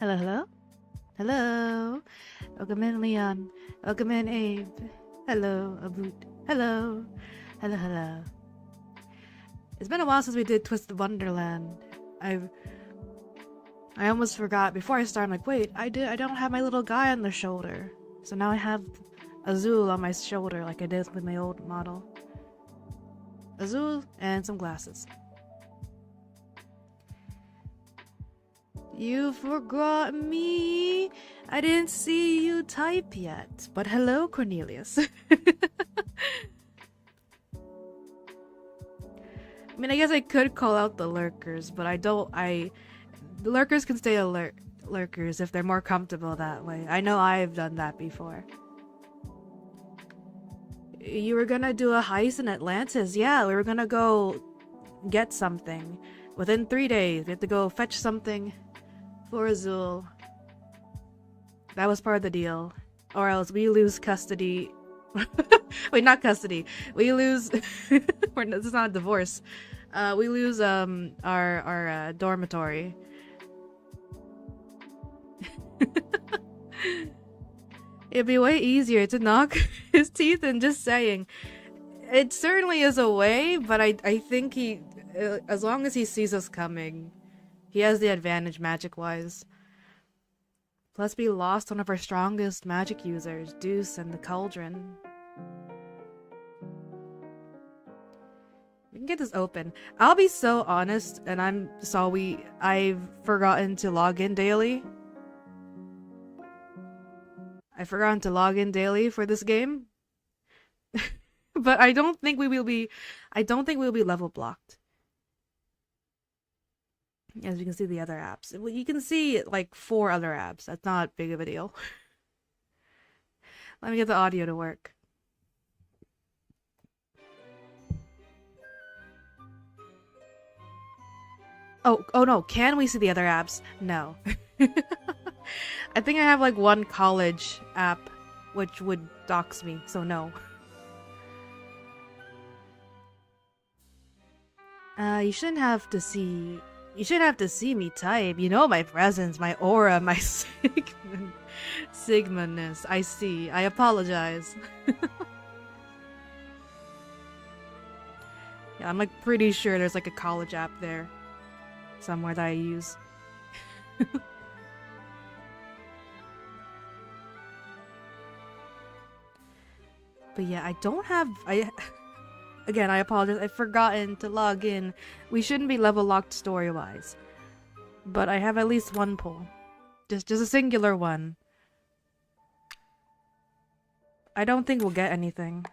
Hello, hello? Hello? Welcome in, Leon. Welcome in, Abe. Hello, Aboot. Hello. Hello, hello. It's been a while since we did Twisted Wonderland. I almost forgot. Before I start, I'm like, wait, I don't have my little guy on the shoulder. So now I have Azul on my shoulder like I did with my old model. Azul and some glasses. You forgot me. I didn't see you type yet. But hello, Cornelius. I mean, I guess I could call out the lurkers, but I don't. The lurkers can stay lurkers if they're more comfortable that way. I know I've done that before. You were gonna do a heist in Atlantis. Yeah, we were gonna go get something. Within 3 days, we have to go fetch something for Azul. That was part of the deal. Or else we lose custody. Wait, not custody. We lose... this is not a divorce. We lose our dormitory. It'd be way easier to knock his teeth than just saying. It certainly is a way, but I think he... as long as he sees us coming, he has the advantage magic-wise. Plus, we lost one of our strongest magic users, Deuce and the Cauldron. We can get this open. I'll be so honest, and I've forgotten to log in daily. I've forgotten to log in daily for this game. But I don't think we will be level blocked. As you can see the other apps. Well, you can see like 4 other apps. That's not big of a deal. Let me get the audio to work. Oh no, can we see the other apps? No. I think I have like one college app which would dox me, so no. You shouldn't have to see me type. You know my presence, my aura, my Sigma-ness. I see. I apologize. Yeah, I'm like pretty sure there's like a college app there somewhere that I use. But yeah, again, I apologize. I've forgotten to log in. We shouldn't be level locked story-wise. But I have at least one pull. Just a singular one. I don't think we'll get anything.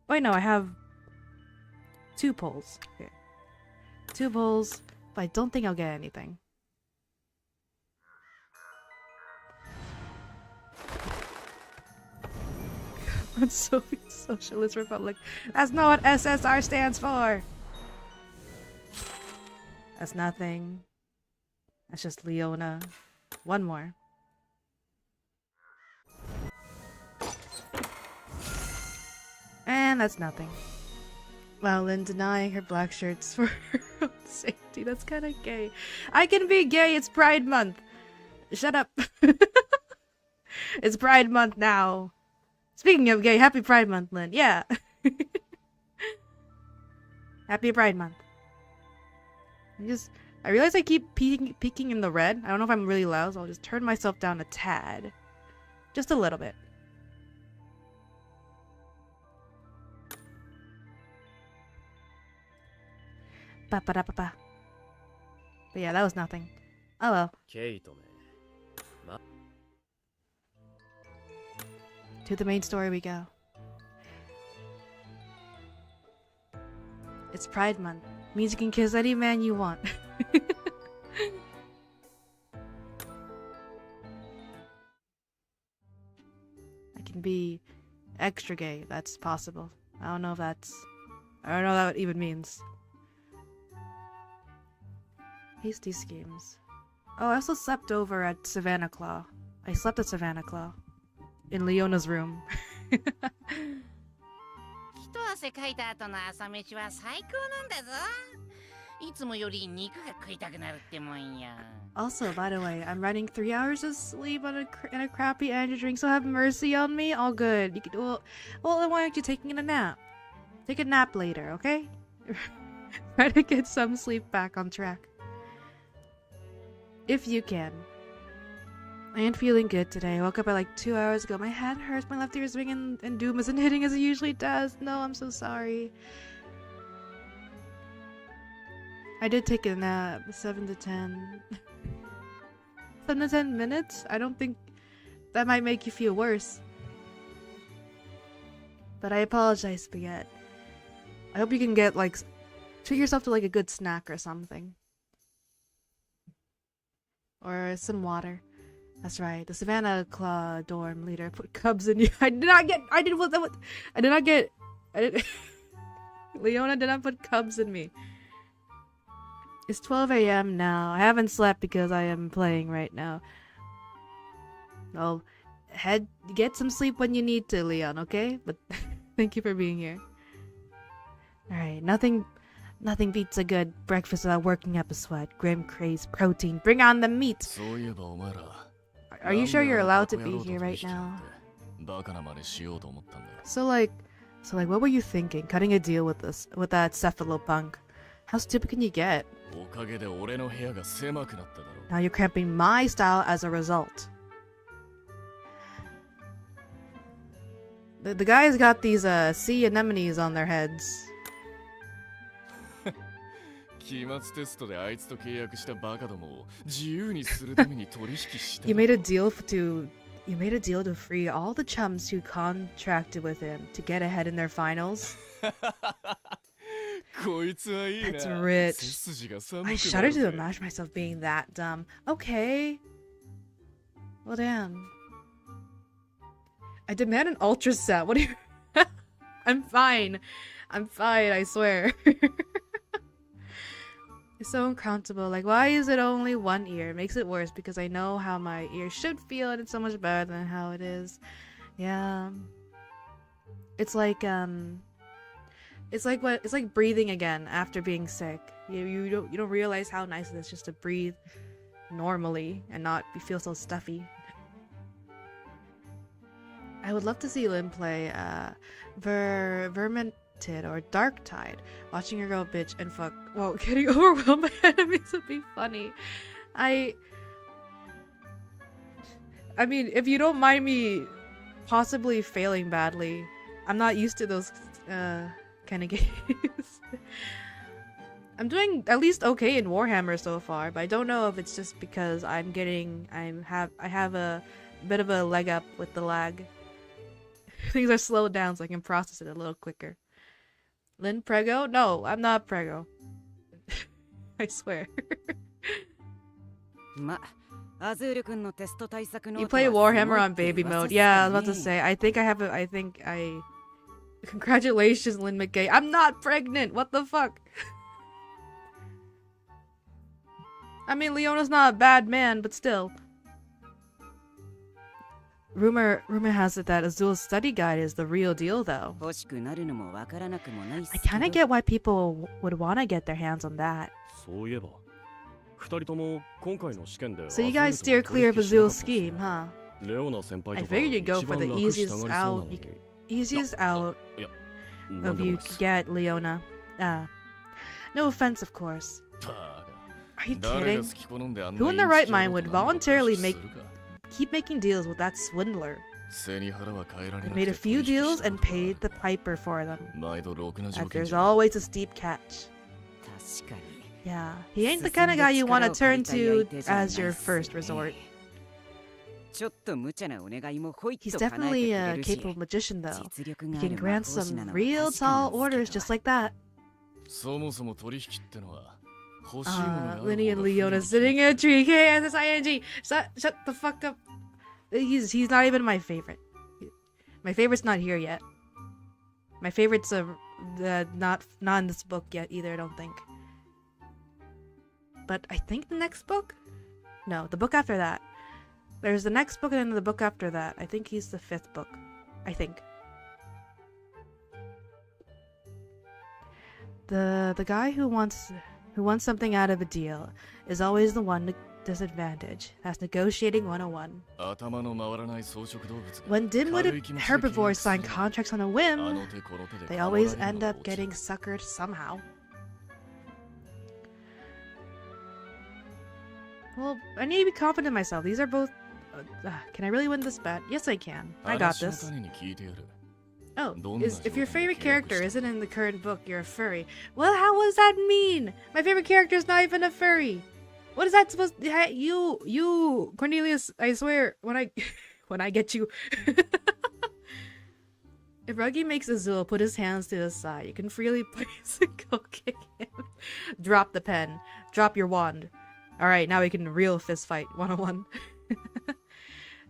Wait, no, I have 2 pulls. Okay. 2 pulls, but I don't think I'll get anything. Soviet Socialist Republic. That's not what SSR stands for. That's nothing. That's just Leona. One more. And that's nothing. Well, Lynn denying her black shirts for her own safety. That's kind of gay. I can be gay. It's Pride Month. Shut up. It's Pride Month now. Speaking of gay, happy Pride Month, Lynn. Yeah. Happy Pride Month. I realize I keep peeking in the red. I don't know if I'm really loud, so I'll just turn myself down a tad. Just a little bit. Ba-ba-da-ba-ba. But yeah, that was nothing. Oh well. To the main story we go. It's Pride Month. Means you can kiss any man you want. I can be extra gay. That's possible. I don't know what that even means. Hasty schemes. Oh, I also slept over at Savannah Claw. I slept at Savannah Claw. In Leona's room. Also, by the way, I'm running 3 hours of sleep on in a crappy energy drink, so have mercy on me. All good. You could, well, then why aren't you taking a nap? Take a nap later, okay? Try to get some sleep back on track. If you can. I ain't feeling good today. I woke up at like 2 hours ago. My head hurts, my left ear is ringing, and Doom isn't hitting as it usually does. No, I'm so sorry. I did take a nap, 7 to 10. 7 to 10 minutes? I don't think that might make you feel worse. But I apologize, Spaghetti. I hope you can get, like, treat yourself to, like, a good snack or something. Or some water. That's right. The Savannah Claw dorm leader put cubs in you. Leona did not put cubs in me. It's 12 a.m. now. I haven't slept because I am playing right now. Oh, get some sleep when you need to, Leon, okay? But thank you for being here. Alright, nothing beats a good breakfast without working up a sweat. Grim craze, protein. Bring on the meat! Are you sure you're allowed to be here right now? So like, what were you thinking? Cutting a deal with that cephalopunk? How stupid can you get? Now you're cramping my style as a result. The guys got these sea anemones on their heads. You made a deal to free all the chums who contracted with him to get ahead in their finals. That's rich. I shudder to imagine myself being that dumb. Okay. Well, damn. I demand an ultrasound. What do you... I'm fine. I'm fine, I swear. It's so uncountable. Like, why is it only one ear? It makes it worse because I know how my ear should feel and it's so much better than how it is. Yeah. It's like breathing again after being sick. You don't realize how nice it is just to breathe normally and not feel so stuffy. I would love to see Lynn play Vermintide or Darktide. Watching her go bitch and fuck while getting overwhelmed by enemies would be funny. I mean, if you don't mind me possibly failing badly, I'm not used to those kind of games. I'm doing at least okay in Warhammer so far, but I don't know if it's just because I have a bit of a leg up with the lag. Things are slowed down so I can process it a little quicker. Lynn Prego? No, I'm not Prego. I swear. You play Warhammer on baby mode. Yeah, I was about to say. Congratulations, Lynn McKay. I'm not pregnant! What the fuck? I mean, Leona's not a bad man, but still. Rumor has it that Azul's study guide is the real deal, though. I kinda get why people would want to get their hands on that. So you guys steer clear of Azul's scheme, huh? I figured you'd go for the easiest out of you to get, Leona. No offense, of course. Are you kidding? Who in their right mind would voluntarily keep making deals with that swindler? They made a few deals and paid the piper for them. But there's always a steep catch. Yeah, he ain't the kind of guy you want to turn to as your first resort. He's definitely a capable magician, though. He can grant some real tall orders just like that. Linny and Leona sitting in a tree. K-S-S-I-N-G. Shut the fuck up. He's not even my favorite. My favorite's not here yet. My favorite's not in this book yet either, I don't think. But I think the next book? No, the book after that. There's the next book and then the book after that. I think he's the 5th book. I think. The guy who who wants something out of a deal is always the one disadvantage. That's negotiating 101. When dim-witted herbivores sign contracts on a whim, they always end up getting suckered somehow. Well, I need to be confident in myself. These are both... can I really win this bet? Yes, I can. I got this. Oh, if your favorite character isn't in the current book, you're a furry. Well, how does that mean? My favorite character is not even a furry. What is that supposed to... You, Cornelius, I swear, when I get you... If Ruggy makes Azul put his hands to his side, you can freely place a go kick him. Drop the pen. Drop your wand. Alright, now we can real fist fight 101.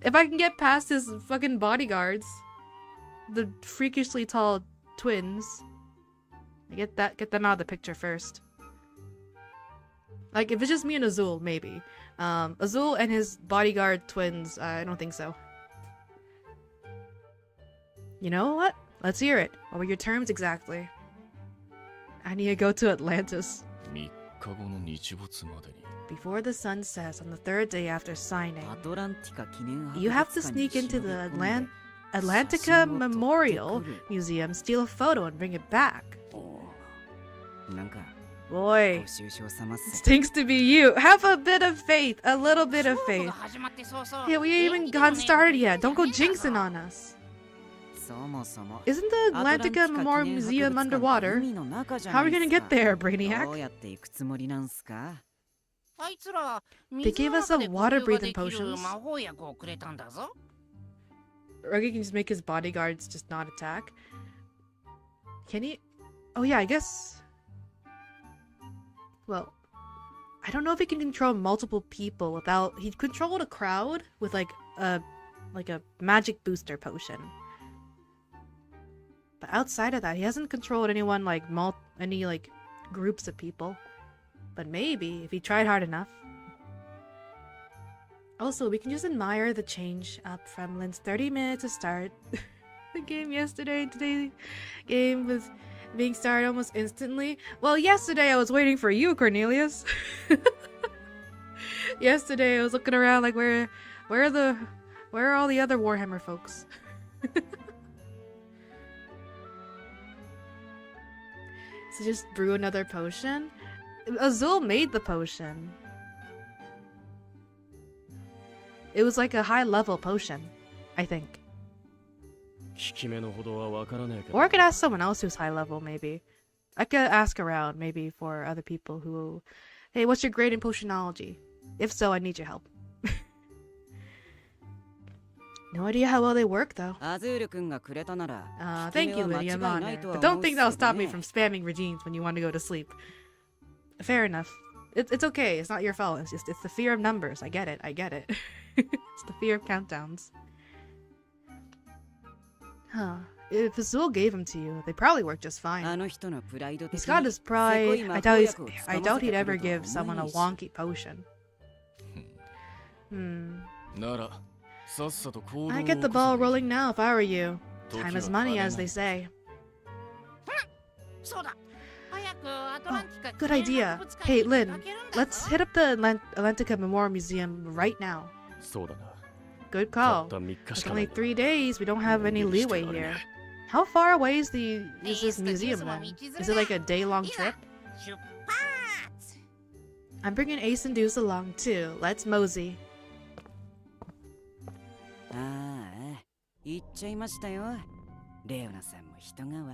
If I can get past his fucking bodyguards, the freakishly tall twins, get them out of the picture first. Like, if it's just me and Azul, maybe. Azul and his bodyguard twins, I don't think so. You know what? Let's hear it. What were your terms exactly? I need to go to Atlantis. Before the sun sets on the third day after signing, you have to sneak into the Atlantica Memorial Museum, steal a photo, and bring it back. Boy, stinks to be you. Have a bit of faith. A little bit of faith. Yeah, we ain't even gotten started yet. Don't go jinxing on us. Isn't the Atlantica Memorial Museum underwater? How are we gonna get there, Brainiac? They gave us a water-breathing potion. Ruggy can just make his bodyguards just not attack. Can he? Oh yeah, I guess... Well, I don't know if he can control multiple people without... He controlled a crowd with like a magic booster potion. But outside of that, he hasn't controlled anyone like any groups of people. But maybe if he tried hard enough. Also, we can just admire the change up from Lynn's 30 minutes to start the game yesterday. Today's game was being started almost instantly. Well, yesterday I was waiting for you, Cornelius. Yesterday I was looking around like where are all the other Warhammer folks? So just brew another potion? Azul made the potion. It was like a high-level potion, I think. Or I could ask someone else who's high-level, maybe. I could ask around, maybe, for other people who... Hey, what's your grade in potionology? If so, I need your help. No idea how well they work, though. Thank you, Lydia. I'm honored. But don't think that'll stop me from spamming regimes when you want to go to sleep. Fair enough. It's okay. It's not your fault. It's the fear of numbers. I get it. It's the fear of countdowns. Huh. If Azul gave them to you, they probably work just fine. He's got his pride. I doubt he'd ever give someone a wonky potion. I'd get the ball rolling now if I were you. Time is money, as they say. Oh, good idea. Hey, Lynn, let's hit up the Atlantica Memorial Museum right now. Good call. It's only 3 days. We don't have any leeway here. How far away is this museum then? Is it like a day-long trip? I'm bringing Ace and Deuce along too. Let's mosey.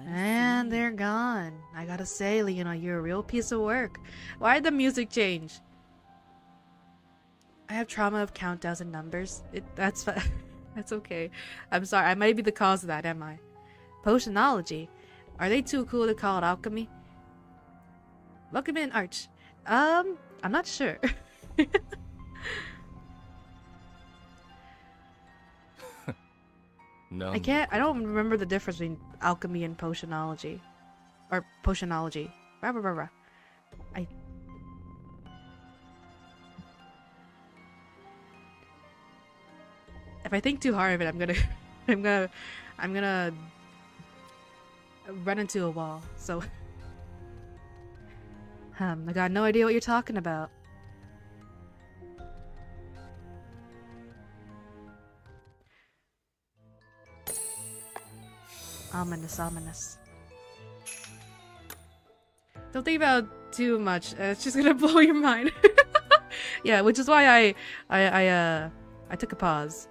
And they're gone. I gotta say, Leona, you're a real piece of work. Why'd the music change? I have trauma of countdowns and numbers. That's okay. I'm sorry. I might be the cause of that, am I? Potionology. Are they too cool to call it alchemy? Welcome in, Arch. I'm not sure. No. I don't remember the difference between alchemy and potionology. Or potionology. If I think too hard of it, I'm gonna run into a wall. So I got no idea what you're talking about. Ominous, ominous. Don't think about it too much. It's just gonna blow your mind. Yeah, which is why I took a pause.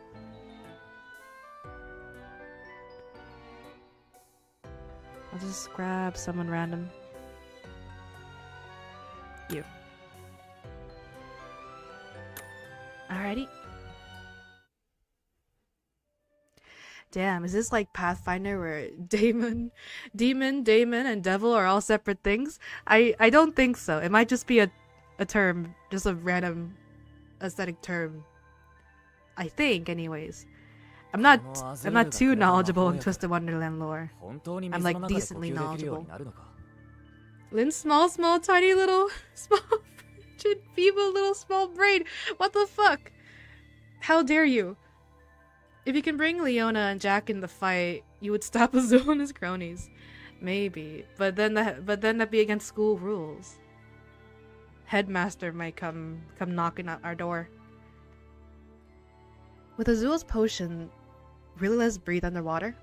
I'll just grab someone random. You. Alrighty. Damn, is this like Pathfinder where demon, and devil are all separate things? I don't think so. It might just be a term, just a random aesthetic term. I think, anyways. I'm not too knowledgeable in Twisted Wonderland lore. I'm like decently knowledgeable. Lynn's small, tiny little, small, frigid, feeble little small brain. What the fuck? How dare you? If you can bring Leona and Jack in the fight, you would stop Azul and his cronies. Maybe, but then that'd be against school rules. Headmaster might come knocking at our door. With Azul's potion, really let's breathe underwater?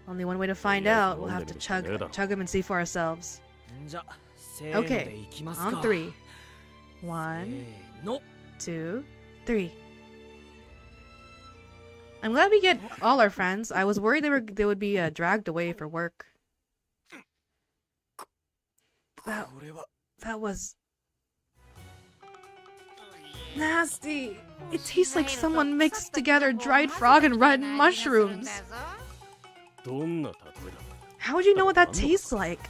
Only one way to find out. We'll have to chug him and see for ourselves. Okay, on 3. 1, 2, 3. I'm glad we get all our friends. I was worried they would be dragged away for work. That was nasty. It tastes like someone mixed together dried frog and rotten mushrooms. How would you know what that tastes like?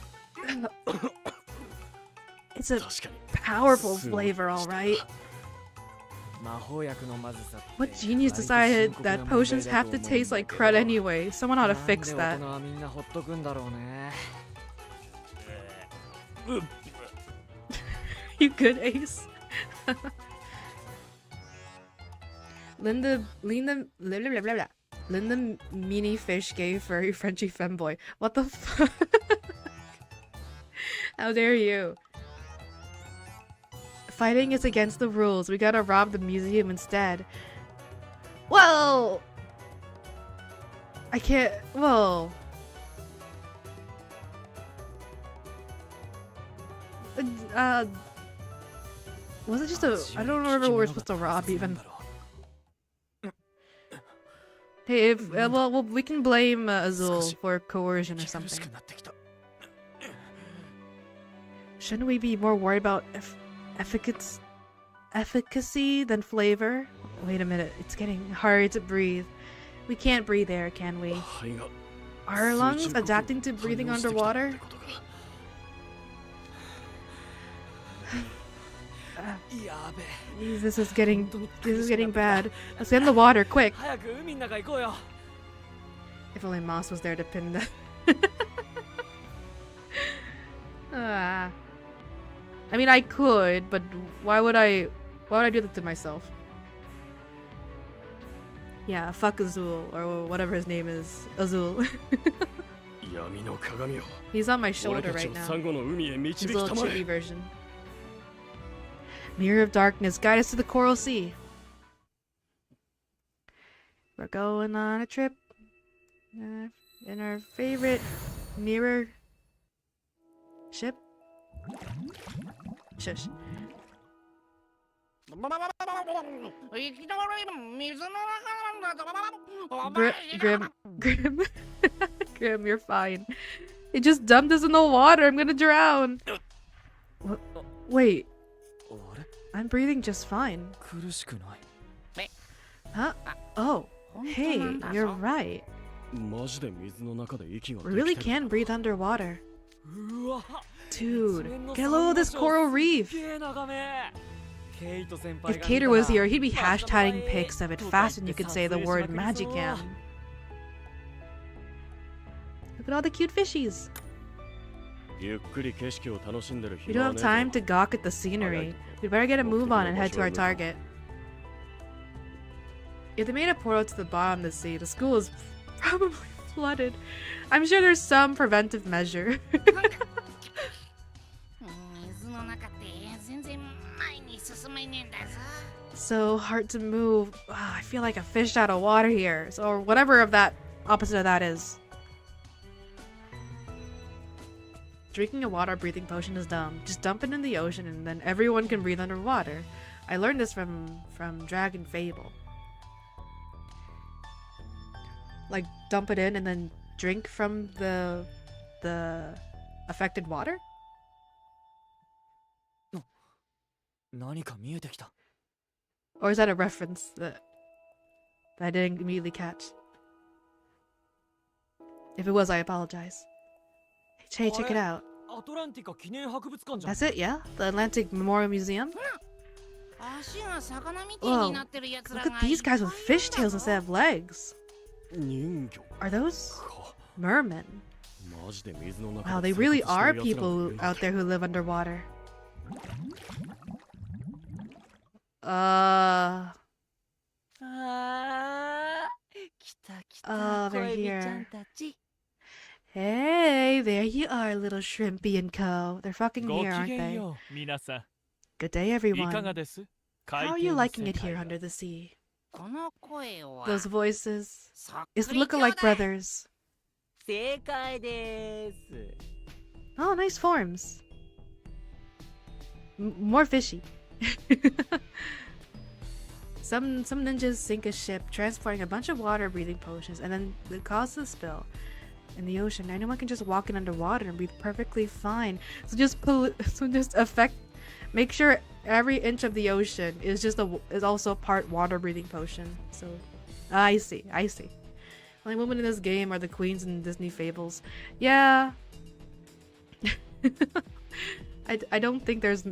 It's a powerful flavor, alright. What genius decided that potions have to taste like crud anyway? Someone ought to fix that. You good, Ace? Linda meanie fish gay furry Frenchy femboy. What the fuck? How dare you? Fighting is against the rules. We gotta rob the museum instead. Well, I can't. Well, was it just a? I don't remember what we're supposed to rob even. Hey, if well, we can blame Azul for coercion or something. Shouldn't we be more worried about efficacy than flavor? Wait a minute, it's getting hard to breathe. We can't breathe air, can we? Are our lungs adapting to breathing underwater? This is getting bad. Let's get in the water, quick! If only Moss was there to pin that. I mean, I could, but why would I do that to myself? Yeah, fuck Azul, or whatever his name is. Azul. He's on my shoulder right now. His little chibi version. Mirror of Darkness, guide us to the Coral Sea. We're going on a trip in our favorite mirror ship. Shush. Grim. Grim, you're fine. It just dumped us in the water. I'm gonna drown. What? Wait. I'm breathing just fine. Huh? Oh. Hey, you're right. We really can breathe underwater. Dude, get a load of this coral reef! If Cater was here, he'd be hashtagging pics of it faster than you could say the word Magicam. Look at all the cute fishies! We don't have time to gawk at the scenery. We better get a move on and head to our target. If they made a portal to the bottom of the sea, the school is probably flooded. I'm sure there's some preventive measure. So hard to move. I feel like a fish out of water here. So, or whatever of that opposite of that is. Drinking a water breathing potion is dumb. Just dump it in the ocean and then everyone can breathe underwater. I learned this from Dragon Fable. Like dump it in and then drink from the affected water? Or is that a reference that I didn't immediately catch? If it was, I apologize. Hey, check it out. That's it, yeah? The Atlantic Memorial Museum? Whoa, look at these guys with fishtails instead of legs. Are those mermen? Wow, they really are people out there who live underwater. Oh, they're here. Hey, there you are, little Shrimpy and co. They're fucking here, aren't they? Good day, everyone. How are you liking it here under the sea? Those voices. It's the lookalike brothers. Oh, nice forms. More fishy. Some ninjas sink a ship, transporting a bunch of water-breathing potions, and then it causes a spill in the ocean. Anyone can just walk in underwater and breathe perfectly fine. So just make sure every inch of the ocean is also part water-breathing potion. So, I see. Only women in this game are the queens in Disney fables. Yeah. I don't think there's.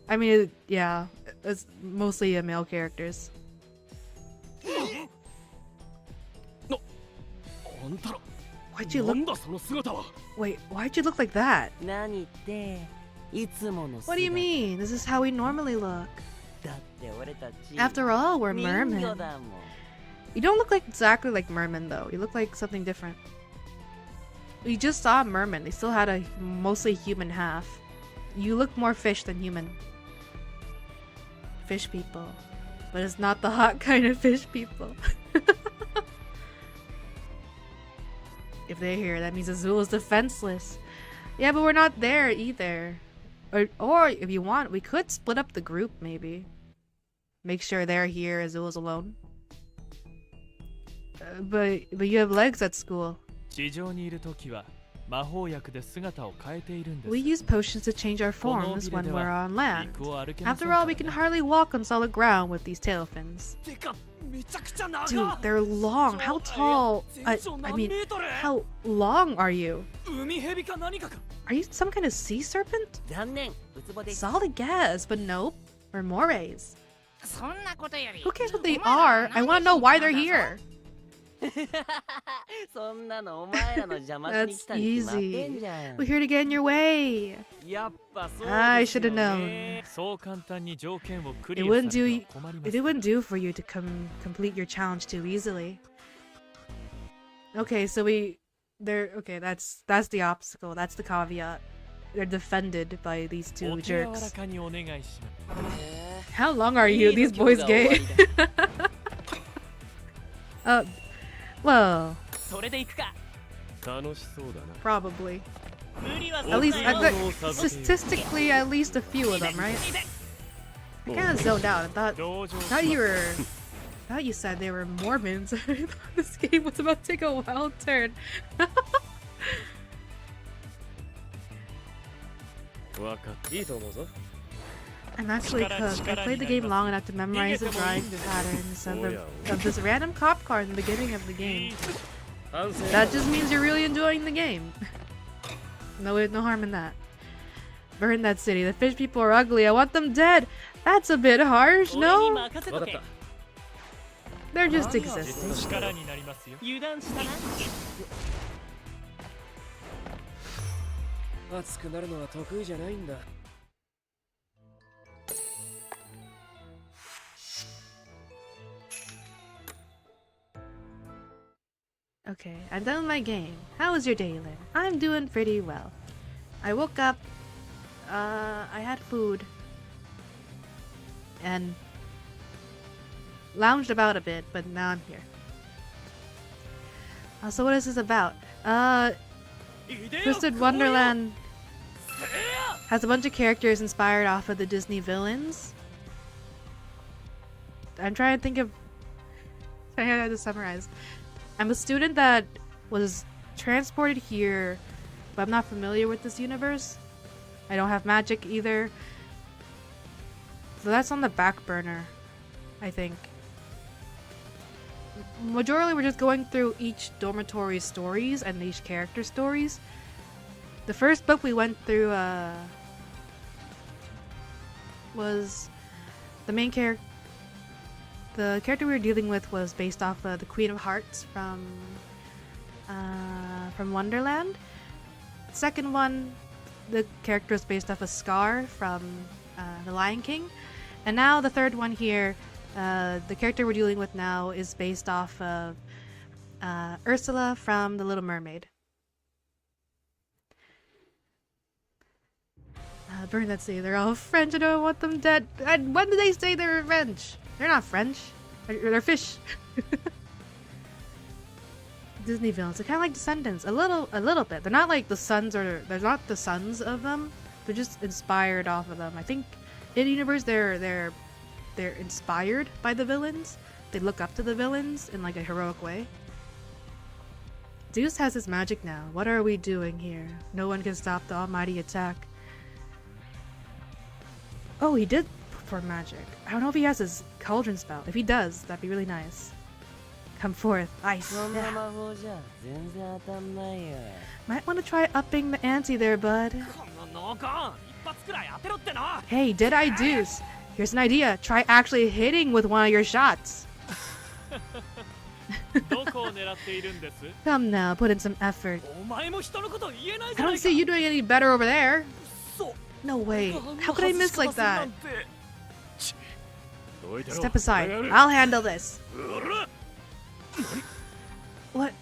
I mean, yeah, it's mostly male characters. Why'd you look? Wait, why'd you look like that? What do you mean? This is how we normally look. After all, we're mermen. You don't look exactly like mermen though. You look like something different. We just saw a merman. They still had a mostly human half. You look more fish than human. Fish people. But it's not the hot kind of fish people. If they're here, that means Azul is defenseless. Yeah, but we're not there either. Or if you want, we could split up the group maybe. Make sure they're here, Azul is alone. But you have legs at school. We use potions to change our forms when we're on land. After all, we can hardly walk on solid ground with these tail fins. Dude, they're long. How tall? I mean, how long are you? Are you some kind of sea serpent? Solid guess, but nope. We're morays. Who cares what they are? I want to know why they're here. That's easy. We're here to get in your way. I should have known. It wouldn't do for you to complete your challenge too easily. Okay, so okay, that's the obstacle. That's the caveat. They're defended by these two jerks. How long are you? These boys gay. Well, probably. At least, statistically, at least a few of them, right? I kind of zoned out. I thought you said they were Mormons. I thought this game was about to take a wild turn. I'm actually cooked. I played the game long enough to memorize the drawing patterns of this random cop car in the beginning of the game. That just means you're really enjoying the game. No harm in that. Burn that city. The fish people are ugly. I want them dead. That's a bit harsh, no? They're just existing. Okay, I'm done with my game. How was your day, Lynn? I'm doing pretty well. I woke up, I had food. and lounged about a bit, but now I'm here. So what is this about? Twisted Wonderland has a bunch of characters inspired off of the Disney villains. I'm trying to think of how to summarize. I'm a student that was transported here, but I'm not familiar with this universe. I don't have magic either. So that's on the back burner, I think. Majorly, we're just going through each dormitory stories and each character stories. The first book we went through was the main character. The character we were dealing with was based off the Queen of Hearts from Wonderland. Second one, the character is based off of Scar from The Lion King. And now the third one here, the character we're dealing with now is based off of Ursula from The Little Mermaid. Burn that sea, they're all French, I don't want them dead. When did they say they're French? They're not French. They're fish. Disney villains. They're kind of like Descendants. A little bit. They're not like the sons, or they're not the sons of them. They're just inspired off of them. I think in the universe they're inspired by the villains. They look up to the villains in like a heroic way. Zeus has his magic now. What are we doing here? No one can stop the almighty attack. Oh, he did perform magic. I don't know if he has his cauldron spell. If he does, that'd be really nice. Come forth, ice. Yeah. Might want to try upping the ante there, bud. Hey, Dead-Eye Deuce. Here's an idea. Try actually hitting with one of your shots. Come now, put in some effort. I don't see you doing any better over there. No way. How could I miss like that? Step aside. I'll handle this. What?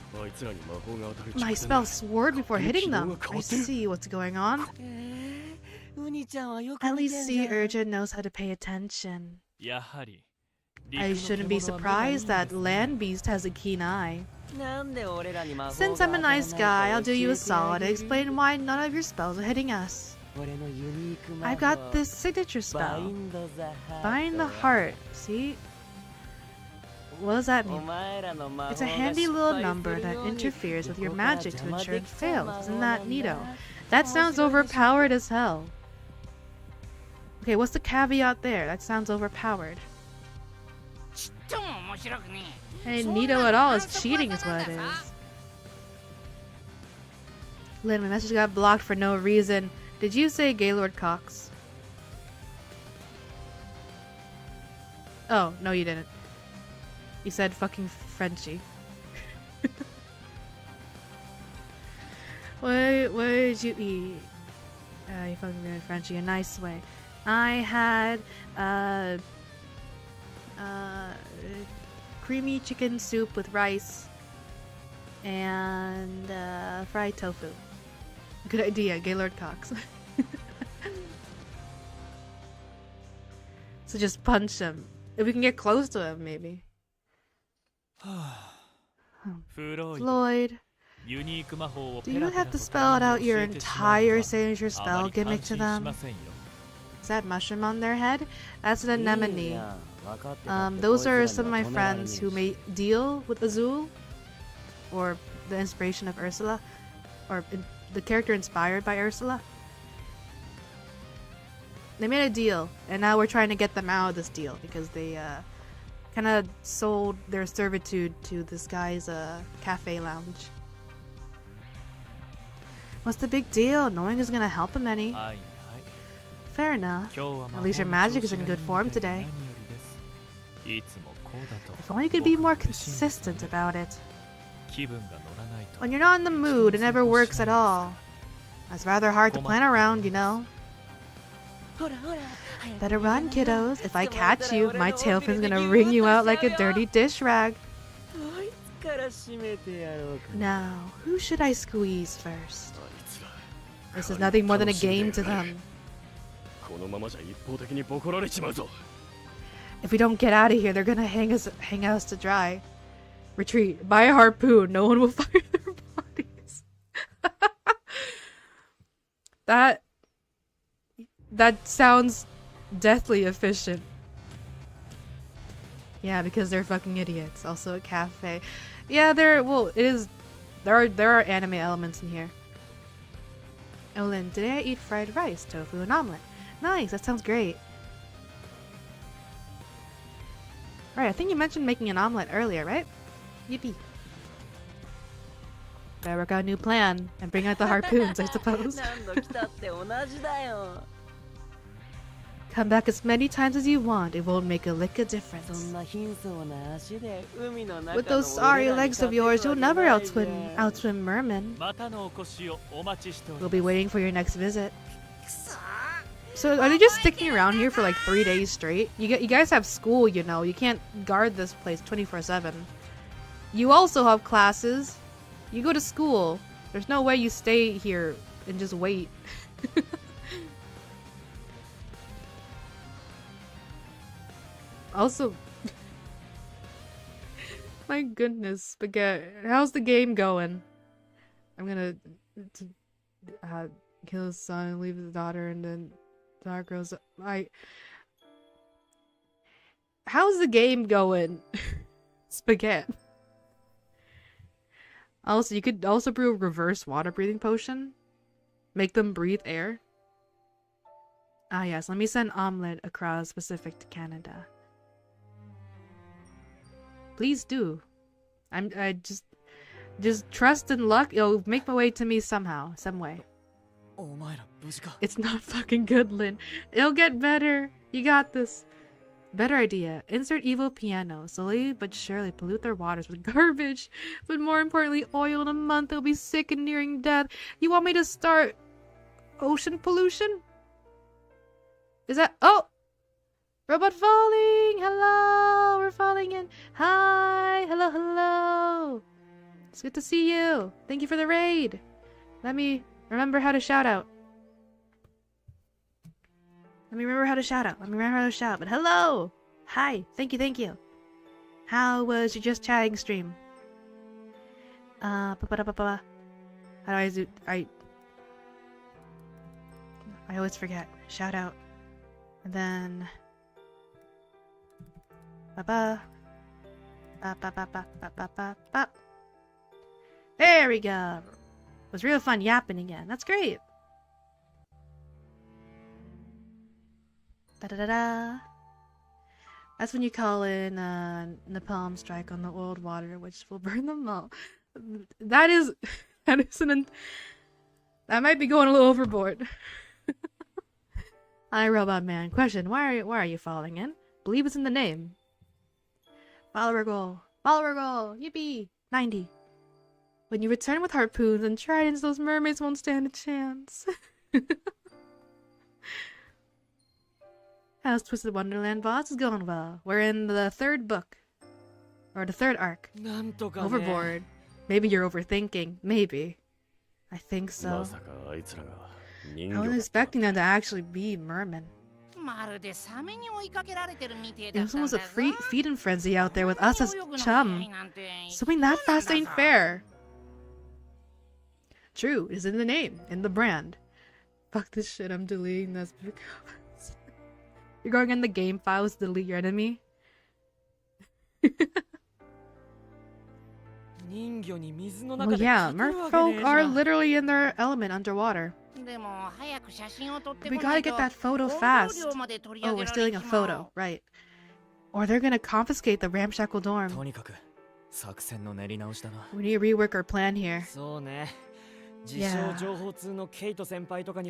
My spell sword before hitting them. I see what's going on. At least Sea Urchin knows how to pay attention. I shouldn't be surprised that Land Beast has a keen eye. Since I'm a nice guy, I'll do you a solid and explain why none of your spells are hitting us. I've got this signature spell. Bind the heart. See? What does that mean? It's a handy little number that interferes with your magic to ensure it fails. Isn't that neato? That sounds overpowered as hell. Okay, what's the caveat there? That sounds overpowered. Hey, neato at all. It's cheating is what it is. Lynn, my message got blocked for no reason. Did you say Gaylord Cox? Oh, no you didn't. You said fucking Frenchie. What did you eat? You fucking ruined Frenchie a nice way. I had creamy chicken soup with rice and fried tofu. Good idea, Gaylord Cox. So just punch him. If we can get close to him, maybe. Floyd, do you have to spell out your entire signature spell gimmick to them? Is that mushroom on their head? That's an anemone. Those are some of my friends who may deal with Azul, or the inspiration of Ursula, or the character inspired by Ursula. They made a deal, and now we're trying to get them out of this deal because they kind of sold their servitude to this guy's cafe lounge. What's the big deal? No one is gonna help him any. Fair enough. At least your magic is in good form today. If only you could be more consistent about it. When you're not in the mood, it never works at all. It's rather hard to plan around, you know. Better run, kiddos. If I catch you, my tailfin's gonna wring you out like a dirty dish rag. Now, who should I squeeze first? This is nothing more than a game to them. If we don't get out of here, they're gonna hang us to dry. Retreat. Buy a harpoon. No one will fire their bodies. That sounds deathly efficient. Yeah, because they're fucking idiots. Also a cafe. Yeah, there are anime elements in here. Oh, Lynn, today I eat fried rice, tofu, and omelet. Nice, that sounds great. Right, I think you mentioned making an omelet earlier, right? Yippee. Better work out a new plan and bring out the harpoons, I suppose. Come back as many times as you want, it won't make a lick of difference. With those sorry legs of yours, you'll never outswim mermen. We'll be waiting for your next visit. So are they just sticking around here for like 3 days straight? You guys have school, you know. You can't guard this place 24/7. You also have classes. You go to school. There's no way you stay here and just wait. Also, my goodness, Spaghetti. How's the game going? I'm gonna kill his son and leave his daughter, and then the daughter grows up. How's the game going? Spaghetti. Also, you could also brew a reverse water breathing potion. Make them breathe air. Ah yes, let me send omelet across Pacific to Canada. Please do. I just trust in luck. It'll make my way to me somehow, some way. It's not fucking good, Lynn. It'll get better. You got this. Better idea. Insert evil piano. Slowly but surely pollute their waters with garbage. But more importantly, oil. In a month they'll be sick and nearing death. You want me to start ocean pollution? Is that— oh! Robot falling! Hello! We're falling in. Hi! Hello, hello! It's good to see you. Thank you for the raid. Let me remember how to shout out. Let me remember how to shout out. But hello! Hi! Thank you, thank you. How was your just chatting stream? How do I do— I always forget. Shout out. And then ba-ba. Ba-ba-ba-ba-ba-ba-ba. There we go. It was real fun yapping again. That's great. Da-da-da-da. That's when you call in napalm strike on the old water, which will burn them all. That might be going a little overboard. Hi, Robot Man. Question: Why are you falling in? Believe it's in the name. Follower goal. Yippee! 90. When you return with harpoons and tridents, those mermaids won't stand a chance. How's Twisted Wonderland, boss? It's going well. We're in the 3rd book. Or the 3rd arc. Overboard. Maybe you're overthinking. Maybe. I think so. I was expecting them to actually be mermen. There's almost a feeding frenzy out there with us as chum. Swimming that fast ain't fair. True, it's in the name, in the brand. Fuck this shit, I'm deleting this. You're going in the game files to delete your enemy? Well, yeah, merfolk are literally in their element underwater. We gotta get that photo fast. Oh, we're stealing a photo, right. Or they're gonna confiscate the ramshackle dorm. We need to rework our plan here. Yeah.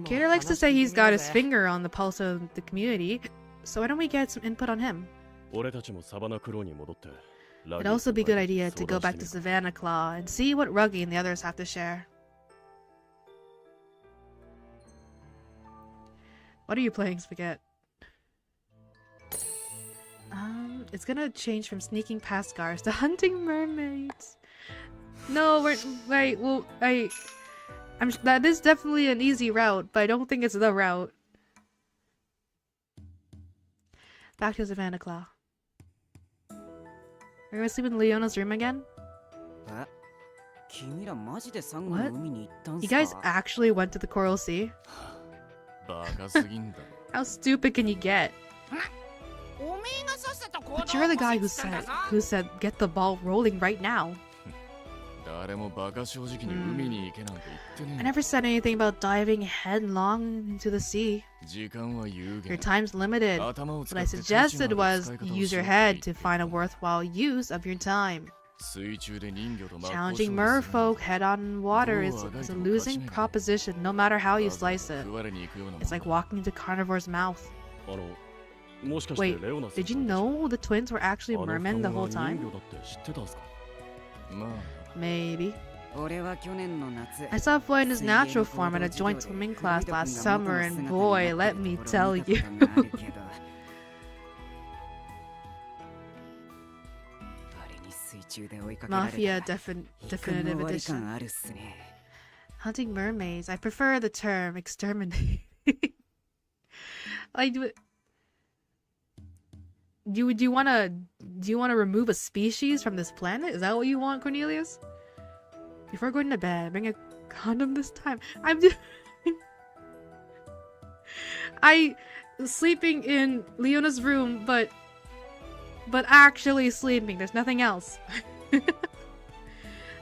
Kater likes to say he's got his finger on the pulse of the community, so why don't we get some input on him? It'd also be a good idea to go back to Savannah Claw and see what Ruggy and the others have to share. What are you playing, Spaghetti? It's gonna change from sneaking past guards to hunting mermaids. No, that is definitely an easy route, but I don't think it's the route. Back to Savannah Claw. We're gonna sleep in Leona's room again? What? You guys actually went to the Coral Sea? How stupid can you get? But you're the guy who said get the ball rolling right now. I never said anything about diving headlong into the sea. Your time's limited. What I suggested was use your head to find a worthwhile use of your time. Challenging merfolk head-on in water is a losing proposition no matter how you slice it. It's like walking into carnivore's mouth. Wait, did you know the twins were actually mermen the whole time? Maybe. I saw a boy in his natural form at a joint swimming class last summer, and boy, let me tell you. Mafia Definitive Edition. Hunting mermaids. I prefer the term exterminate. Like, do you want to remove a species from this planet? Is that what you want, Cornelius? Before going to bed, bring a condom this time. I sleeping in Leona's room, but actually sleeping. There's nothing else.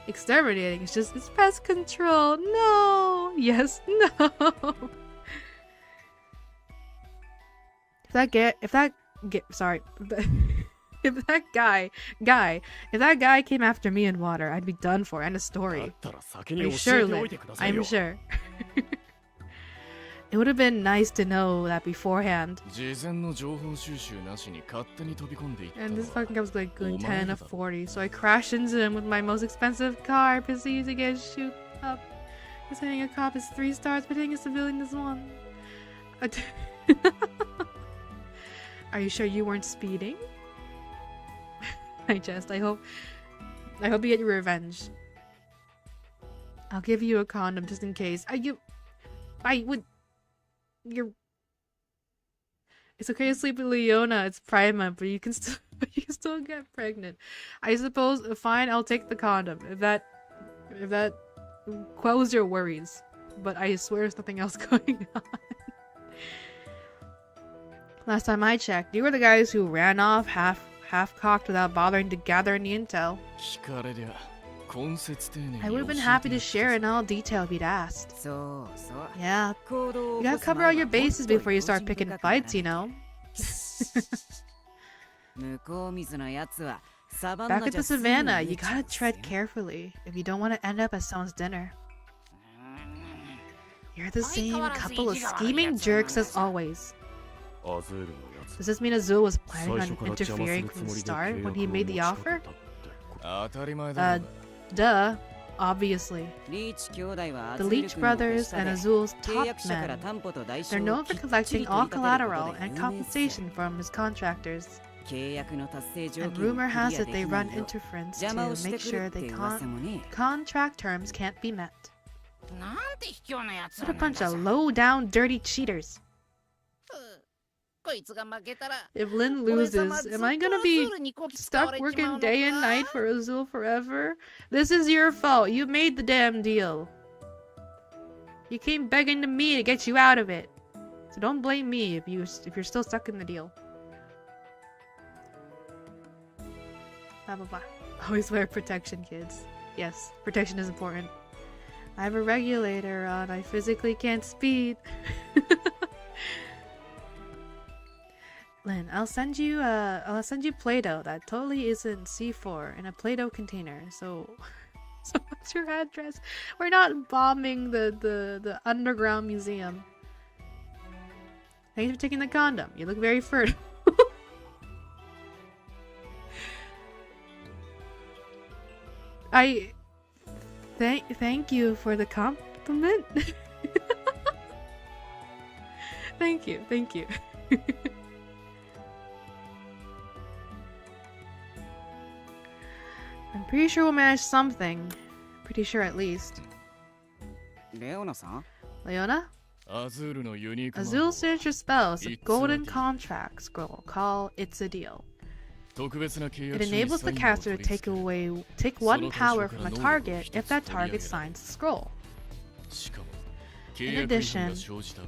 Exterminating. It's pest control. No. Yes. No. If that guy came after me in water, I'd be done for. End of story. Are you sure, Lynn? I'm sure. It would have been nice to know that beforehand. And this fucking guy was like going 10 of 40, so I crashed into him with my most expensive car, proceeded to get shoot up. Because hitting a cop is 3 stars, but hitting a civilian is 1. Are you sure you weren't speeding? I hope you get your revenge. I'll give you a condom just in case. It's okay to sleep with Leona. It's Pride Month, but you can still get pregnant. I suppose. Fine, I'll take the condom if that quells your worries. But I swear there's nothing else going on. Last time I checked, you were the guys who ran off half-cocked without bothering to gather any intel. I would have been happy to share in all detail if you'd asked. Yeah, you gotta cover all your bases before you start picking fights, you know. Back at the savannah, you gotta tread carefully if you don't want to end up at someone's dinner. You're the same couple of scheming jerks as always. Does this mean Azul was planning on interfering from the start when he made the offer? Duh. Obviously. The Leech brothers and Azul's top men. They're known for collecting all collateral and compensation from his contractors. And rumor has it they run interference to make sure contract terms can't be met. What a bunch of low-down, dirty cheaters. If Lynn loses, am I gonna be stuck working day and night for Azul forever? This is your fault. You made the damn deal. You came begging to me to get you out of it. So don't blame me if you're still stuck in the deal. Blah blah blah. Always wear protection, kids. Yes, protection is important. I have a regulator on. I physically can't speed. Lynn, I'll send you Play-Doh that totally isn't C4 in a Play-Doh container. So what's your address? We're not bombing the underground museum. Thanks for taking the condom. You look very fertile. Thank you for the compliment. Thank you. I'm pretty sure we'll manage something. Pretty sure at least. Leona? Azul's signature spell is a golden contract scroll called It's a Deal. It enables the caster to take one power from a target if that target signs the scroll. In addition,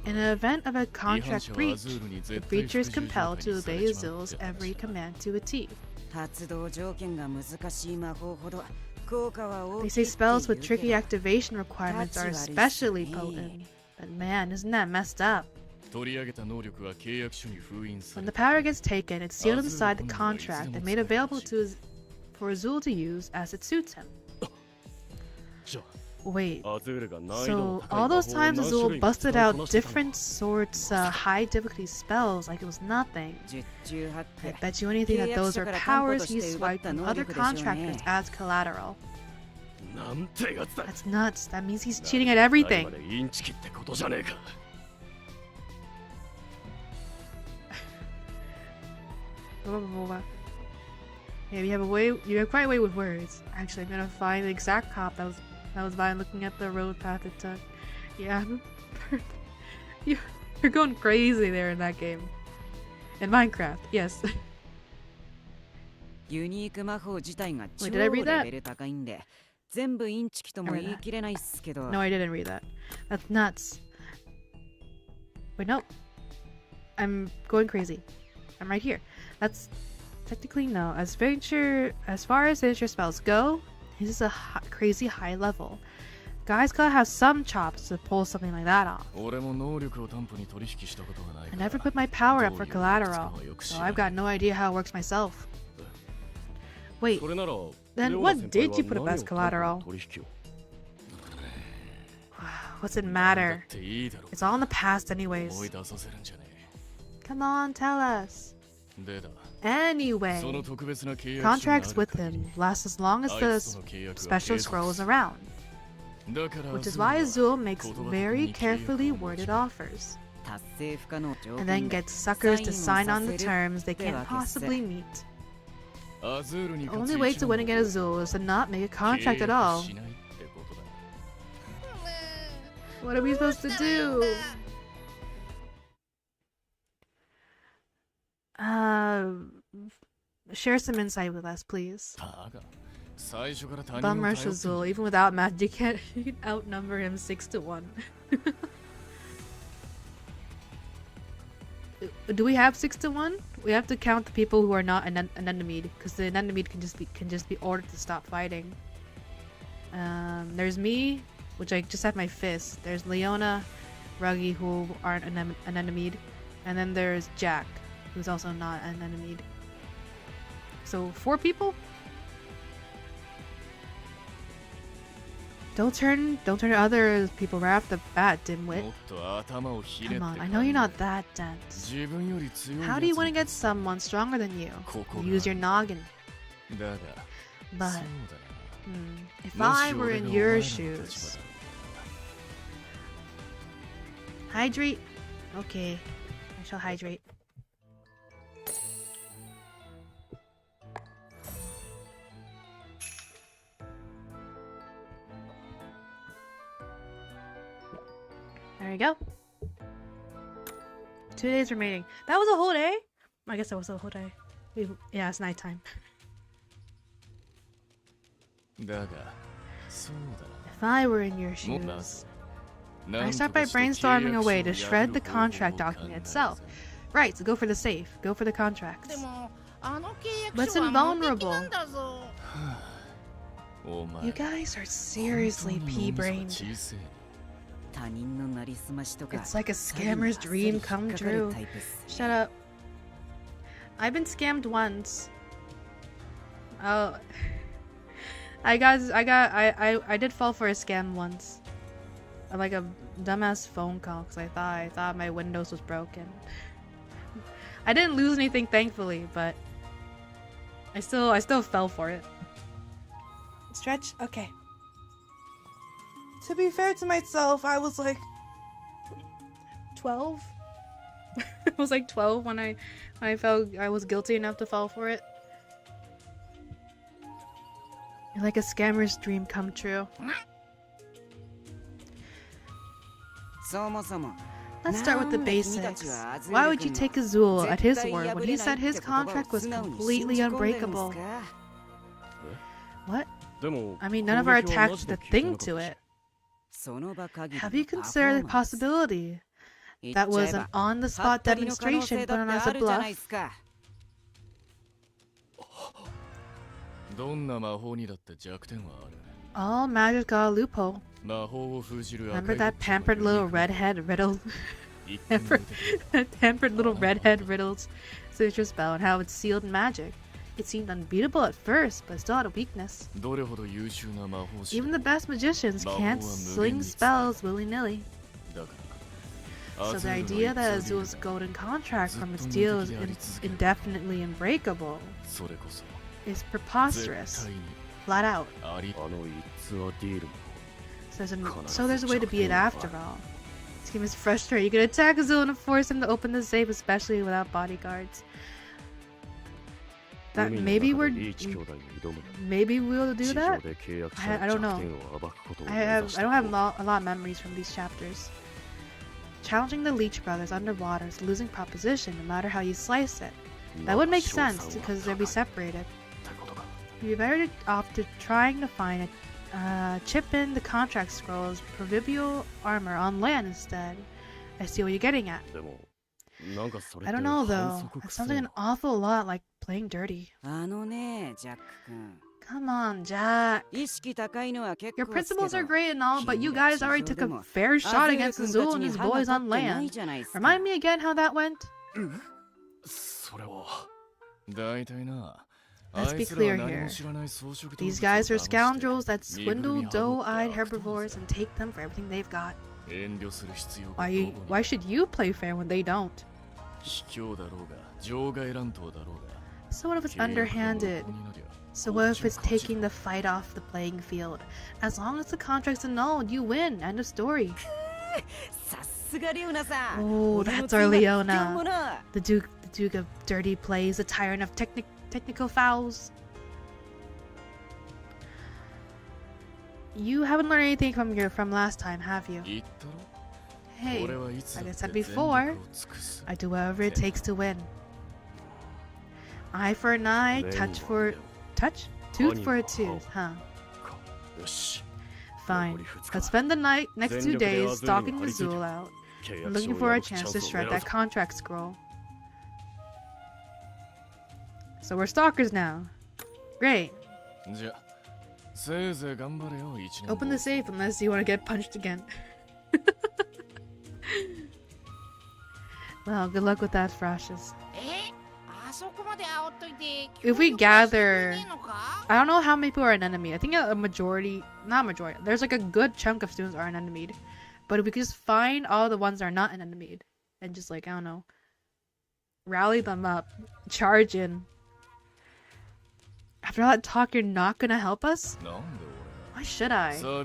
in an event of a contract breach, the breacher is compelled to obey Azul's every command to a T. They say spells with tricky activation requirements are especially potent. But man, isn't that messed up? When the power gets taken, it's sealed inside the contract and made available for Azul to use as it suits him. Wait, so all those times Azul busted out different sorts high difficulty spells like it was nothing. I bet you anything that those are powers he swiped from other contractors as collateral. That's nuts. That means he's cheating at everything. Yeah, you have quite a way with words. Actually, I'm gonna find the exact cop that was by looking at the road path it took. Yeah, you're going crazy there in that game. In Minecraft, yes. Wait, did I read that? No, I didn't read that. That's nuts. Wait, no. I'm going crazy. I'm right here. That's technically no. As far as signature spells go, this is a crazy high level. Guys gotta have some chops to pull something like that off. I never put my power up for collateral, so I've got no idea how it works myself. Wait, then what did you put up as collateral? What's it matter? It's all in the past anyways. Come on, tell us. Anyway, contracts with him last as long as the special scroll is around. Which is why Azul makes very carefully worded offers. And then gets suckers to sign on the terms they can't possibly meet. The only way to win against Azul is to not make a contract at all. What are we supposed to do? Share some insight with us, please. Bum rush Azul. Even without math, you can outnumber him 6-1. Do we have 6-1? We have to count the people who are not an enemy, because the enemy can just be ordered to stop fighting. There's me, which I just have my fist. There's Ryenna, Ruggy, who aren't an enemy, and then there's Jack, who's also not an enemy. So 4 people. Don't turn other people right off the bat, dimwit. Come on, I know you're not that dense. How do you win against someone stronger than you? Use your noggin. But if I were in your shoes. Hydrate? Okay, I shall hydrate. There you go. 2 days remaining. That was a whole day? I guess that was a whole day. Yeah, it's nighttime. If I were in your shoes, I start by brainstorming a way to shred the contract document itself. Right, so go for the safe. Go for the contracts. But it's invulnerable. You guys are seriously pea-brained. It's like a scammer's dream come true. Shut up. I've been scammed once. Oh, I did fall for a scam once. Like a dumbass phone call because I thought my Windows was broken. I didn't lose anything, thankfully, but I still fell for it. Stretch? Okay. To be fair to myself, I was like 12. I was like 12 when I felt I was guilty enough to fall for it. You're like a scammer's dream come true. Let's start with the basics. Why would you take Azul at his word when he said his contract was completely unbreakable? What? I mean, none of our attacks did a thing to it. Have you considered the possibility that was an on-the-spot demonstration put on as a bluff? All magic got a loophole. Remember that pampered little redhead riddle? Pampered little redhead riddles signature spell and how it sealed magic. It seemed unbeatable at first, but still had a weakness. Even the best magicians can't sling spells willy-nilly. So the idea that Azul's golden contract from its deal is indefinitely unbreakable is preposterous. Flat out. So there's a way to beat it after all. This game is frustrating. You can attack Azul and force him to open the safe, especially without bodyguards. That maybe we'll do that. I don't know. I don't have a lot of memories from these chapters. Challenging the Leech brothers underwater is a losing proposition, no matter how you slice it. That would make sense because they'd be separated. You'd be better off to trying to find a chip in the contract scroll's proverbial armor on land instead. I see what you're getting at. I don't know though. It sounds like an awful lot like playing dirty. Come on, Jack. Your principles are great and all, but you guys already took a fair shot against Azul and his boys on land. Remind me again how that went? Let's be clear here. These guys are scoundrels that swindle doe-eyed herbivores and take them for everything they've got. Why should you play fair when they don't? So what if it's underhanded? So what if it's taking the fight off the playing field? As long as the contract's annulled, you win. End of story. Oh, that's our Ryenna. The Duke of dirty plays, the tyrant of technical fouls. You haven't learned anything from last time, have you? Hey, like I said before, I do whatever it takes to win. Eye for an eye, tooth for a tooth, huh? Fine. Let's spend the next 2 days stalking Azul out and looking for a chance to shred that contract scroll. So we're stalkers now. Great. Open the safe unless you want to get punched again. Well, good luck with that, Froshes. If we gather... I don't know how many people are an enemy. I think a majority... Not majority. There's like a good chunk of students are an enemy. But if we could just find all the ones that are not an enemy and just like, I don't know, rally them up, charge in. After all that talk, you're not gonna help us? Why should I? I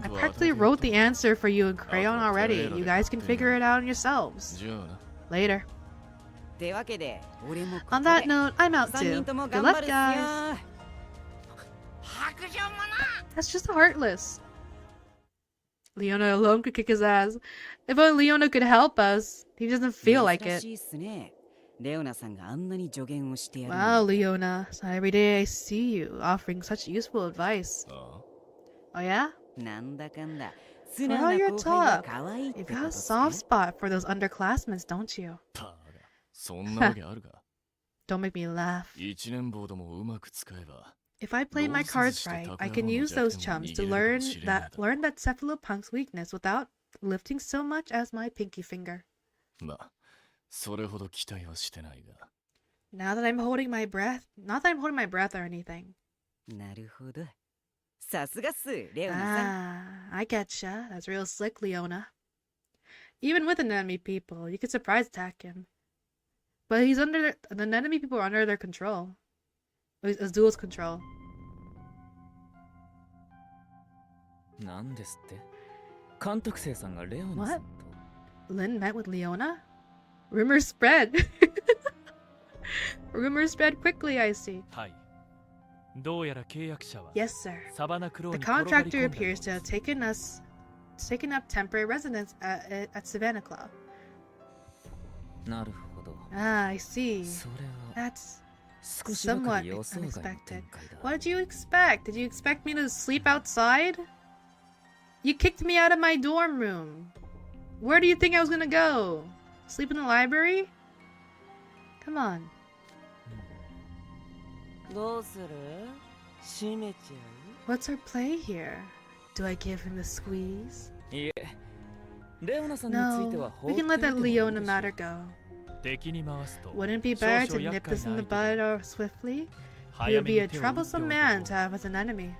practically wrote the answer for you in crayon already. You guys can figure it out yourselves. Later. On that note, I'm out too. Good luck, guys. That's just heartless. Ryenna alone could kick his ass. If only Ryenna could help us. He doesn't feel like it. Wow, Ryenna. So every day I see you offering such useful advice. Oh yeah? For all your talk, you've got a soft spot for those underclassmen, don't you? Don't make me laugh. If I play my cards right, I can use those chums to learn that Spvwvky's weakness without lifting so much as my pinky finger. Now that I'm holding my breath, not that I'm holding my breath or anything. I getcha. That's real slick, Ryenna. Even with enemy people, you could surprise attack him. But the enemy people are under their control. Azul's control. What? Lin met with Ryenna? Rumors spread. Rumors spread quickly, I see. Yes, sir. The contractor appears to have taken up temporary residence at Spvwvky. Ah, I see. That's somewhat unexpected. What did you expect? Did you expect me to sleep outside? You kicked me out of my dorm room. Where do you think I was gonna go? Sleep in the library? Come on. What's our play here? Do I give him the squeeze? No, we can let that Leona matter go. Wouldn't it be better to nip this in the bud or swiftly? He would be a troublesome man to have as an enemy.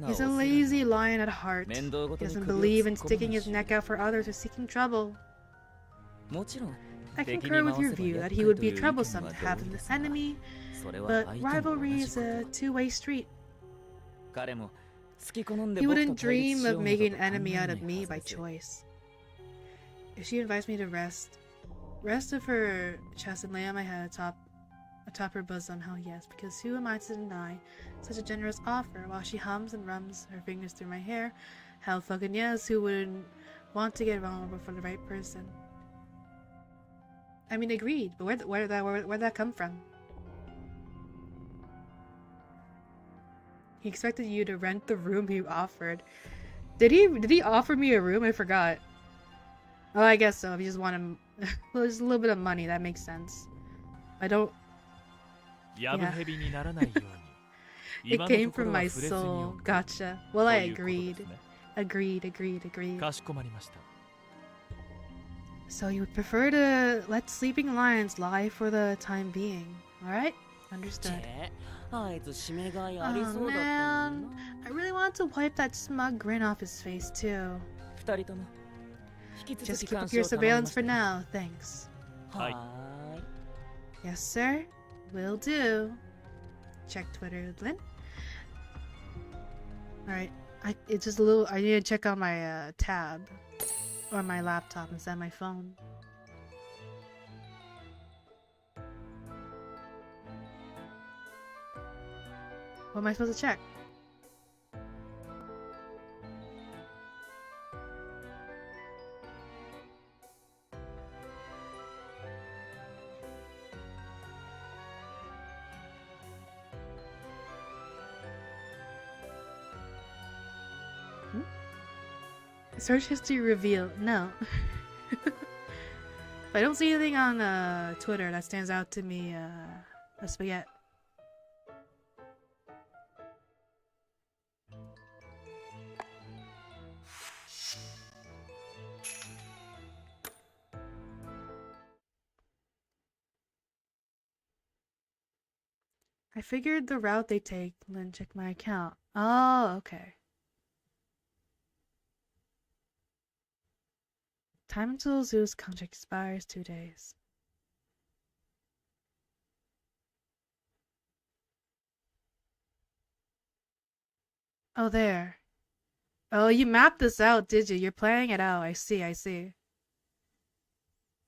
He's a lazy lion at heart. He doesn't believe in sticking his neck out for others or seeking trouble. I concur with your view that he would be troublesome to have as an enemy, but rivalry is a two-way street. He wouldn't dream of making an enemy out of me by choice. If she invites me to rest of her chest and lay on my head atop her bosom, hell yes, because who am I to deny such a generous offer? While she hums and rums her fingers through my hair, hell fucking yes, who wouldn't want to get vulnerable for the right person? I mean, agreed, but where'd that come from? He expected you to rent the room he offered. Did he offer me a room? I forgot. Oh, I guess so. If you just want him, well, just a little bit of money, that makes sense. I don't. Yeah. It came from my soul. Gotcha. Well, I agreed. Agreed. So you would prefer to let sleeping lions lie for the time being, alright? Understood. Oh man, I really want to wipe that smug grin off his face too. Just keep up your surveillance for now, thanks. Yes sir, will do. Check Twitter, Lynn. Alright, it's just a little, I need to check on my tab. Or my laptop instead of my phone. What am I supposed to check? Search history reveal. No. I don't see anything on Twitter that stands out to me. A spaghetti. I figured the route they take, then check my account. Oh, okay. Time until Zoo's contract expires 2 days. Oh, there. Oh, you mapped this out, did you? You're planning it out. I see.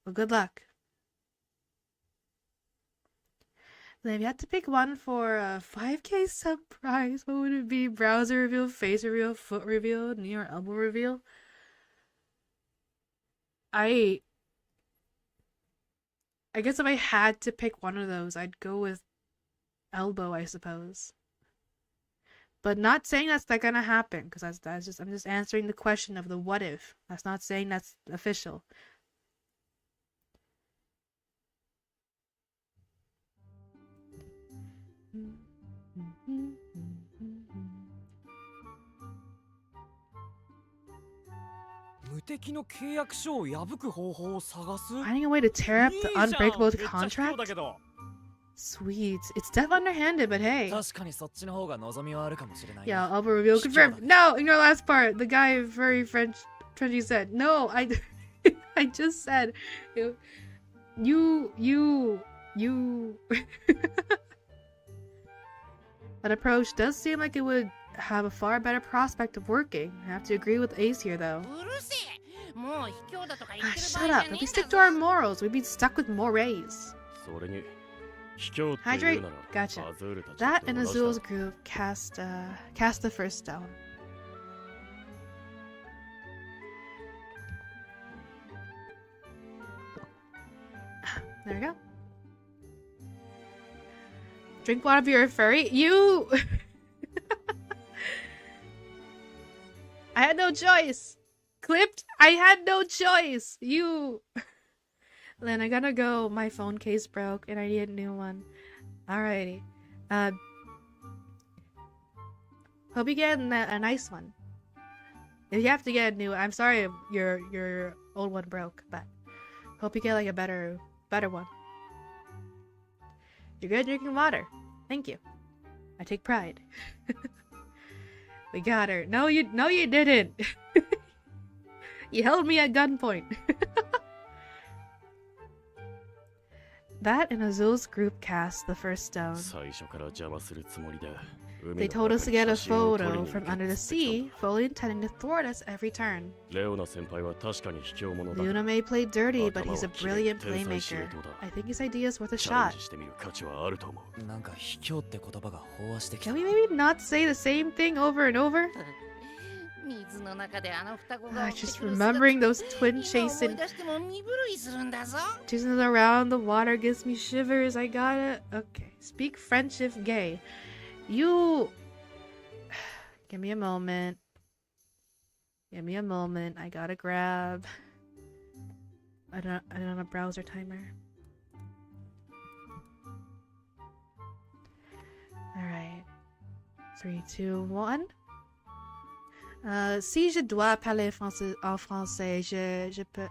Well, good luck. Then if you had to pick one for a 5K sub prize, what would it be? Browser reveal, face reveal, foot reveal, knee or elbow reveal? I guess if I had to pick one of those, I'd go with elbow, I suppose. But not saying that's not gonna happen, because I'm just answering the question of the what if. That's not saying that's official. Finding a way to tear up the unbreakable contract? Sweet. It's definitely underhanded, but hey. Yeah, elbow reveal confirmed. No, in your last part, the guy very Frenchy said, no, I just said, you. That approach does seem like it would have a far better prospect of working. I have to agree with Ace here, though. Shut up. If we stick to our morals, we'd be stuck with mores. Hydrate? Gotcha. That and Azul's group cast the first stone. There we go. Drink water if you're a furry? You... I had no choice. Clipped? I had no choice. You... Lynn, I gotta go. My phone case broke and I need a new one. Alrighty. Hope you get a nice one. If you have to get a new, I'm sorry if your old one broke, but hope you get like a better one. You're good at drinking water. Thank you. I take pride. We got her. No, you didn't. You held me at gunpoint. That and Azul's group cast the first stone. They told us to get a photo from under the sea, fully intending to thwart us every turn. Luna may play dirty, but he's a brilliant playmaker. I think his idea is worth a shot. Can we maybe not say the same thing over and over? Just remembering those twin chasing around the water gives me shivers. I gotta... Okay. Speak French if gay. You... Give me a moment. Give me a moment. I gotta grab... I don't have a browser timer. Alright. 3, 2, 1. Si je dois parler en français, je peux...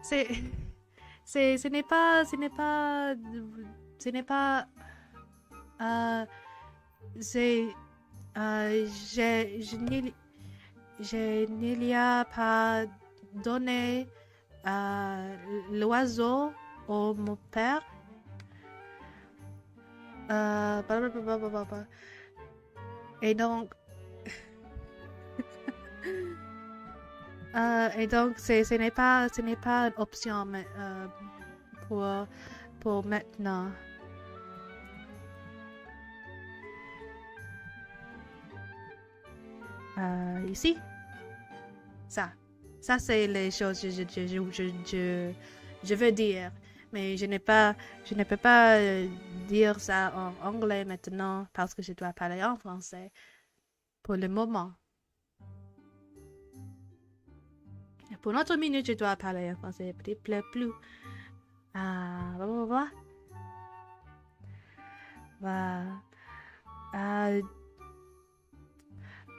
Ce n'est pas... Je n'y a pas donné l'oiseau au mon père. Et donc... et donc, ce n'est pas une option pour maintenant. Ici, ça c'est les choses que je veux dire, mais je ne peux pas dire ça en anglais maintenant parce que je dois parler en français pour le moment. Pour notre minute, je dois parler en français. Plus.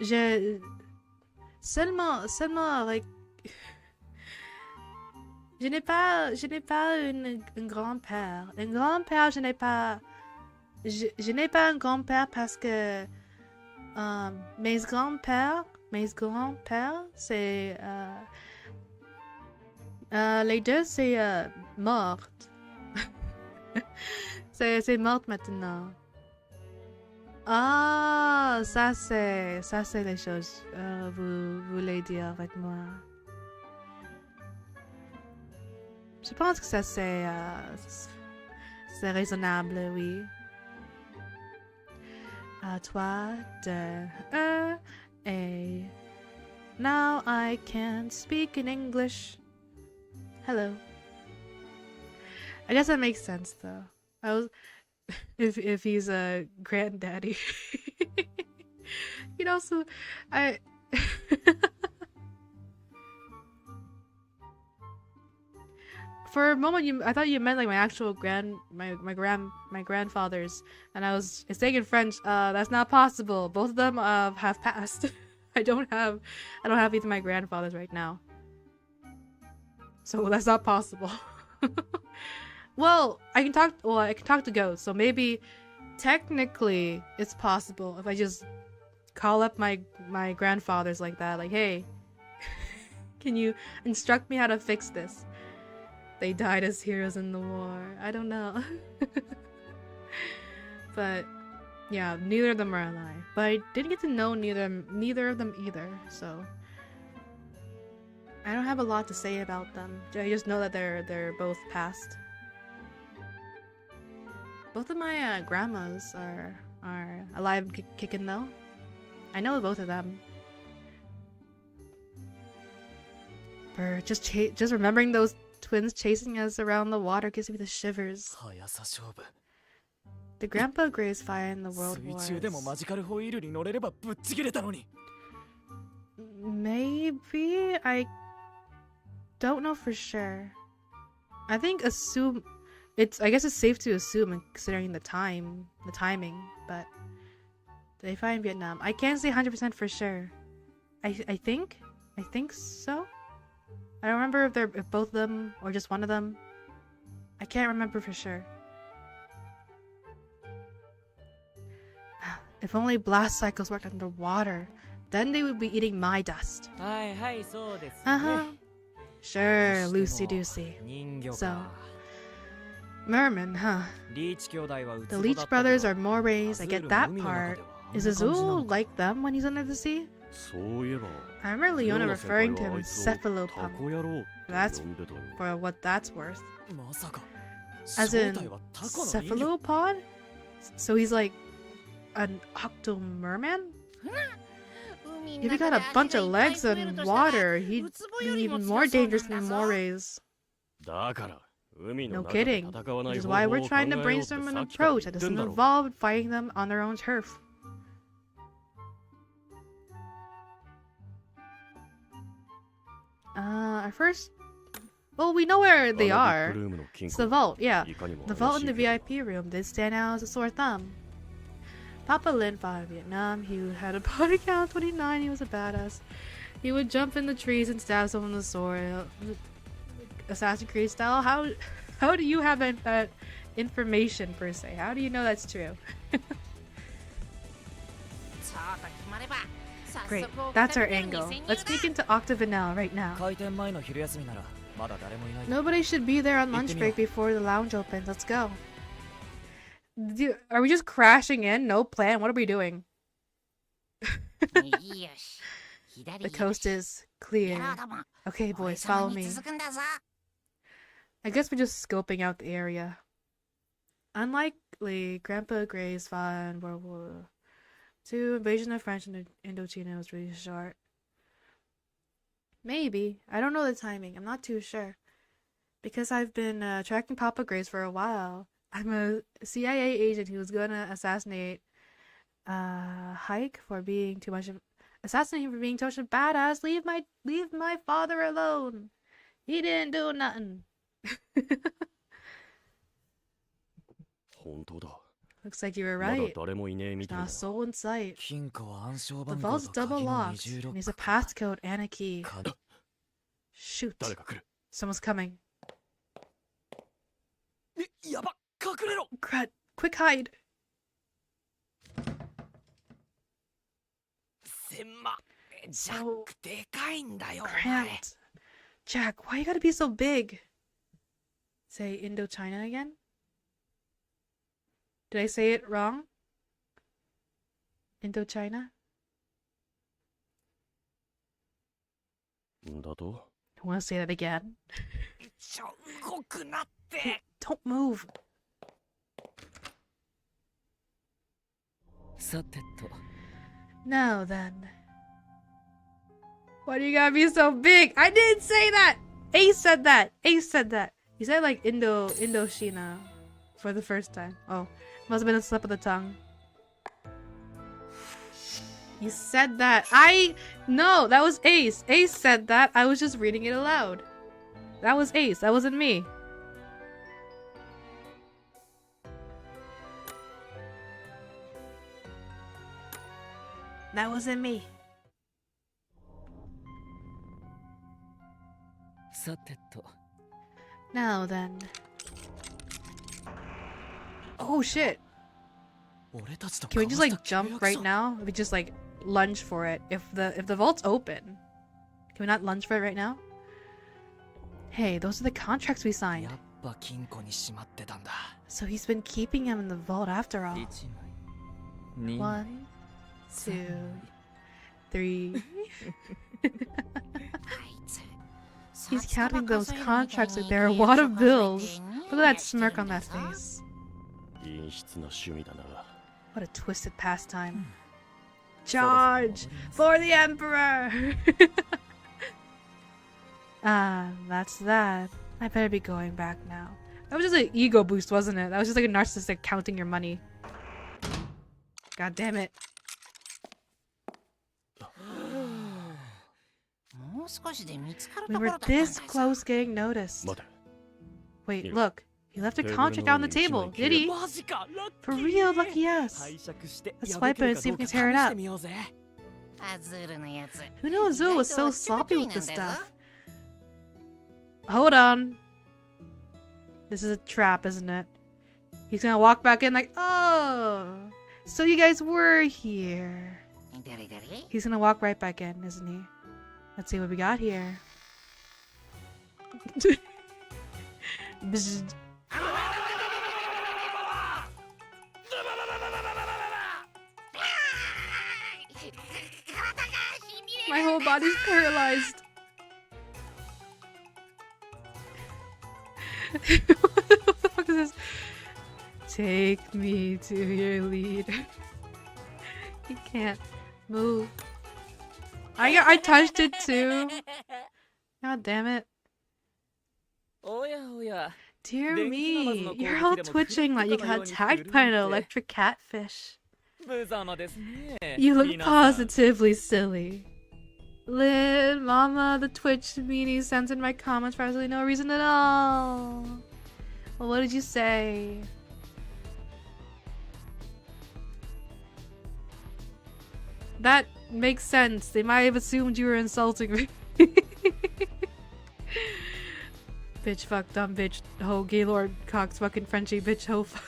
Je... Seulement, like... Je n'ai pas un grand-père. Un grand-père, je n'ai pas... Je n'ai pas un grand-père parce que... mes grands-pères, c'est... les deux, c'est morte. c'est morte maintenant. Ah, ça c'est les choses vous voulez dire avec moi. Je pense que ça c'est raisonnable, oui. À toi, 2, 1, et... Now I can speak in English. Hello. I guess that makes sense though. I was... if he's a granddaddy. You know, so I for a moment I thought you meant like my actual my grandfathers, and I was saying in French, that's not possible. Both of them have passed. I don't have either my grandfathers right now. So that's not possible. Well, I can talk to ghosts, so maybe technically it's possible if I just call up my grandfathers like that, like, hey, can you instruct me how to fix this? They died as heroes in the war. I don't know. But yeah, neither of them are alive. But I didn't get to know neither of them either, so I don't have a lot to say about them. I just know that they're both passed. Both of my grandmas are alive and kicking though. I know both of them. Just remembering those twins chasing us around the water gives me the shivers. The grandpa graves fire in the world wars. Maybe? I don't know for sure. I think I guess it's safe to assume considering the timing, but they fire in Vietnam. I can't say 100% for sure. I think so. I don't remember if both of them or just one of them. I can't remember for sure. If only blast cycles worked underwater, then they would be eating my dust. Sure, loosey-goosey. So, merman, huh? The Leech brothers are morays, I get that part. Is Azul like them when he's under the sea? I remember Leona referring to him as cephalopod. That's for what that's worth. As in, cephalopod? So he's like an octomerman? If he got a bunch of legs and water, he'd be even more dangerous than morays. No kidding. Which is why we're trying to brainstorm an approach that doesn't involve fighting them on their own turf. Well, we know where they are. It's the vault, yeah. The vault in the VIP room did stand out as a sore thumb. Papa Lin fought in Vietnam. He had a body count 29. He was a badass. He would jump in the trees and stab someone with a sword. Assassin's Creed style. How do you have that information per se? How do you know that's true? Great, that's our angle. Let's sneak into Octavanel right now. Nobody should be there on lunch break before the lounge opens. Let's go. Are we just crashing in? No plan? What are we doing? The coast is clear. Okay, boys, follow me. I guess we're just scoping out the area. Unlikely, Grandpa Gray's fought in World War II. Invasion of French in Indochina was really short. Maybe. I don't know the timing. I'm not too sure. Because I've been tracking Papa Grace for a while. I'm a CIA agent who was gonna assassinate Hike for being too much of assassinate him for being too much of a badass. Leave my father alone. He didn't do nothing. Looks like you were right. There's not a soul in sight. The vault's double locked. And there's a passcode and a key. Shoot. Someone's coming. Crud. Quick hide. So cramped. Jack, why you gotta be so big? Say Indochina again? Did I say it wrong? Indochina? I want to say that again. Don't move. Now then. Why do you gotta be so big? I didn't say that! Ace said that! Ace said that! You said like Indochina for the first time. Oh, must have been a slip of the tongue. You said that. No, that was Ace. Ace said that. I was just reading it aloud. That was Ace. That wasn't me. That wasn't me. Now then. Oh shit. Can we just like jump right now? We just like lunge for it. If the vault's open. Can we not lunge for it right now? Hey, those are the contracts we signed. So he's been keeping them in the vault after all. 1, 2, 3. He's counting those contracts like they're a wad of bills. Look at that smirk on that face. What a twisted pastime. Charge! For the Emperor! Ah, that's that. I better be going back now. That was just an ego boost, wasn't it? That was just like a narcissistic counting your money. God damn it. We were this close getting noticed. Wait, look. He left a contract on the table, did he? For real, lucky us. Let's swipe it and see if we can tear it up. Who knew Azul was so sloppy with this stuff? Hold on. This is a trap, isn't it? He's gonna walk back in like, oh, so you guys were here. He's gonna walk right back in, isn't he? Let's see what we got here. My whole body's paralyzed. What the fuck is this? Take me to your leader. He can't move. I touched it too. God damn it. Dear me, you're all twitching like you got attacked by an electric catfish. You look positively silly. Lynn, Mama, the Twitch meanie sent in my comments for absolutely no reason at all. Well, what did you say? That makes sense. They might have assumed you were insulting me. Bitch, fuck, dumb bitch, ho, gaylord, cox, fucking Frenchie, bitch, ho, fuck.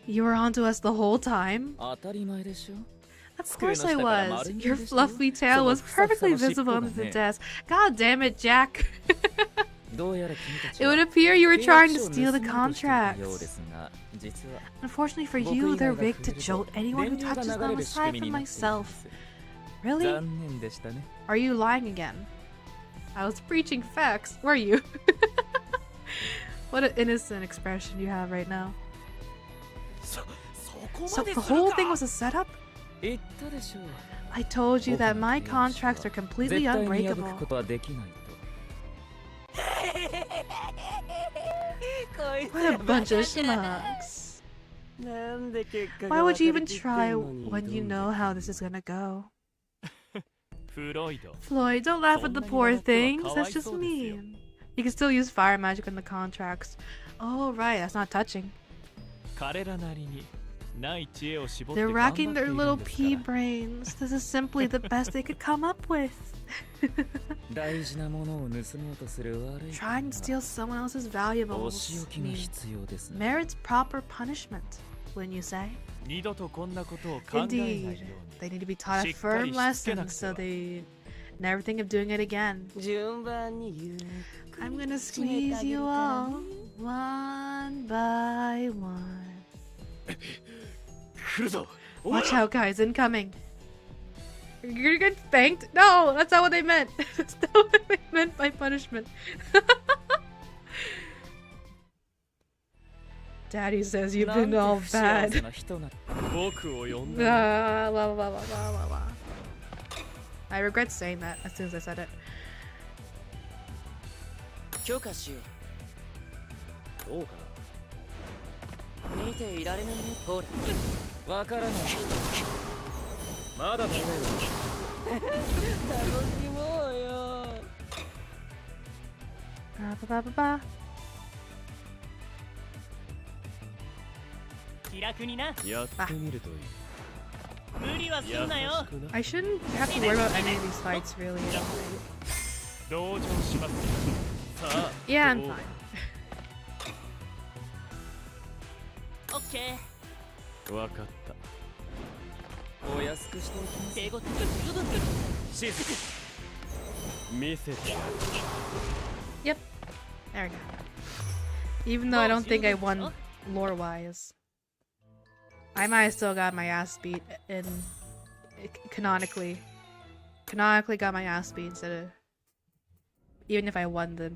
You were onto us the whole time? Of course I was. Your fluffy tail was perfectly visible under the desk. God damn it, Jack. It would appear you were trying to steal the contracts. Unfortunately for you, they're rigged to jolt anyone who touches them aside from myself. Really? Are you lying again? I was preaching facts, were you? What an innocent expression you have right now. So the whole thing was a setup? I told you that my contracts are completely unbreakable. What a bunch of schmucks. Why would you even try when you know how this is gonna go? Floyd, don't laugh at the poor things. That's just mean. You can still use fire magic on the contracts. Oh right, that's not touching. They're racking their little pea brains. This is simply the best they could come up with. Trying to steal someone else's valuables merits proper punishment, wouldn't you say? Indeed. They need to be taught a firm lesson so they never think of doing it again. I'm gonna squeeze you all, one by one. Watch out, guys, incoming. You're gonna get spanked? No, that's not what they meant. That's not what they meant by punishment. Daddy says you've been all bad. I regret saying that as soon as I said it. I shouldn't have to worry about any of these fights, really. Yeah, I'm fine. Okay. Yep. There we go. Even though I don't think I won lore-wise. I might have still got my ass beat in canonically. Canonically got my ass beat instead of even if I won the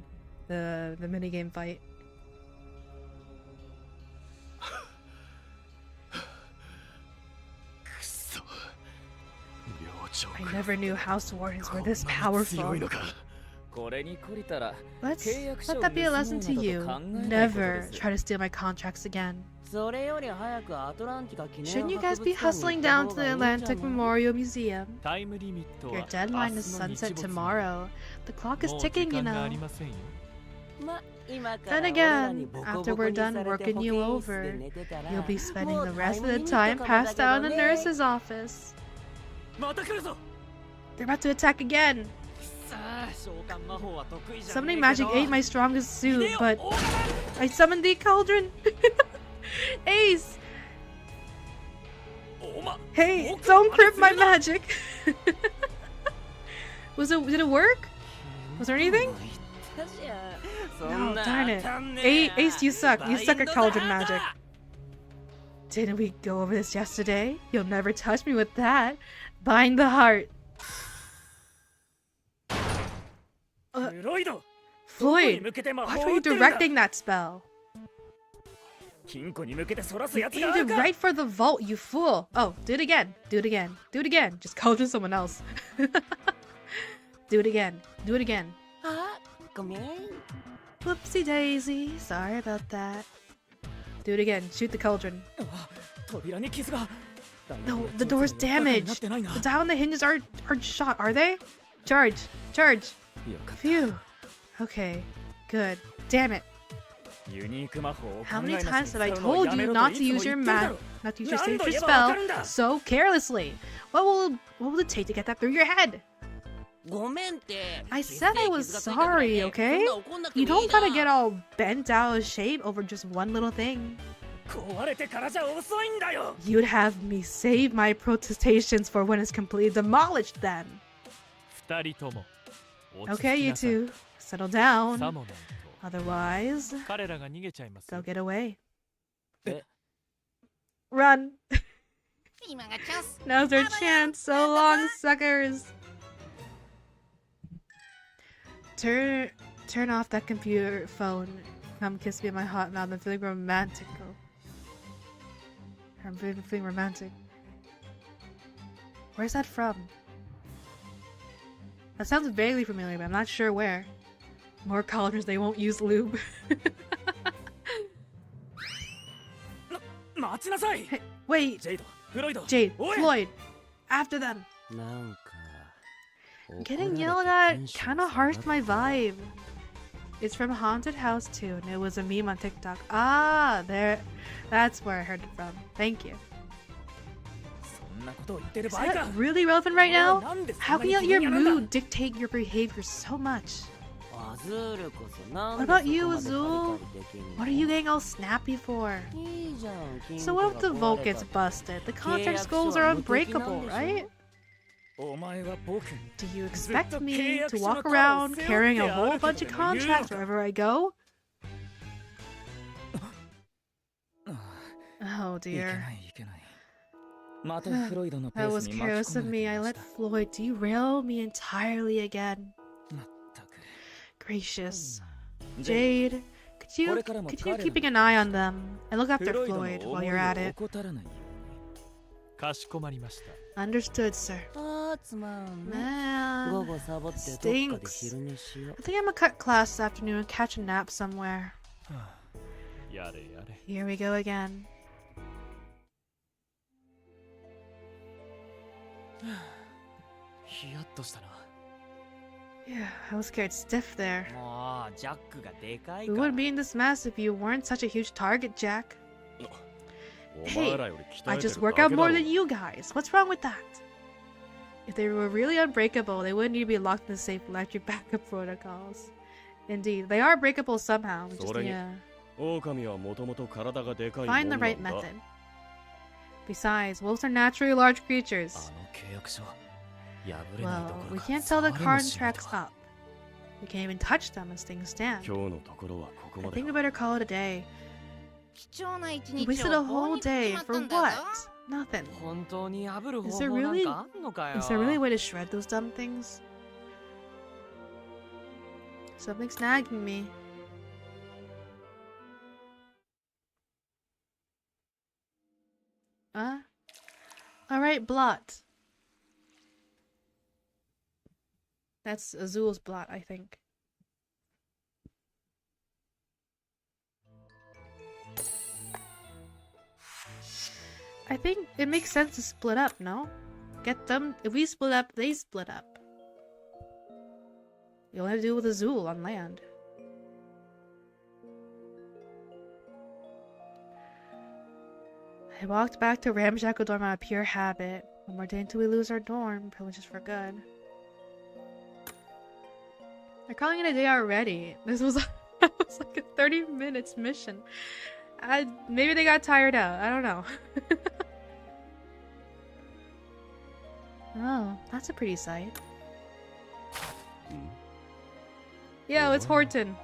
minigame fight. I never knew house wardens were this powerful. Let's let that be a lesson to you. Never try to steal my contracts again. Shouldn't you guys be hustling down to the Atlantic Memorial Museum? Your deadline is sunset tomorrow. The clock is ticking, you know. Then again, after we're done working you over, you'll be spending the rest of the time passed out in the nurse's office. They're about to attack again. Summoning magic ain't my strongest suit, but I summoned the cauldron. Ace! Hey, don't crypt my magic! Did it work? Was there anything? No, darn it. Ace, you suck. You suck at cauldron magic. Didn't we go over this yesterday? You'll never touch me with that. Bind the heart. Floyd, why were you directing that spell? You aimed it right for the vault, you fool! Oh, do it again. Do it again. Do it again. Just cauldron someone else. Do it again. Do it again. Whoopsie daisy. Sorry about that. Do it again. Shoot the cauldron. No, the door's damaged. The dial and the hinges are shot, are they? Charge. Charge. Phew. Okay. Good. Damn it. How many times have I told you not to use your signature spell so carelessly? What will it take to get that through your head? I said I was sorry, okay? You don't gotta get all bent out of shape over just one little thing. You'd have me save my protestations for when it's completely demolished then. Okay, you two, settle down. Otherwise, they'll get away. Run! Now's our chance. So long, suckers. Turn off that computer phone. Come kiss me in my hot mouth. I'm feeling romantic. I'm feeling romantic. Where's that from? That sounds vaguely familiar, but I'm not sure where. More cauldrons, they won't use lube. Hey, wait! Jade, Floyd, after them! Getting yelled at kinda harshed my vibe. It's from Haunted House 2, and it was a meme on TikTok. Ah, there. That's where I heard it from. Thank you. Is that really relevant right now? How can you let your mood dictate your behavior so much? What about you, Azul? What are you getting all snappy for? So what if the vault gets busted? The contract skulls are unbreakable, right? Do you expect me to walk around carrying a whole bunch of contracts wherever I go? Oh dear. That was careless of me. I let Floyd derail me entirely again. Gracious. Jade, could you continue keeping an eye on them and look after Floyd while you're at it? Understood, sir. Man, stinks. I think I'm gonna cut class this afternoon and catch a nap somewhere. Here we go again. Yeah, I was scared stiff there. We wouldn't be in this mess if you weren't such a huge target, Jack. Hey, I just work out more than you guys. What's wrong with that? If they were really unbreakable, they wouldn't need to be locked in the safe electric backup protocols. Indeed, they are breakable somehow. Just find the right method. Besides, wolves are naturally large creatures. Well, we can't tell the contracts up. We can't even touch them as things stand. I think we better call it a day. We wasted a whole day for what? Nothing. Is there really a way to shred those dumb things? Something's nagging me. Alright, Blot. That's Azul's blot, I think. I think it makes sense to split up, no? Get them. If we split up, they split up. You only have to do with Azul on land. I walked back to Ramshackle dorm out of pure habit. One more day until we lose our dorm privileges for good. They're calling it a day already. This was, that was like a 30 minutes mission. Maybe they got tired out. I don't know. Oh, that's a pretty sight. Yeah, it's Horton.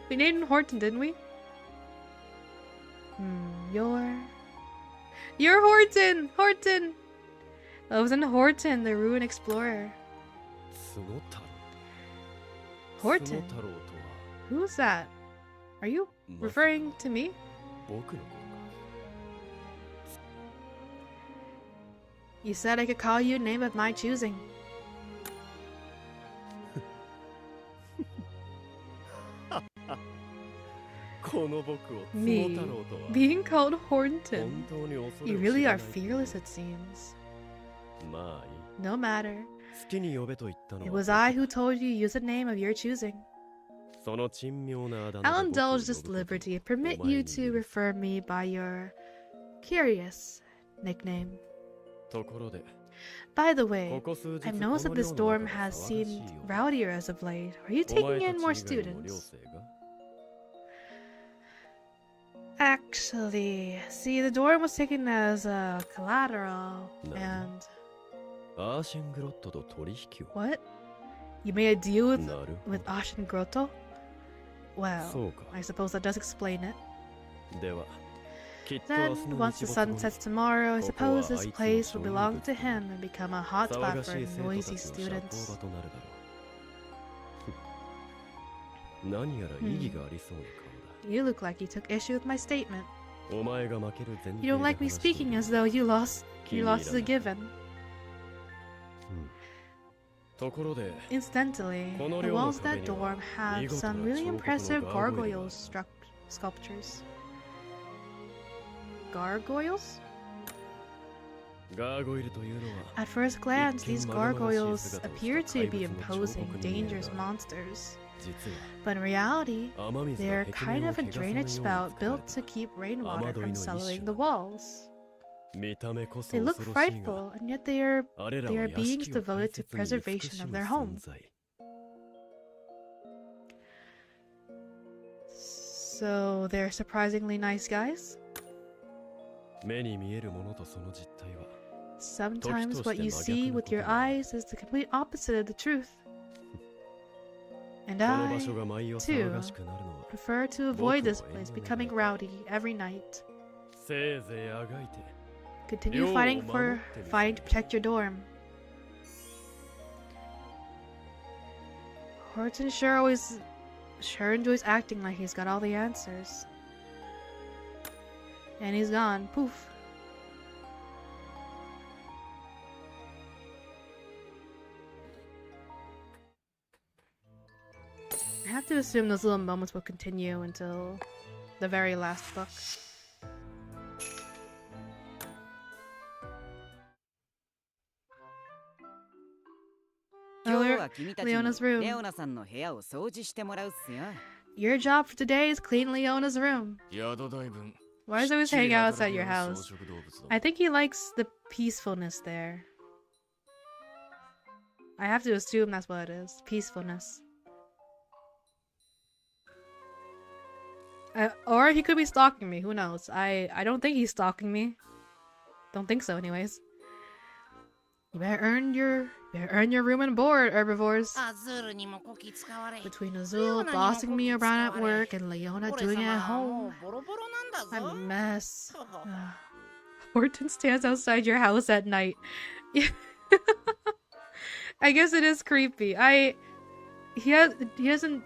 We named him Horton, didn't we? You're Horton! Horton! Oh, it was in Horton, the ruin explorer. Horton? Who's that? Are you referring to me? You said I could call you a name of my choosing. Me being called Horton. You really are fearless, it seems. No matter. It was I who told you to use a name of your choosing. I'll indulge this liberty and permit you to refer me by your curious nickname. By the way, I've noticed that this dorm has seemed rowdier as of late. Are you taking in more students? Actually, see, the dorm was taken as a collateral, and... What? You made a deal with Ashen Grotto? Well, I suppose that does explain it. Then, once the sun sets tomorrow, I suppose this place will belong to him and become a hotspot for noisy students. You look like you took issue with my statement. You don't like me speaking as though you lost the given. Incidentally, the walls of that dorm have some really impressive gargoyle sculptures. Gargoyles? At first glance, these gargoyles appear to be imposing, dangerous monsters. But in reality, they're kind of a drainage spout built to keep rainwater from sullying the walls. They look frightful, and yet they are beings devoted to preservation of their home. So they're surprisingly nice guys? Sometimes what you see with your eyes is the complete opposite of the truth. And I, too, prefer to avoid this place becoming rowdy every night. Continue fighting to protect your dorm. Horton sure enjoys acting like he's got all the answers. And he's gone. Poof. I have to assume those little moments will continue until the very last book. Leona's room. Your job for today is clean Leona's room. Why does he always hang out outside your house? I think he likes the peacefulness there. I have to assume that's what it is. Peacefulness. Or he could be stalking me. Who knows? I don't think he's stalking me. Don't think so, anyways. You better earn your room and board, herbivores. Between Azul bossing me around at work and Leona doing it at home, I'm a mess. Horton stands outside your house at night. I guess it is creepy. He hasn't.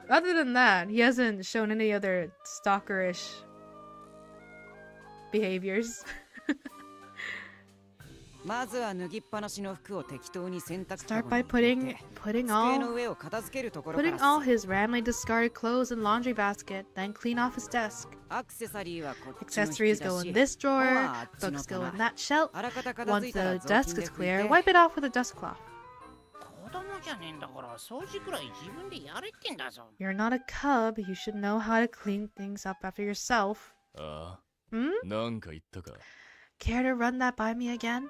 Other than that, he hasn't shown any other stalkerish behaviors. Start by putting all his randomly discarded clothes in laundry basket, then clean off his desk. Accessories go in this drawer, books go in that shelf. Once the desk is clear, wipe it off with a dust cloth. You're not a cub, you should know how to clean things up after yourself. Care to run that by me again?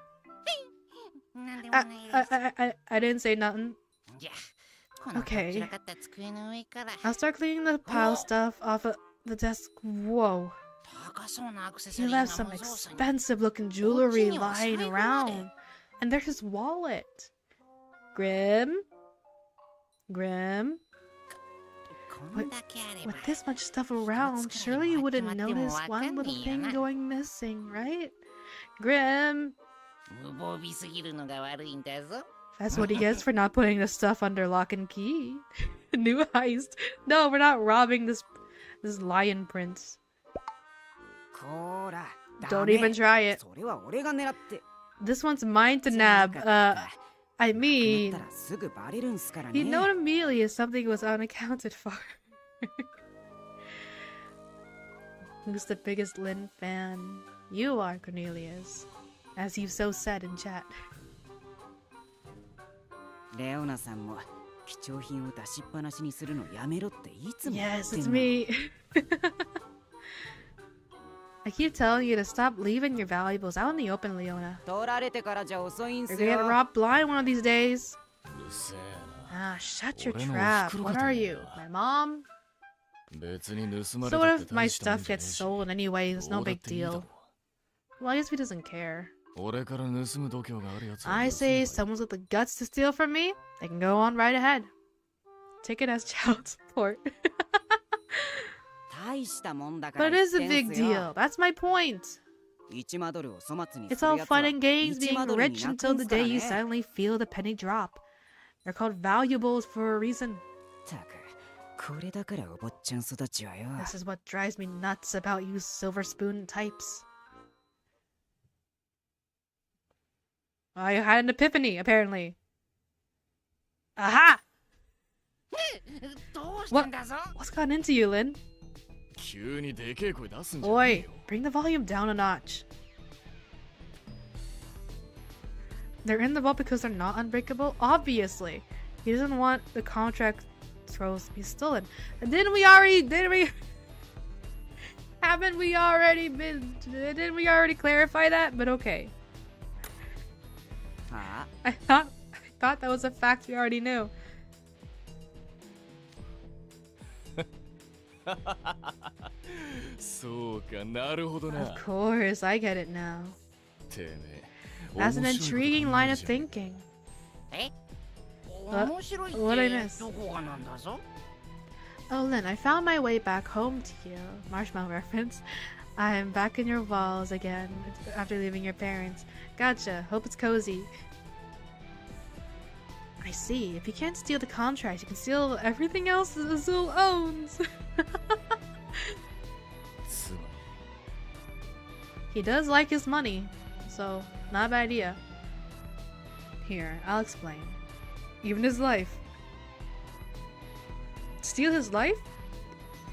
I didn't say nothing. Okay. I'll start cleaning the pile stuff off of the desk. Whoa. He left some expensive looking jewelry lying around. And there's his wallet. Grim? With this much stuff around, surely you wouldn't notice one little thing going missing, right? Grim! That's what he gets for not putting the stuff under lock and key. New heist. No, we're not robbing this lion prince. Don't even try it. This one's mine to nab. I mean, you know immediately if something was unaccounted for. Who's the biggest Lin fan? You are, Cornelius. As you've so said in chat. Yes, it's me. I keep telling you to stop leaving your valuables out in the open, Leona. You're gonna get robbed blind one of these days. Ah, shut your trap. What are you, my mom? So what if my stuff gets stolen anyway? It's no big deal. Well, I guess he doesn't care. I say someone's with the guts to steal from me, they can go on right ahead. Take it as child support. But it is a big deal. That's my point. It's all fun and games being rich until the day you suddenly feel the penny drop. They're called valuables for a reason. This is what drives me nuts about you silver spoon types. I had an epiphany, apparently. Aha! What's gotten into you, Lin? Oi, bring the volume down a notch. They're in the vault because they're not unbreakable? Obviously. He doesn't want the contract throws to be stolen. And didn't we already clarify that? But okay. I thought that was a fact we already knew. Of course, I get it now. That's an intriguing line of thinking. What'd I miss? Oh, Lin, I found my way back home to you. Marshmallow reference. I'm back in your walls again after leaving your parents. Gotcha. Hope it's cozy. I see. If you can't steal the contract, you can steal everything else Azul owns. He does like his money, so not a bad idea. Here, I'll explain. Even his life. Steal his life?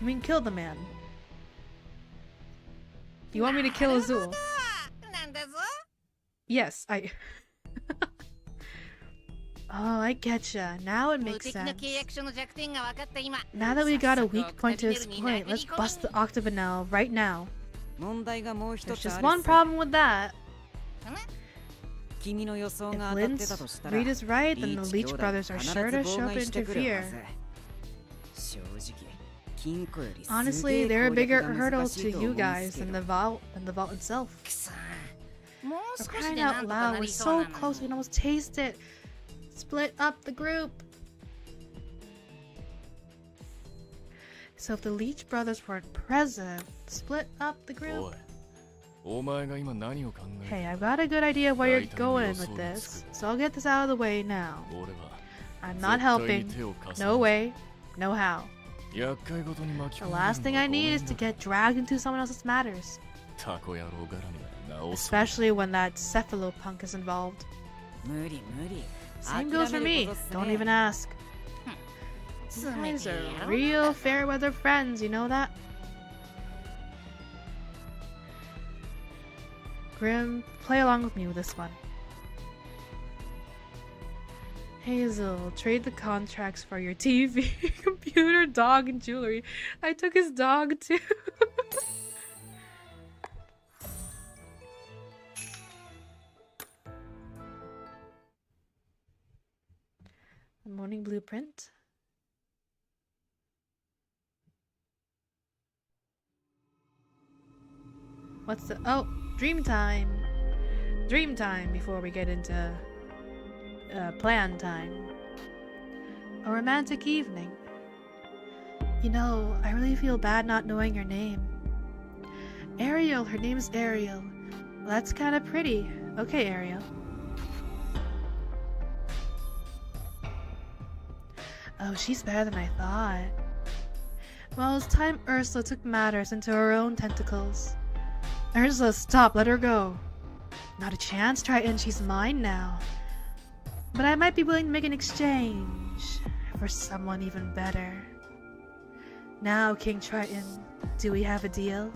I mean, kill the man. You want me to kill Azul? Yes, I... Oh, I getcha. Now it makes sense. Now that we got a weak point to exploit, let's bust the Octagonal right now. There's just one problem with that. If Lin's read is right, then the Leech brothers are sure to show up and interfere. Honestly, they're a bigger hurdle to you guys than the vault itself. For crying out loud, we're so close we can almost taste it. Split up the group. So if the Leech brothers weren't present, split up the group. Hey, I've got a good idea where you're going with this, so I'll get this out of the way now. I'm not helping. No way. No how. The last thing I need is to get dragged into someone else's matters. Especially when that cephalopunk is involved. Same goes for me. Don't even ask. You guys are real fair weather friends, you know that? Grim, play along with me with this one. Hazel, trade the contracts for your TV, computer, dog, and jewelry. I took his dog too. Morning blueprint. What's the... Oh, dream time. Dream time before we get into plan time. A romantic evening. You know, I really feel bad not knowing your name. Ariel, her name's Ariel. Well, that's kind of pretty. Okay, Ariel. Oh, she's better than I thought. Well, it's time Ursula took matters into her own tentacles. Ursula, stop, let her go. Not a chance, Triton, she's mine now. But I might be willing to make an exchange for someone even better. Now, King Triton, do we have a deal?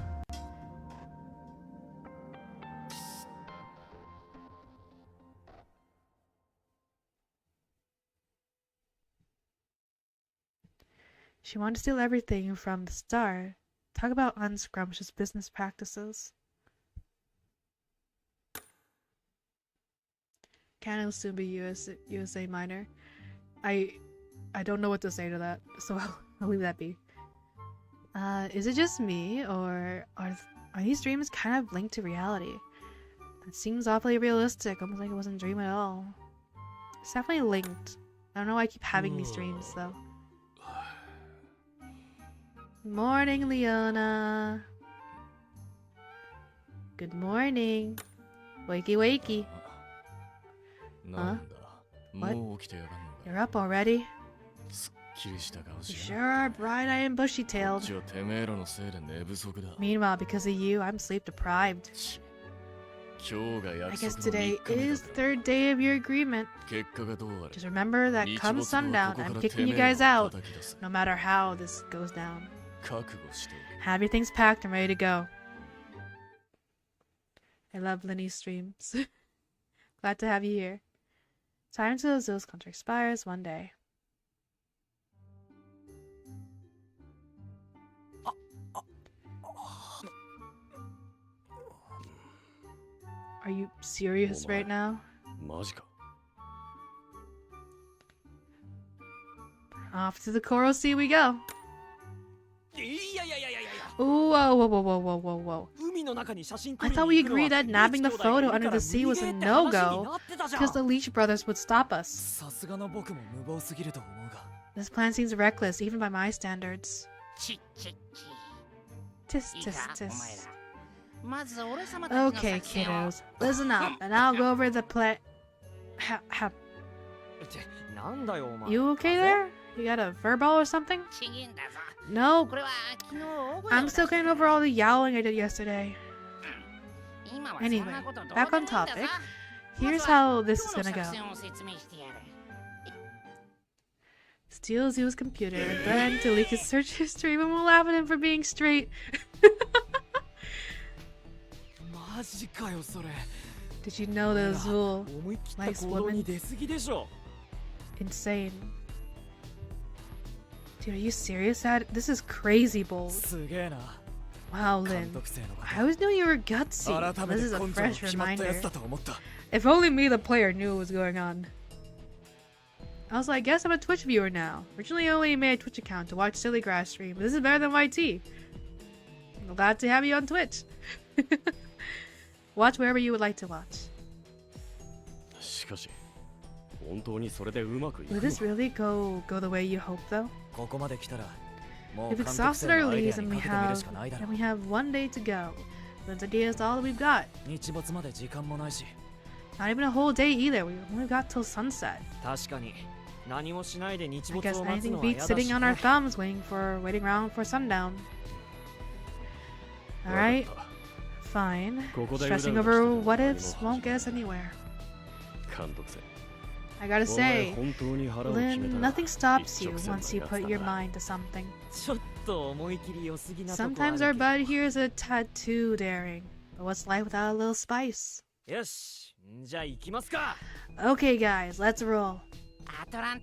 She wanted to steal everything from the start. Talk about unscrumptious business practices. Can will soon be USA minor. I don't know what to say to that, so I'll leave that be. Is it just me, or are these dreams kind of linked to reality? It seems awfully realistic, almost like it wasn't a dream at all. It's definitely linked. I don't know why I keep having these dreams, though. Morning, Ryenna. Good morning. Wakey wakey. Huh? What? You're up already? You sure are bright-eyed and bushy-tailed. Meanwhile, because of you, I'm sleep-deprived. I guess today is the third day of your agreement. Just remember that come sundown, I'm kicking you guys out, no matter how this goes down. Have your things packed and ready to go. I love Linny's streams. Glad to have you here. Time until Azul's contract expires one day. Are you serious right now? Off to the Coral Sea we go. Whoa, whoa, whoa, whoa, whoa, whoa, whoa. I thought we agreed that nabbing the photo under the sea was a no-go, because the Leech brothers would stop us. This plan seems reckless, even by my standards. Tis, tis, tis. Okay, kiddos, listen up, and I'll go over the plan. You okay there? You got a furball or something? No. I'm still getting over all the yowling I did yesterday. Anyway, back on topic. Here's how this is gonna go. Steal Zoo's computer, and then delete his search history, and we'll laugh at him for being straight. Did you know that Azul likes women? Insane. Dude, are you serious? This is crazy bold. Wow, Lynn. I always knew you were gutsy. This is a fresh reminder. If only me, the player, knew what was going on. Also, I guess I'm a Twitch viewer now. Originally, I only made a Twitch account to watch Silly Grass stream, but this is better than YT. I'm glad to have you on Twitch. Watch wherever you would like to watch. Will this really go the way you hope, though? We've exhausted our leads and we have one day to go. Lynn's idea is all that we've got. Not even a whole day either. We've only got till sunset. I guess anything beats sitting on our thumbs waiting around for sundown. Alright. Fine. Stressing over what ifs won't get us anywhere. I gotta say, Lynn, nothing stops you once you put your mind to something. Sometimes our bud here is a tad too daring, but what's life without a little spice? Okay guys, let's roll. Time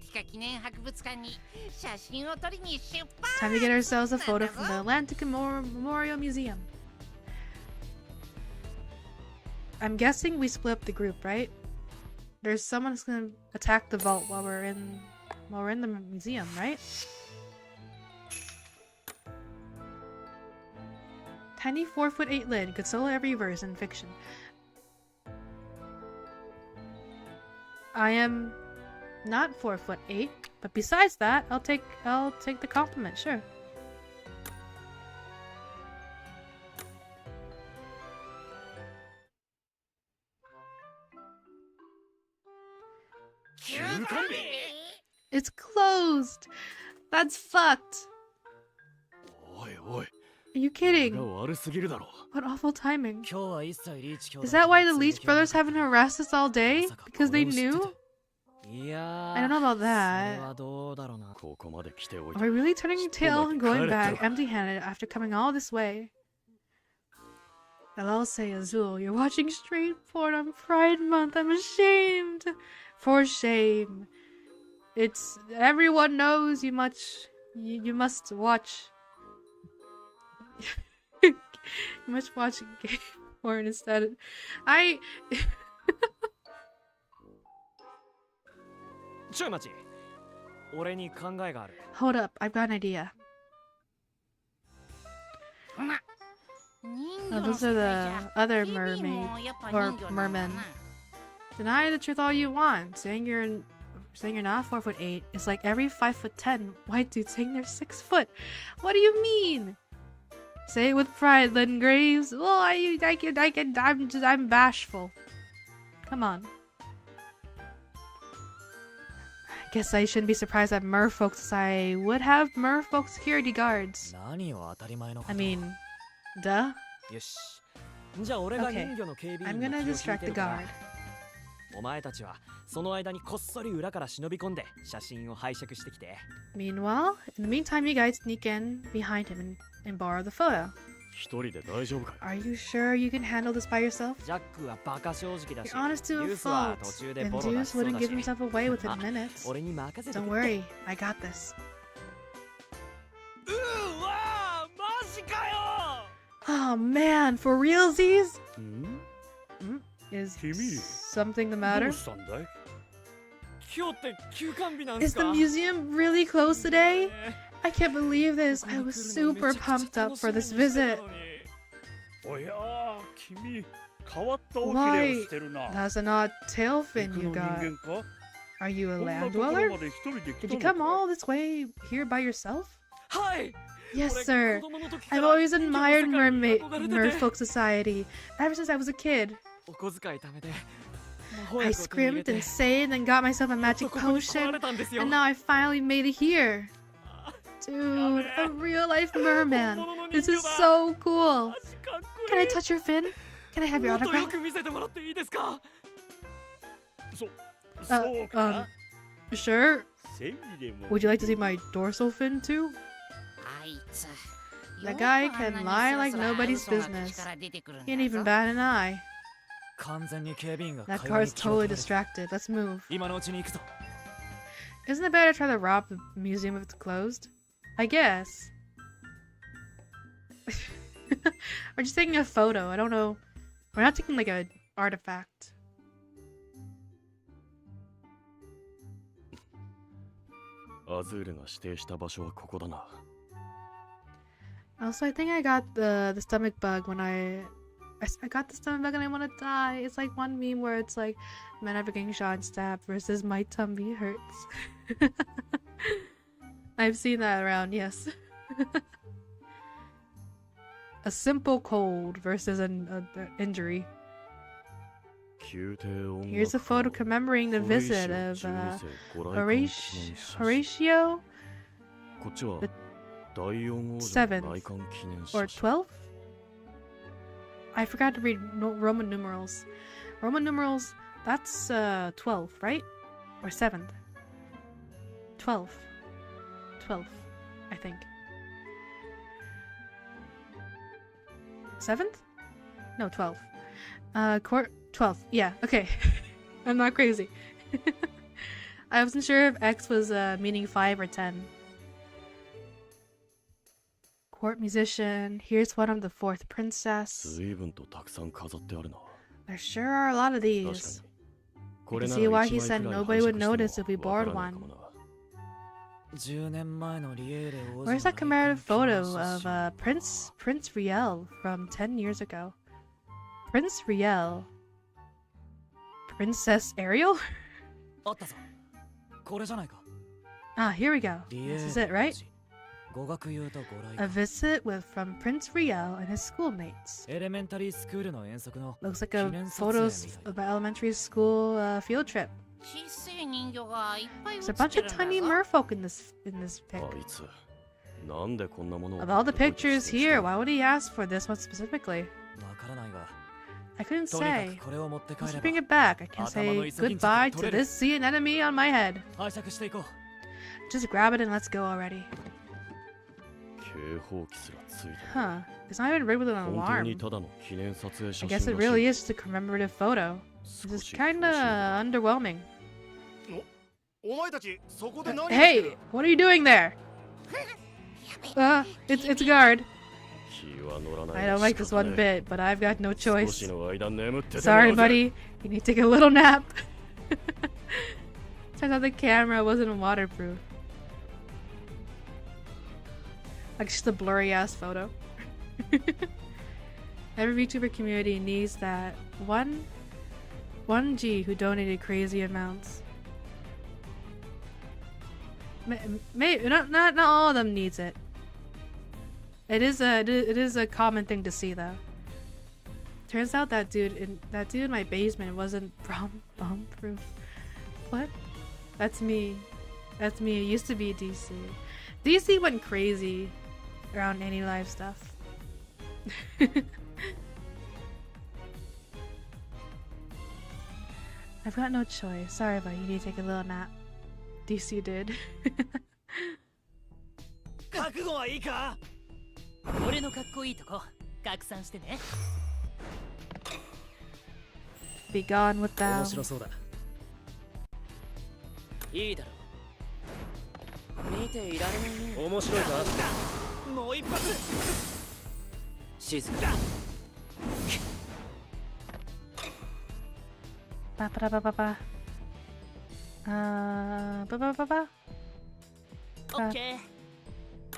to get ourselves a photo from the Atlantic Memorial Museum. I'm guessing we split up the group, right? There's someone who's gonna attack the vault while we're in the museum, right? Tiny 4'8" lid could solo every verse in fiction. I am not 4'8", but besides that, I'll take the compliment, sure. It's closed. That's fucked. Are you kidding? What awful timing. Is that why the Leech brothers haven't harassed us all day? Because they knew? I don't know about that. Are we really turning tail and going back empty-handed after coming all this way? I'll say, Azul, you're watching straight porn on Pride Month. I'm ashamed. For shame. It's everyone knows you must watch. You must watch gay porn instead. Hold up, I've got an idea. Oh, those are the other mermaid or mermen. Deny the truth all you want. Saying you're not 4'8" is like every 5'10" white dude saying they're 6 foot. What do you mean? Say it with pride, Lynn Graves. Well, I'm bashful. Come on. I guess I shouldn't be surprised that merfolk society would have merfolk security guards. I mean, duh. Okay, I'm gonna distract the guard. Meanwhile, in the meantime, you guys sneak in behind him and borrow the photo. Are you sure you can handle this by yourself? You're honest to a fault, and Zeus wouldn't give himself away within minutes. Don't worry, I got this. Oh man, for realsies? Is something the matter? Is the museum really closed today? I can't believe this. I was super pumped up for this visit. Why? That's an odd tail fin you got. Are you a land dweller? Did you come all this way here by yourself? Yes, sir. I've always admired merfolk society ever since I was a kid. I scrimped and saved and got myself a magic potion, and now I finally made it here. Dude, a real-life merman. This is so cool. Can I touch your fin? Can I have your autograph? Sure. Would you like to see my dorsal fin too? That guy can lie like nobody's business. He ain't even bat an eye. That car's totally distracted. Let's move. Isn't it better to try to rob the museum if it's closed? I guess. We're just taking a photo. I don't know. We're not taking like an artifact. Also, I think I got the stomach bug when I got the stomach bug and I want to die. It's like one meme where it's like, men ever getting shot and stabbed versus my tummy hurts. I've seen that around, yes. A simple cold versus an injury. Here's a photo commemorating the visit of Horatio the 7th or 12th? I forgot to read Roman numerals. Roman numerals, that's 12, right? Or 7th? 12. 12, I think. 7th? No, 12. Court 12. Yeah, okay. I'm not crazy. I wasn't sure if X was meaning 5 or 10. Court musician. Here's one of the 4th princess. There sure are a lot of these. I can see why he said nobody would notice if we borrowed one. Where's that commemorative photo of Prince Riel from 10 years ago? Prince Riel? Princess Ariel? Ah, here we go. This is it, right? A visit from Prince Riel and his schoolmates. Looks like a photos of an elementary school field trip. There's a bunch of tiny merfolk in this pic. Of all the pictures here, why would he ask for this one specifically? I couldn't say. Let's bring it back. I can say goodbye to this sea anemone on my head. Just grab it and let's go already. Huh. It's not even rigged with an alarm. I guess it really is just a commemorative photo. This is kinda underwhelming. Hey! What are you doing there? It's a guard. I don't like this one bit, but I've got no choice. Sorry, buddy. You need to take a little nap. Turns out the camera wasn't waterproof. Like just a blurry ass photo. Every VTuber community needs that one G who donated crazy amounts. Maybe not all of them needs it. It is a common thing to see though. Turns out that dude in my basement wasn't bomb proof. What? That's me. That's me. It used to be DC. DC went crazy around any live stuff. I've got no choice. Sorry, but you need to take a little nap. DC did. Be gone with them. Okay.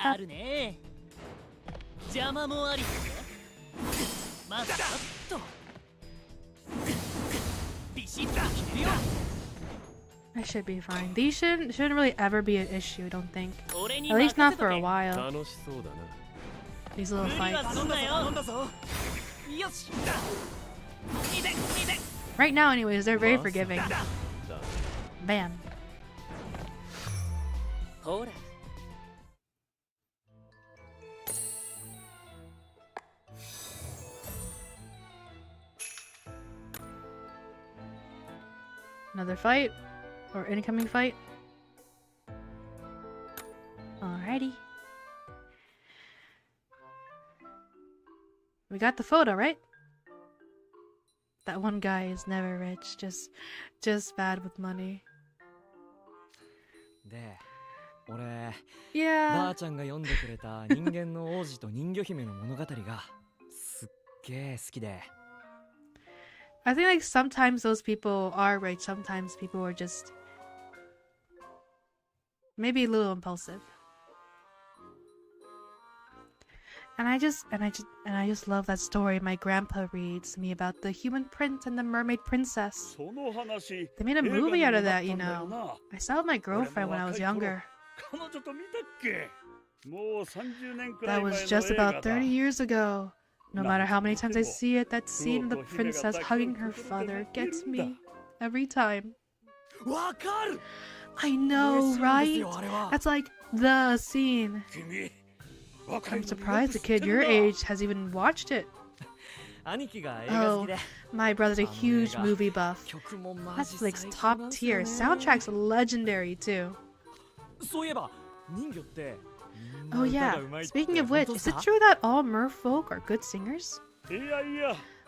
あるね。邪魔もあり。まずちょっと。ビシッと決めるよ。 I should be fine. These shouldn't really ever be an issue, I don't think. At least not for a while. These little fights. Right now, anyways, they're very forgiving. Bam. Another fight? Or incoming fight? Alrighty. We got the photo, right? That one guy is never rich, just bad with money. Yeah. I think like sometimes those people are rich, sometimes people are just maybe a little impulsive. And I just love that story my grandpa reads to me about the human prince and the mermaid princess. They made a movie out of that, you know. I saw it with my girlfriend when I was younger. That was just about 30 years ago. No matter how many times I see it, that scene of the princess hugging her father gets me every time. I know, right? That's like the scene. I'm surprised a kid your age has even watched it. Oh, my brother's a huge movie buff. Netflix top tier. Soundtrack's legendary too. Oh yeah, speaking of which, is it true that all merfolk are good singers?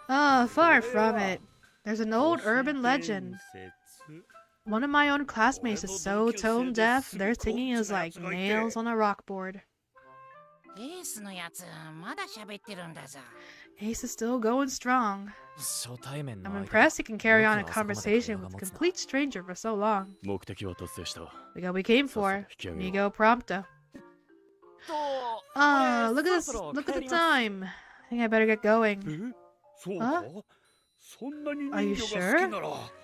Oh, far from it. There's an old urban legend. One of my own classmates is so tone deaf, their singing is like nails on a rock board. Ace is still going strong. I'm impressed he can carry on a conversation with a complete stranger for so long. We got what we came for. Nigo prompto. Oh, look at this! Look at the time! I think I better get going. Huh? Are you sure?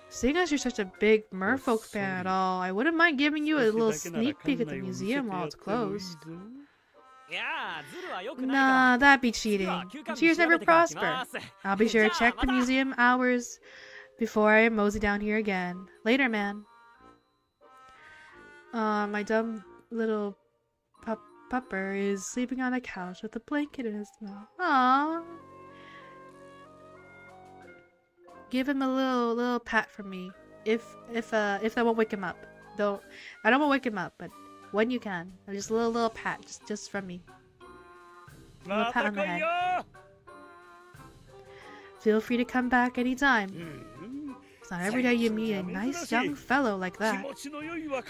Seeing as you're such a big merfolk fan at all, I wouldn't mind giving you a little sneak peek at the museum while it's closed. Nah, that'd be cheating. Cheers never prosper. I'll be sure to check the museum hours before I mosey down here again. Later, man. My dumb little pupper is sleeping on a couch with a blanket in his mouth. Aww. Give him a little pat from me. If that won't wake him up. I don't want to wake him up, but when you can. Just a little pat, just from me. A little pat on the head. Feel free to come back anytime. It's not every day you meet a nice young fellow like that.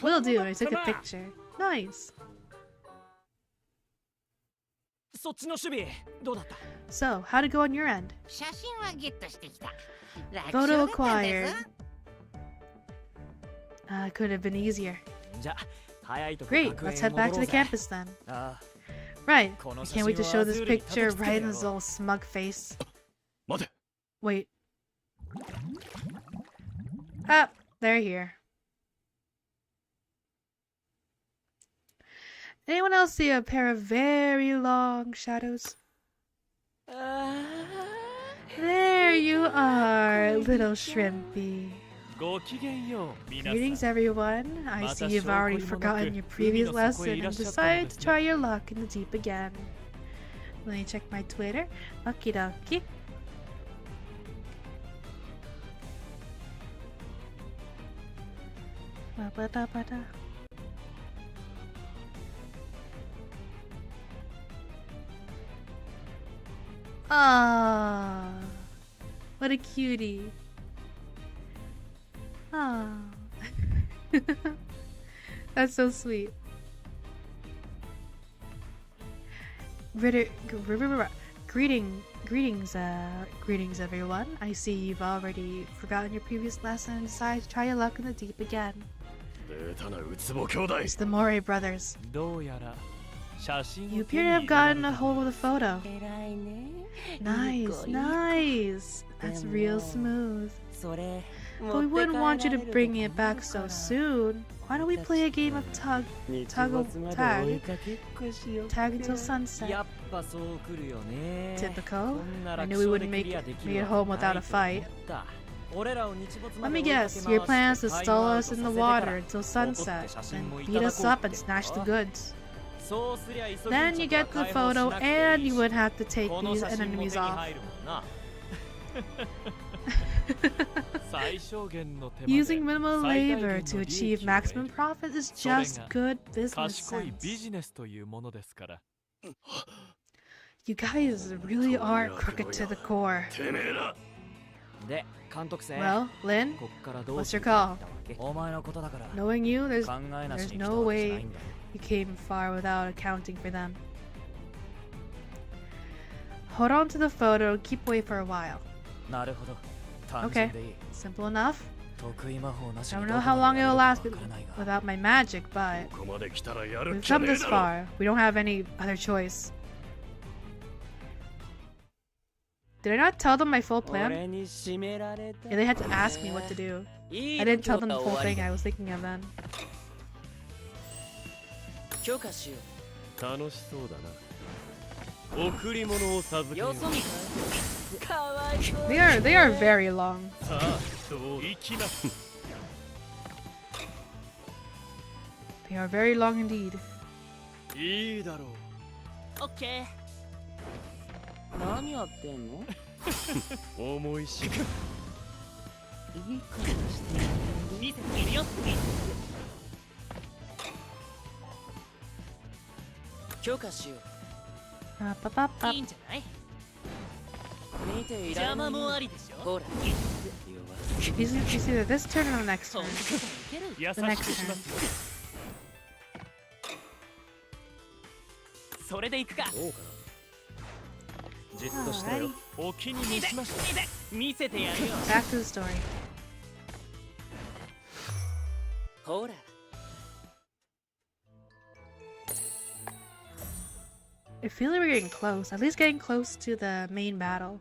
Will do, I took a picture. Nice. So, how'd it go on your end? Photo acquired. Could have been easier. Great, let's head back to the campus then. Right, I can't wait to show this picture right in his little smug face. Wait. Ah, they're here. Anyone else see a pair of very long shadows? There you are, little shrimpy. Greetings, everyone. I see you've already forgotten your previous lesson and decided to try your luck in the deep again. Let me check my Twitter. Okie dokie. Ah, what a cutie. Ah, that's so sweet. Greetings, everyone. I see you've already forgotten your previous lesson and decided to try your luck in the deep again. It's the Moray brothers. You appear to have gotten a hold of the photo. Nice, nice. That's real smooth. But we wouldn't want you to bring it back so soon. Why don't we play a game of tag until sunset? Typical. I knew we wouldn't make it home without a fight. Let me guess, your plan is to stall us in the water until sunset, then beat us up and snatch the goods. Then you get the photo and you would have to take these enemies off. Using minimal labor to achieve maximum profit is just good business sense. You guys really are crooked to the core. Well, Lin, what's your call? Knowing you, there's no way you came far without accounting for them. Hold on to the photo and keep away for a while. Okay, simple enough. I don't know how long it'll last without my magic, but we've come this far. We don't have any other choice. Did I not tell them my full plan? Yeah, they had to ask me what to do. I didn't tell them the full thing I was thinking of then. They are very long. They are very long indeed. Okay. 重いし。見せてみるよ。許可しよう。 Up. いいんじゃない？見ていられ邪ない。魔もありでしょ。ほら。 It's either this turn or the next そ turn. んなこといける？優しくしますよ。それで行くか。そうかな。じっとしてよ。お気に召しました。見せてやるよ。 Back to the story. ほら。 I feel like we're getting close. At least getting close to the main battle.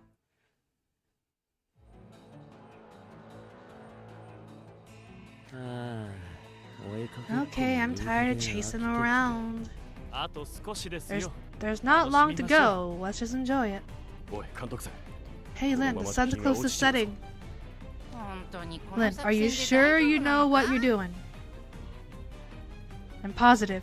Okay, I'm tired of chasing around. あと少しですよ。 There's not long to go. Let's just enjoy it. おい、監督さん。 Hey Lynn, the sun's close to setting. Lynn, are you sure you know what you're doing? I'm positive.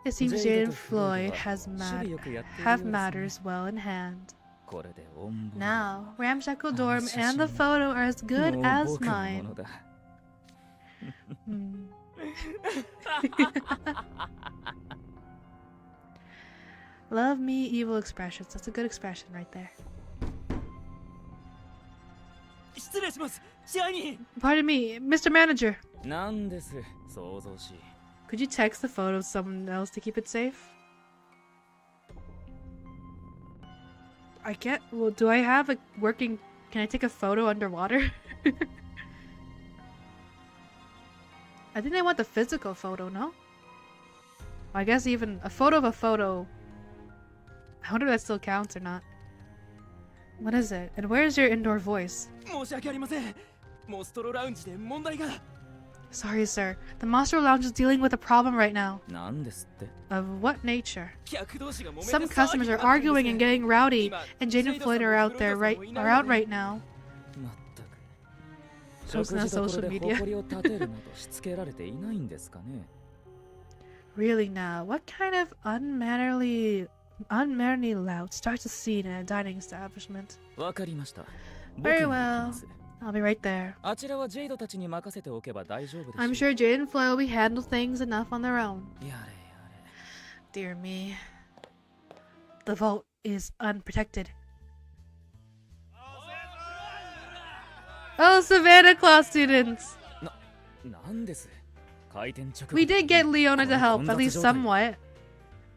It seems Jaden Floyd have matters well in hand. Now, Ramshackle Dorm and the photo are as good as mine. Love me evil expressions. That's a good expression right there. 失礼します。支配人。 Pardon me, Mr. Manager. なんです。想像しい。 Could you text the photo of someone else to keep it safe? I can't. Well, do I have a working? Can I take a photo underwater? I think I want the physical photo, no? I guess even a photo of a photo. I wonder if that still counts or not. What is it? And where's your indoor voice? 申し訳ありません。モンストロラウンジで問題が。 Sorry, sir. The Monster Lounge is dealing with a problem right now. なんですって。 Of what nature? 客同士が揉めて Some customers are arguing and getting rowdy, and Jane and Floyd are out right now. まったく。 So it's not social media. 誇りを立てるなどしつけられていないんですかね。 Really now? What kind of unmannerly lout starts a scene in a dining establishment? わかりました。 Very well. I'll be right there. あちらはジェイドたちに任せておけば大丈夫です。 I'm sure Jade and Floyd will be handle things enough on their own. やれやれ。 Dear me. The vault is unprotected. Oh, Savannah Class students! なんです。開店直後。 We did get Leona to help, at least somewhat.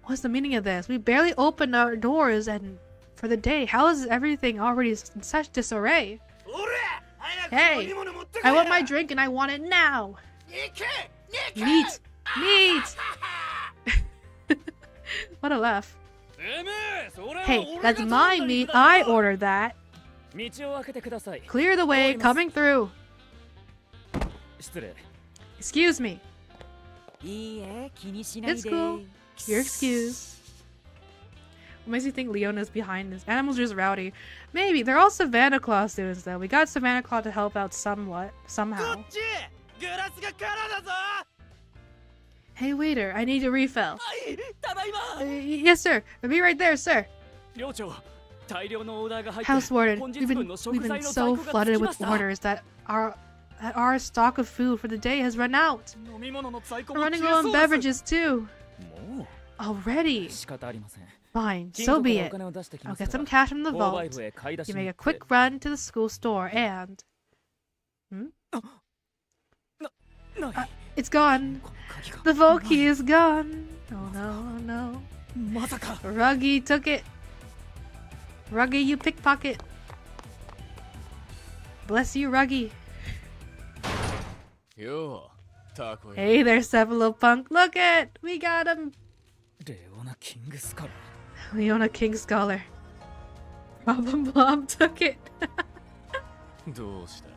What's the meaning of this? We barely opened our doors and for the day. How is everything already in such disarray? Hey, I want my drink and I want it now. Meat! Meat! What a laugh. Hey, that's my meat. I ordered that. 道を開けてください。 Clear the way, coming through. 失礼。 Excuse me. いいえ、気にしない It's で。 cool. You're excused. What makes you think Leona's behind this? Animals are just rowdy. Maybe. They're all Savannah Claw students, though. We got Savannah Claw to help out somewhat. Somehow. グラスが空だぞ。 Hey, waiter. I need a refill. はい、ただいま。 Yes, sir. I'll be right there, sir. 寮長、大量のオーダーが入って House warden. 本日 We've 分 been の食材の so 在庫がつ flooded きま with した。 orders that our stock of food for the day has run out. 飲み物の在庫 We're も running 切れ low そ on うです。 beverages, too. も Already. う仕方ありません。 Fine. 金 So 庫 be からお it. 金を出してき I'll ます get か some ら。 cash from the 購買 vault. 部へ買い出し You に make 行 a って quick run to the school store and...ない。 It's gone. この鍵が The vault key is gone. Oh no, oh no. まさか。 Ruggy took it. Ruggy, you pickpocket. Bless you, Ruggy. よう、タコよ。 Hey there, Cephalopunk. Look it! We got him. レオナ・キングスカラー。 Leona King Scholar. Problem Blob took it. どうした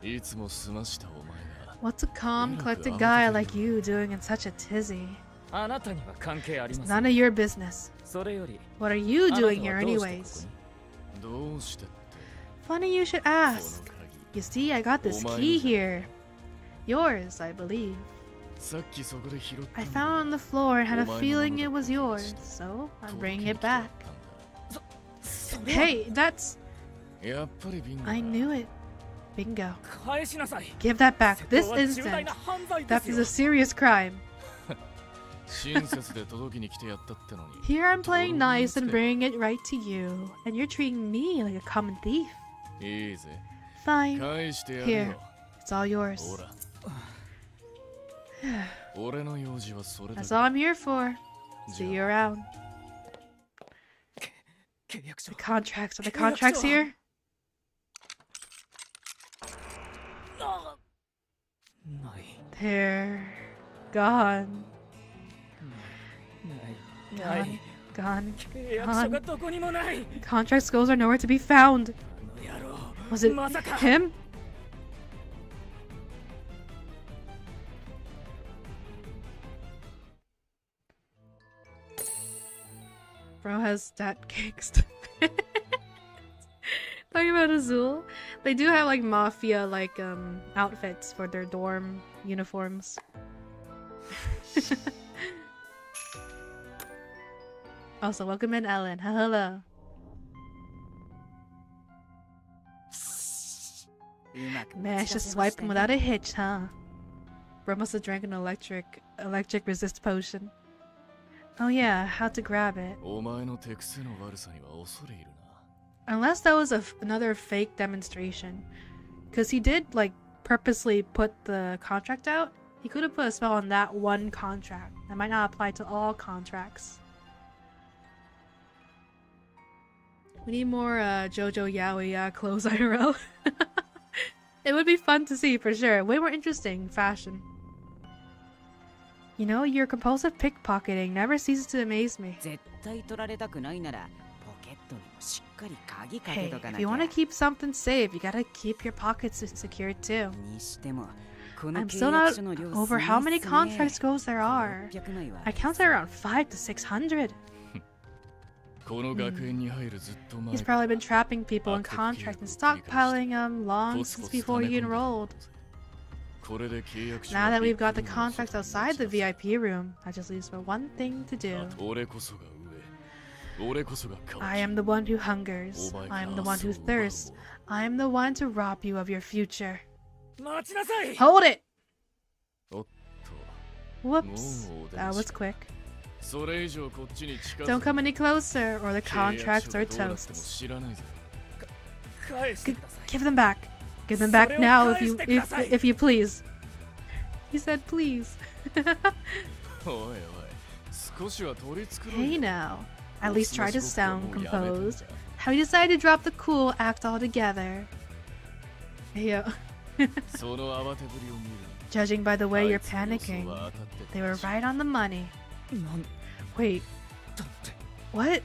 いつも済ましたお前が。 What's a calm, collected guy like you doing in such a tizzy? あなたには関係あり It's ません。 none of your business. それより、 What are you あなた doing は here どうしてここ anyways? にどうしてって Funny you should この ask. 鍵。 You see, I got this key here. Yours, I believe. I found it on the floor and had a feeling it was yours, so I'm bringing it back. Hey, that's... I knew it. Bingo. Give that back this instant. That is a serious crime. Here I'm playing nice and bringing it right to you, and you're treating me like a common thief. Fine. Here, it's all yours. That's all I'm here for. See you around. The contracts. Are the contracts here? They're gone. Gone. Contract scrolls are nowhere to be found. Was it him? Bro has stat cakes. Talking about Azul, they do have like mafia like outfits for their dorm uniforms. Also, welcome in, Ellen. Hello. Managed to swipe them without a hitch, huh? Bro must have drank an electric resist potion. Oh yeah, how to grab it. Unless that was another fake demonstration. Because he did, like, purposely put the contract out. He could have put a spell on that one contract. That might not apply to all contracts. We need more JoJo Yaoi clothes IRL. It would be fun to see for sure. Way more interesting fashion. You know, your compulsive pickpocketing never ceases to amaze me. Hey, if you want to keep something safe, you gotta keep your pockets secure too. I'm still not over how many contract scrolls there are. I counted around 500 to 600. He's probably been trapping people in contract and stockpiling them long since before you enrolled. Now that we've got the contracts outside the VIP room, that just leaves for one thing to do. I am the one who hungers. I am the one who thirsts. I am the one to rob you of your future. Hold it! Whoops, that was quick. Don't come any closer, or the contracts are toast. Give them back. Give them back now, if you please. He said please. Hey now. At least try to sound composed. Have you decided to drop the cool act altogether? Yo. Judging by the way you're panicking, they were right on the money. Wait. What?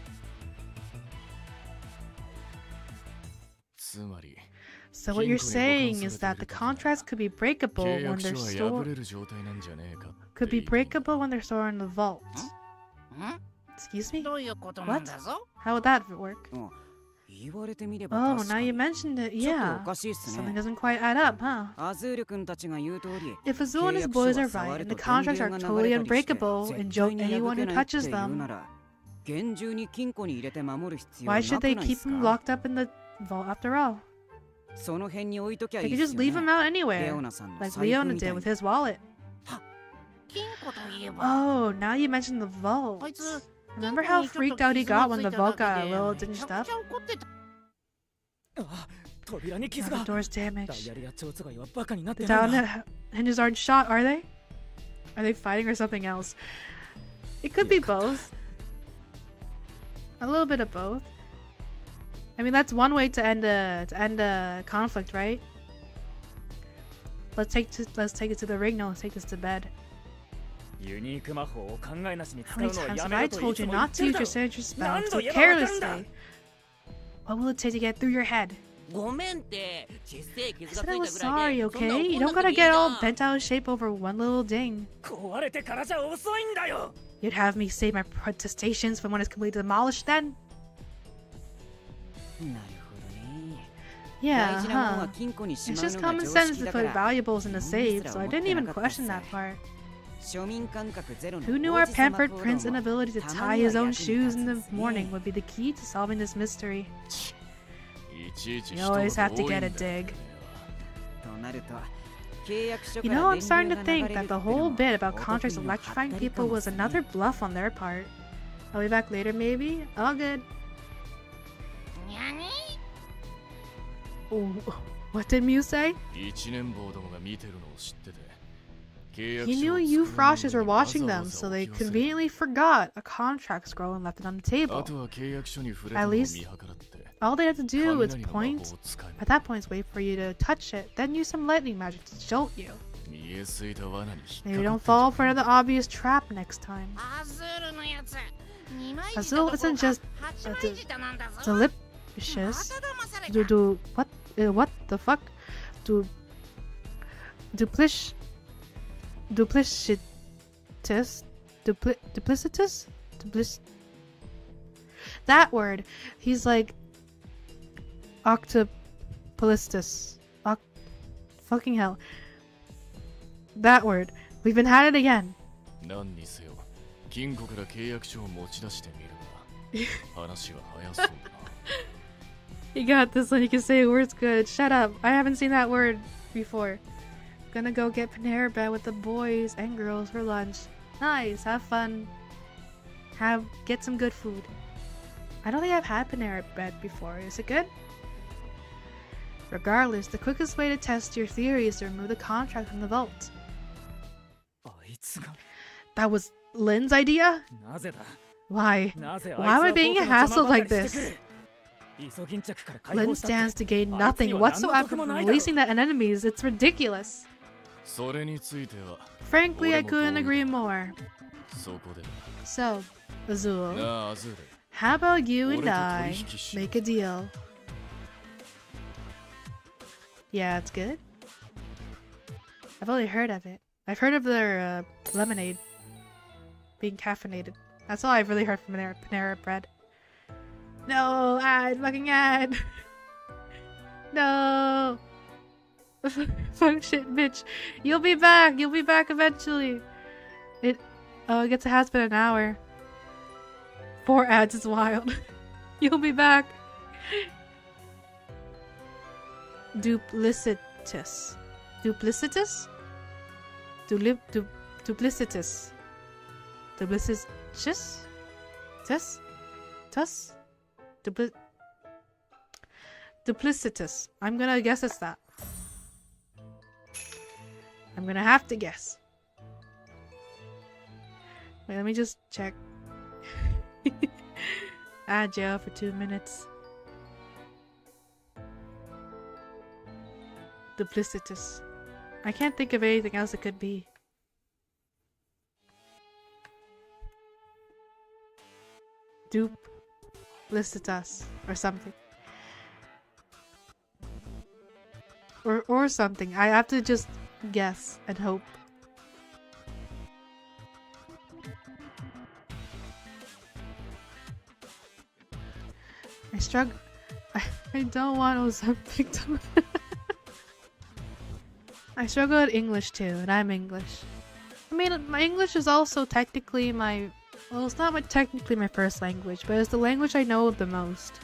So what you're saying is that the contracts could be breakable when they're stored. Could be breakable when they're stored in the vault. Excuse me? What? How would that work? Oh, now you mentioned it, yeah. Something doesn't quite add up, huh? If Azul and his boys are right, and the contracts are totally unbreakable and joke anyone who touches them, why should they keep him locked up in the vault after all? They could just leave him out anywhere, like Ryenna did with his wallet. Oh, now you mentioned the vault. Remember how freaked out he got when the vault got a little dinged up? Now the door's damaged. The down hinges aren't shot, are they? Are they fighting or something else? It could be both. A little bit of both. I mean, that's one way to end a conflict, right? Let's take it to the ring. No, let's take this to bed. How many times have I told you not to use your signature spell so carelessly? What will it take to get through your head? I said I was sorry, okay? You don't gotta get all bent out of shape over one little ding. You'd have me save my protestations for when it's completely demolished then? Yeah, huh. It's just common sense to put valuables in the safe, so I didn't even question that part. Who knew our pampered prince's inability to tie his own shoes in the morning would be the key to solving this mystery? You always have to get a dig. You know, I'm starting to think that the whole bit about contracts electrifying people was another bluff on their part. I'll be back later, maybe? All good. Oh, what did Mew say? He knew you Froshes were watching them, so they conveniently forgot a contract scroll and left it on the table. At least, all they had to do is point. At that point, wait for you to touch it, then use some lightning magic to jolt you. Maybe don't fall for another obvious trap next time. Azul isn't just delicious. What the fuck? Duplicitous? That word. He's like octoplistus. Fucking hell. That word. We've been had it again. You got this one. You can say words good. Shut up. I haven't seen that word before. Gonna go get Panera Bread with the boys and girls for lunch. Nice. Have fun. Get some good food. I don't think I've had Panera Bread before. Is it good? Regardless, the quickest way to test your theory is to remove the contract from the vault. That was Lynn's idea? Why? Why am I being hassled like this? Lynn stands to gain nothing whatsoever from releasing that enemies. It's ridiculous. Frankly, I couldn't agree more. So, Azul, how about you and I make a deal? Yeah, it's good. I've only heard of it. I've heard of their lemonade being caffeinated. That's all I've really heard from Panera Bread. No, ad, fucking ad. No. Fuck shit, bitch. You'll be back. You'll be back eventually. It gets it has been an hour. 4 ads is wild. You'll be back. Duplicitous. Duplicitous? Duplicitous. Duplicitous? Tuss? Duplicitous. I'm gonna guess it's that. I'm gonna have to guess. Wait, let me just check. Jail for 2 minutes. Duplicitous. I can't think of anything else it could be. Duplicitous or something. Or something. I have to just guess and hope. I struggle. I don't want something to. I struggle at English too, and I'm English. I mean, my English is also technically my. Well, it's not technically my first language, but it's the language I know the most.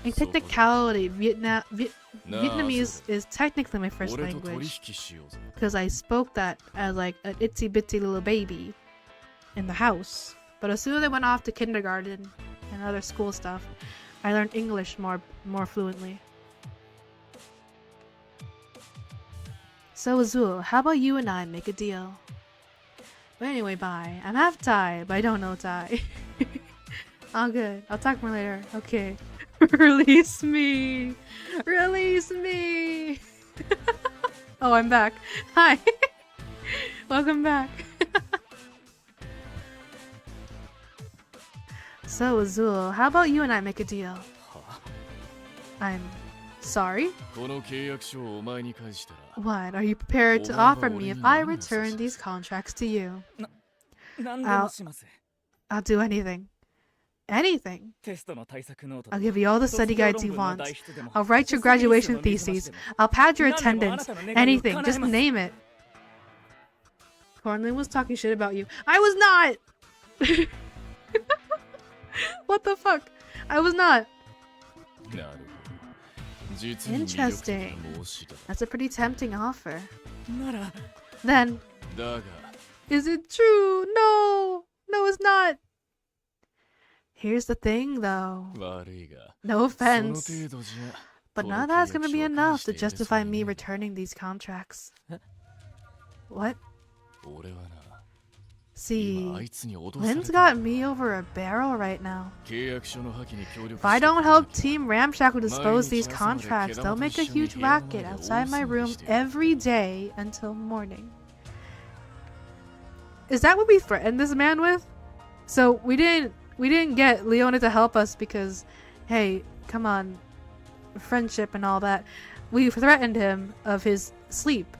In technicality, Vietnamese is technically my first language because I spoke that as like an itsy bitsy little baby in the house. But as soon as I went off to kindergarten and other school stuff, I learned English more fluently. So Azul, how about you and I make a deal? But anyway, bye. I'm half Thai, but I don't know Thai. All good. I'll talk more later. Okay. Release me! Release me! Oh, I'm back. Hi! Welcome back. So, Azul, how about you and I make a deal? I'm sorry? What are you prepared to offer me if I return these contracts to you? I'll do anything. Anything. I'll give you all the study guides you want. I'll write your graduation theses. I'll pad your attendance. Anything. Just name it. Hornlin was talking shit about you. I was not! What the fuck? I was not. Interesting. That's a pretty tempting offer. Then, is it true? No! No, it's not! Here's the thing, though. No offense. But none of that's gonna be enough to justify me returning these contracts. What? See, Lynn's got me over a barrel right now. If I don't help Team Ramshackle dispose these contracts, they'll make a huge racket outside my room every day until morning. Is that what we threatened this man with? So we didn't get Leona to help us because, hey, come on, friendship and all that. We threatened him of his sleep.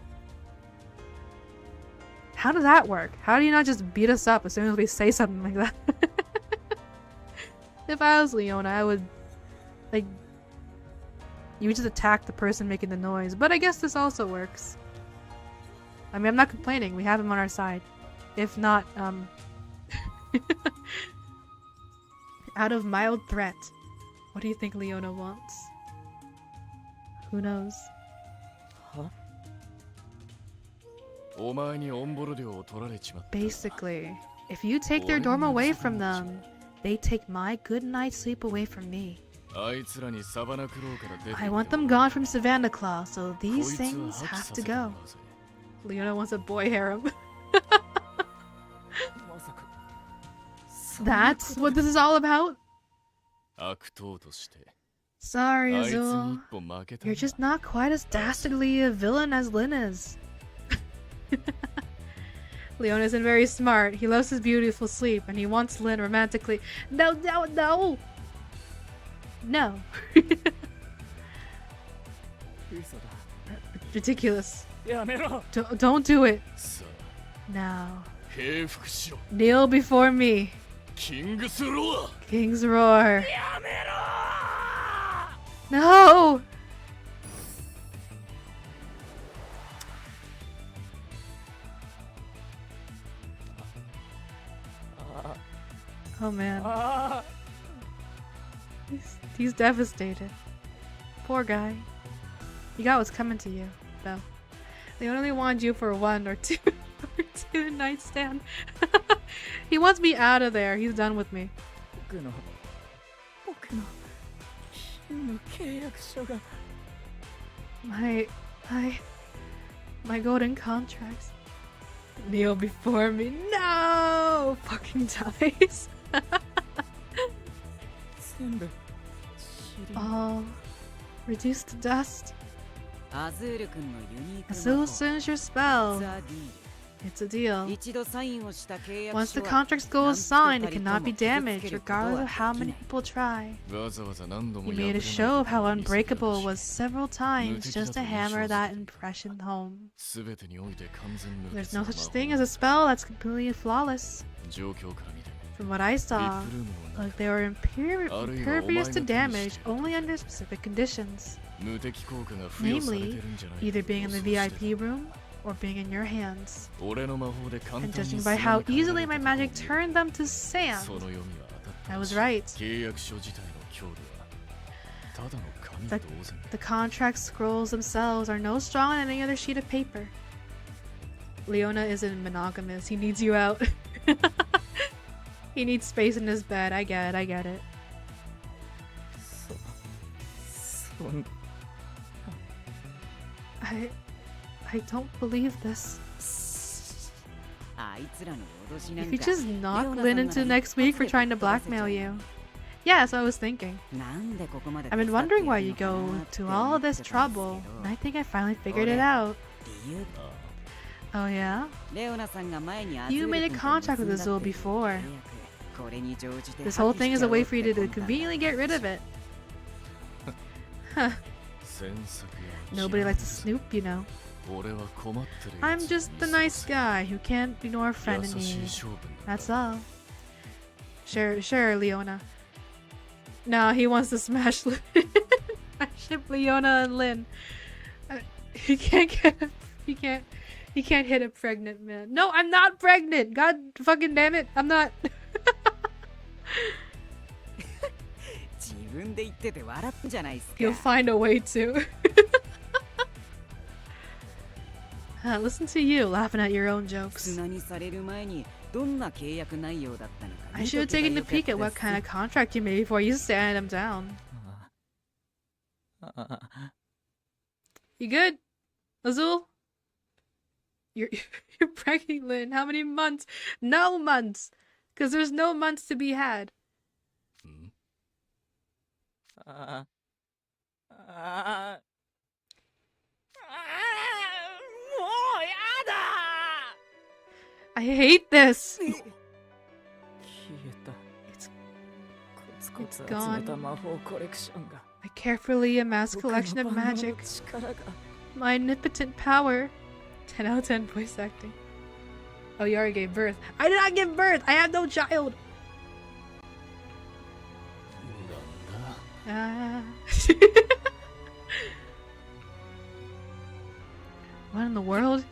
How does that work? How do you not just beat us up as soon as we say something like that? If I was Leona, I would, like, you would just attack the person making the noise. But I guess this also works. I mean, I'm not complaining. We have him on our side. If not, out of mild threat. What do you think Leona wants? Who knows? Huh? Basically, if you take their dorm away from them, they take my good night's sleep away from me. I want them gone from Savannah Claw, so these things have to go. Leona wants a boy harem. That's what this is all about? Sorry, Azul. You're just not quite as dastardly a villain as Lynn is. Leona isn't very smart. He loves his beautiful sleep, and he wants Lynn romantically. No, no, no! No. Ridiculous. Don't do it. Now. Kneel before me. King's Roar. No! Oh man. He's devastated. Poor guy. You got what's coming to you, though. They only want you for one or two night stand. He wants me out of there. He's done with me. My golden contracts. Kneel before me. No! Fucking dies. All reduced to dust. Azul sends your spell. It's a deal. Once the contract goes signed, it cannot be damaged, regardless of how many people try. He made a show of how unbreakable it was several times just to hammer that impression home. There's no such thing as a spell that's completely flawless. From what I saw, like they were impervious to damage only under specific conditions. Namely, either being in the VIP room or being in your hands. And judging by how easily my magic turned them to sand, I was right. The contract scrolls themselves are no stronger than any other sheet of paper. Leona isn't monogamous. He needs you out. He needs space in his bed. I get it. I don't believe this. If you just knock Lynn into next week for trying to blackmail you. Yeah, that's what I was thinking. I've been wondering why you go to all this trouble, and I think I finally figured it out. Oh yeah? You made a contract with Azul before. This whole thing is a way for you to conveniently get rid of it. Huh. Nobody likes to snoop, you know. I'm just the nice guy who can't ignore a friend in need. That's all. Sure, Leona. No, he wants to smash Lynn. I ship Leona and Lynn. He You can't hit a pregnant man. No, I'm not pregnant. God fucking damn it. I'm not. You'll find a way to. Listen to you laughing at your own jokes. I should have taken a peek at what kind of contract you made before you sand him down. You good, Azul? You're pregnant, Lynn. How many months? No months, because there's no months to be had. I hate this. It's gone. My carefully amassed collection of magic. My omnipotent power. 10 out of 10 voice acting. Oh, you already gave birth. I did not give birth! I have no child! What in the world?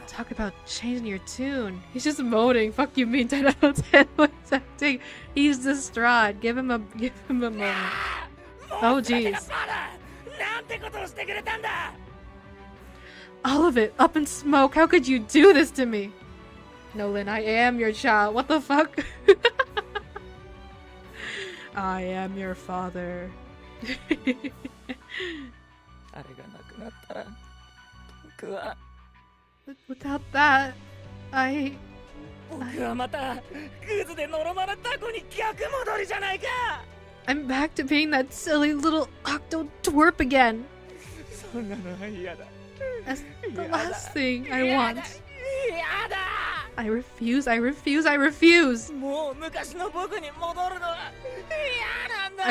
Talk about changing your tune. He's just emoting. Fuck you mean 10 out of 10 voice acting. He's distraught. Give him a moment. Oh jeez. All of it up in smoke. How could you do this to me? Nolan, I am your child. What the fuck? I am your father. Without that, I'm back to being that silly little octo twerp again. That's the last thing I want. I refuse, I refuse, I refuse! I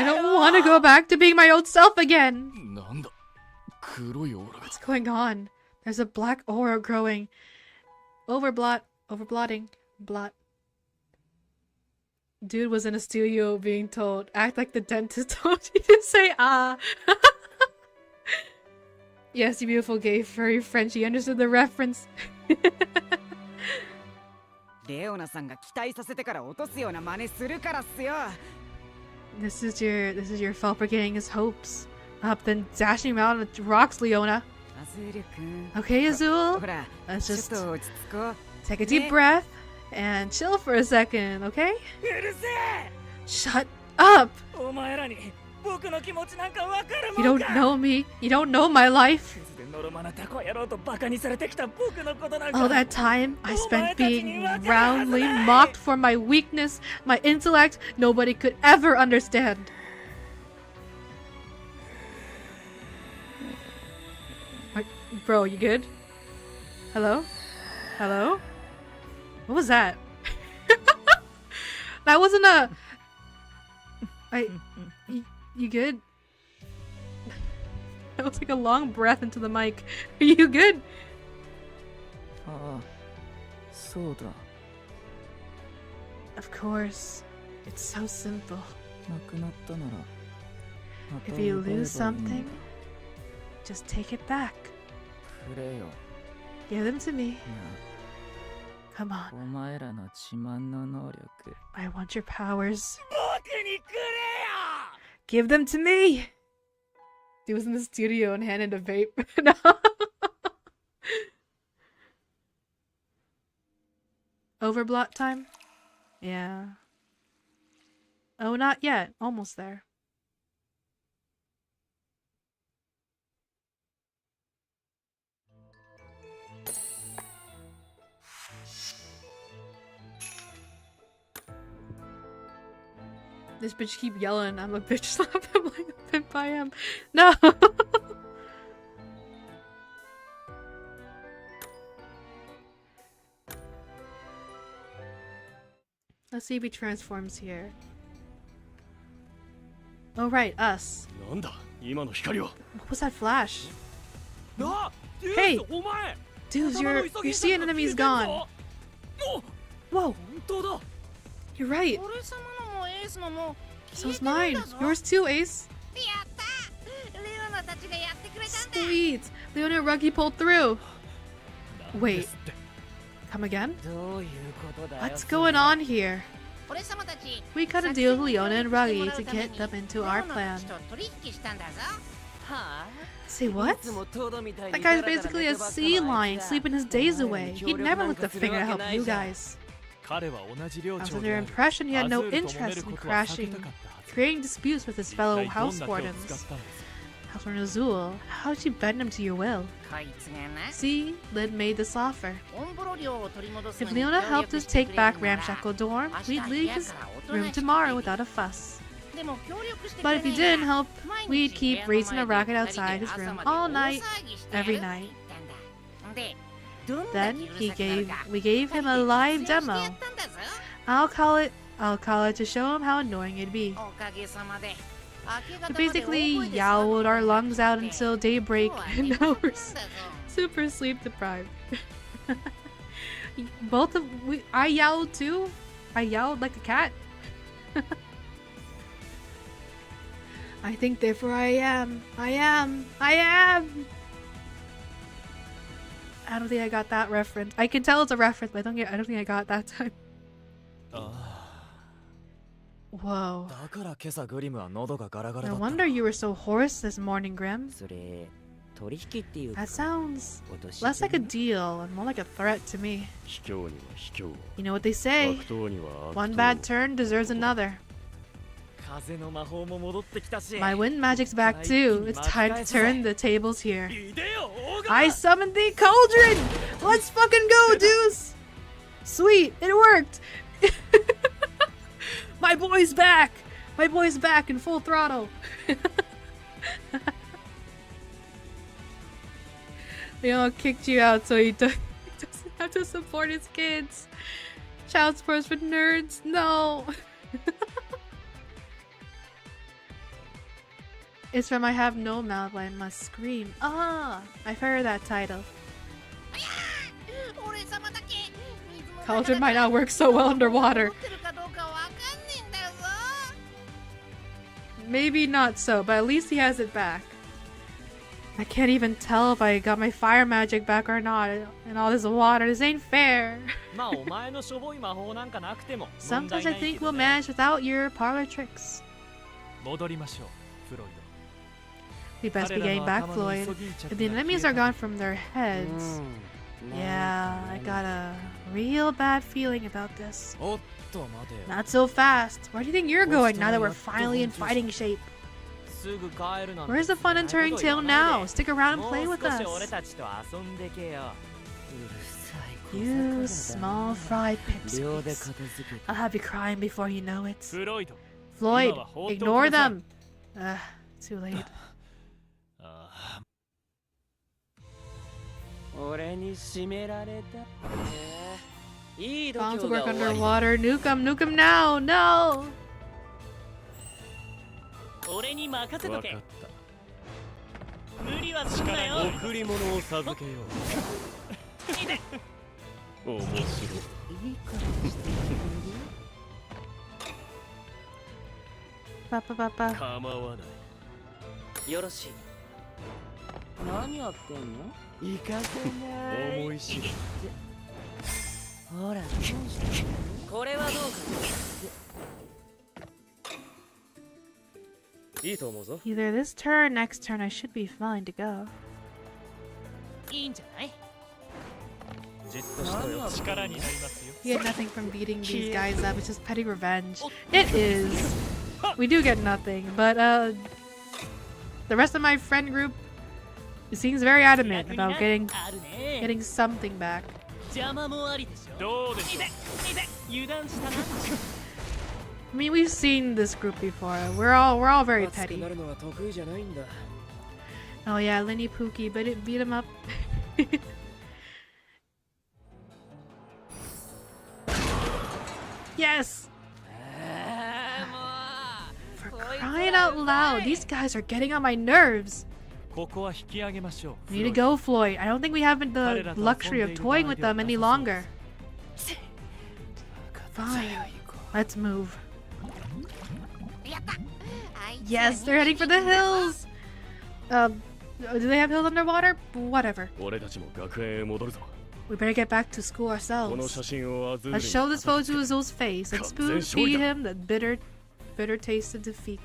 don't want to go back to being my old self again! What's going on? There's a black aura growing. Overblotting. Blot. Dude was in a studio being told, act like the dentist told you to say ah. Yes, you beautiful gay furry Frenchie understood the reference. This is your fault for getting his hopes up, then dashing him out on the rocks, Leona. Okay, Azul. Let's just take a deep breath and chill for a second, okay? Shut up! You don't know me. You don't know my life. All that time I spent being roundly mocked for my weakness, my intellect, nobody could ever understand. Bro, you good? Hello? Hello? What was that? That wasn't a... You good? That was like a long breath into the mic. Are you good? Of course. It's so simple. If you lose something, just take it back. Give them to me. Come on. I want your powers. Give them to me! He was in the studio and handed a vape. No. Overblot time? Yeah. Oh, not yet. Almost there. This bitch keep yelling, I'm a bitch slap him like a pimp I am. No! Let's see if he transforms here. Oh right, us. What was that flash? Hey! Dude, your sea enemy's gone. Whoa! You're right. So's mine. Yours too, Ace. Sweet. Leona and Ruggy pulled through. Wait, come again? What's going on here? We cut a deal with Ryenna and Ruggy to get them into our plan. Say what? That guy's basically a sea lion, sleeping his days away. He'd never lift a finger to help you guys. After their impression, he had no interest in creating disputes with his fellow house wardens. Housewarden Azul, how did you bend him to your will? See, Lynn made this offer. If Leona helped us take back Ramshackle Dorm, we'd leave his room tomorrow without a fuss. But if he didn't help, we'd keep raising a racket outside his room all night, every night. Then we gave him a live demo. I'll call it to show him how annoying it'd be. We basically yowled our lungs out until daybreak, and now we're super sleep deprived. I yowled too. I yowled like a cat. I think therefore I am. I don't think I got that reference. I can tell it's a reference, but I don't think I got it that time. Whoa. No wonder you were so hoarse this morning, Grim. That sounds less like a deal and more like a threat to me. You know what they say? One bad turn deserves another. My wind magic's back too. It's time to turn the tables here. I summoned the cauldron! Let's fucking go, Deuce! Sweet, it worked! My boy's back! My boy's back in full throttle! They all kicked you out so he doesn't have to support his kids. Child support for nerds, no! It's from I Have No Mouth, I Must Scream. Ah, I've heard that title. Cauldron might not work so well underwater. Maybe not so, but at least he has it back. I can't even tell if I got my fire magic back or not in all this water. This ain't fair. Sometimes I think we'll manage without your parlor tricks. We best be getting back, Floyd. If the enemies are gone from their heads... Yeah, I got a real bad feeling about this. Not so fast. Where do you think you're going now that we're finally in fighting shape? Where's the fun in turning tail now? Stick around and play with us. You small fried pipsqueaks. I'll have you crying before you know it. Floyd, ignore them. Too late. Bombs will work underwater. Nuke him now! No! Either this turn or next turn I should be fine to go. You get nothing from beating these guys up, it's just petty revenge. It is. We do get nothing, but the rest of my friend group seems very adamant about getting something back. I mean, we've seen this group before. We're all very petty. Oh yeah, Lenny Pookie, but it beat him up. Yes! For crying out loud, these guys are getting on my nerves. We need to go, Floyd. I don't think we have the luxury of toying with them any longer. Fine. Let's move. Yes, they're heading for the hills! Do they have hills underwater? Whatever. We better get back to school この ourselves. 写真をアズール Let's に show this photo to Azul's face and spoon feed him the bitter taste of defeat.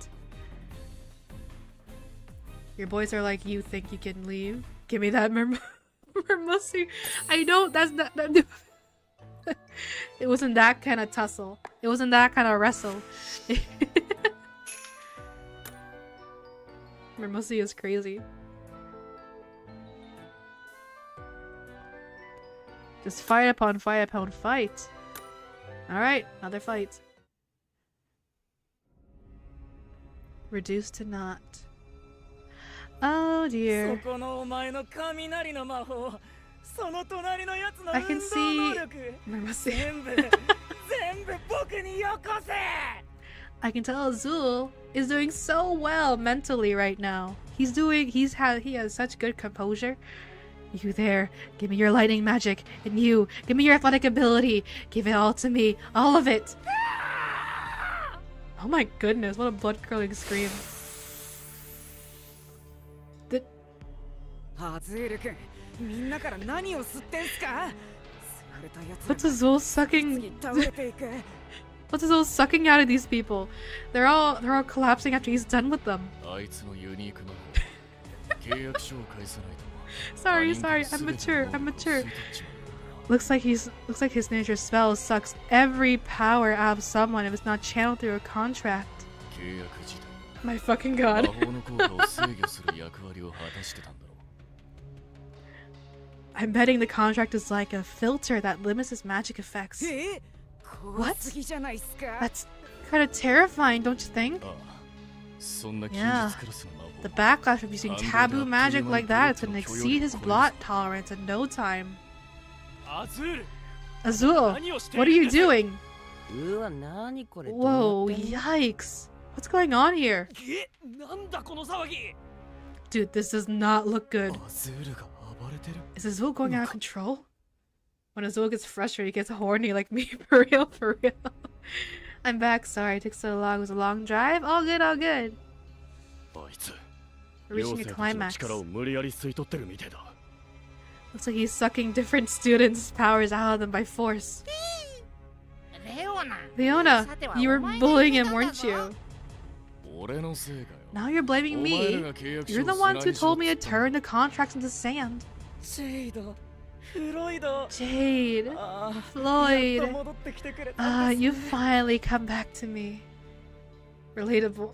Your boys are like, you think you can leave? Give me that mermussy. I don't. That's not. That, it wasn't that kind of tussle. It wasn't that kind of wrestle. Mermussy is crazy. Just fight upon fight upon fight. Alright, another fight. Reduced to naught. Oh dear. I can see Mermussy. I can tell Azul is doing so well mentally right now. He has such good composure. You there, give me your lightning magic, and you, give me your athletic ability. Give it all to me, all of it. Oh my goodness, what a blood-curdling scream. What's Azul sucking? What's Azul sucking out of these people? They're all collapsing after he's done with them. あいつのユニークな契約書を返さないと Sorry, I'm mature. Looks like his signature spell sucks every power out of someone if it's not channeled through a contract. 契約自体 My fucking god. 魔法の効果を制御する役割を果たしてたんだろう I'm betting the contract is like a filter that limits his magic effects. What? That's kind of terrifying, don't you think? ああそんな禁 Yeah. 術クラスの魔法 The backlash of using taboo magic like that is gonna exceed his blot tolerance in no time. アズール Azul, what are you doing? うわ、何これ。 Whoa, yikes. What's going on here? なんだこの騒ぎ Dude, this does not look good. アズールが暴れてる Is Azul going out of control? When Azul gets frustrated, he gets horny like me. For real, for real. I'm back. Sorry it took so long. It was a long drive. All good, all good. あいつ We're 寮 reaching 生 a たちの climax. 力を無理やり吸い取ってるみてえだ Looks like he's sucking different students' powers out of them by force. レオナ。 Leona, you were bullying him, weren't you? 俺のせいかよ Now you're blaming お前 me. らが契約書 You're を the 砂 ones に who しろ told me to っつったの turn the contracts into sand. シェイドフロイド Jade, ああやっと Floyd. 戻ってきてくれたん Ah, です you finally come back to me. Relatable.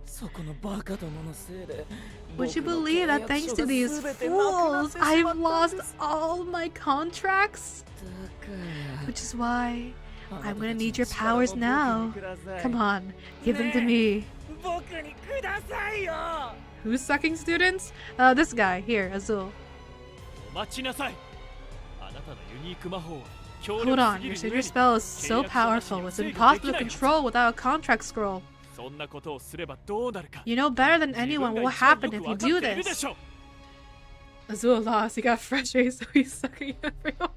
そこのバカどものせいで Would you believe that thanks to these fools, I've lost all my contracts? だから Which is why I'm gonna need your powers now. Come on, give them to me. 僕にくださいよ Who's sucking students? This guy here, Azul. お待ちなさいあなたのユニーク魔法は強 Hold 力 on, すぎ your る signature ゆえに spell is so powerful. It's impossible to control without a contract scroll. そんなことをすればどうなるか You know better than anyone what will happen if you do this. Azul lost. He got frustrated, so he's sucking everyone.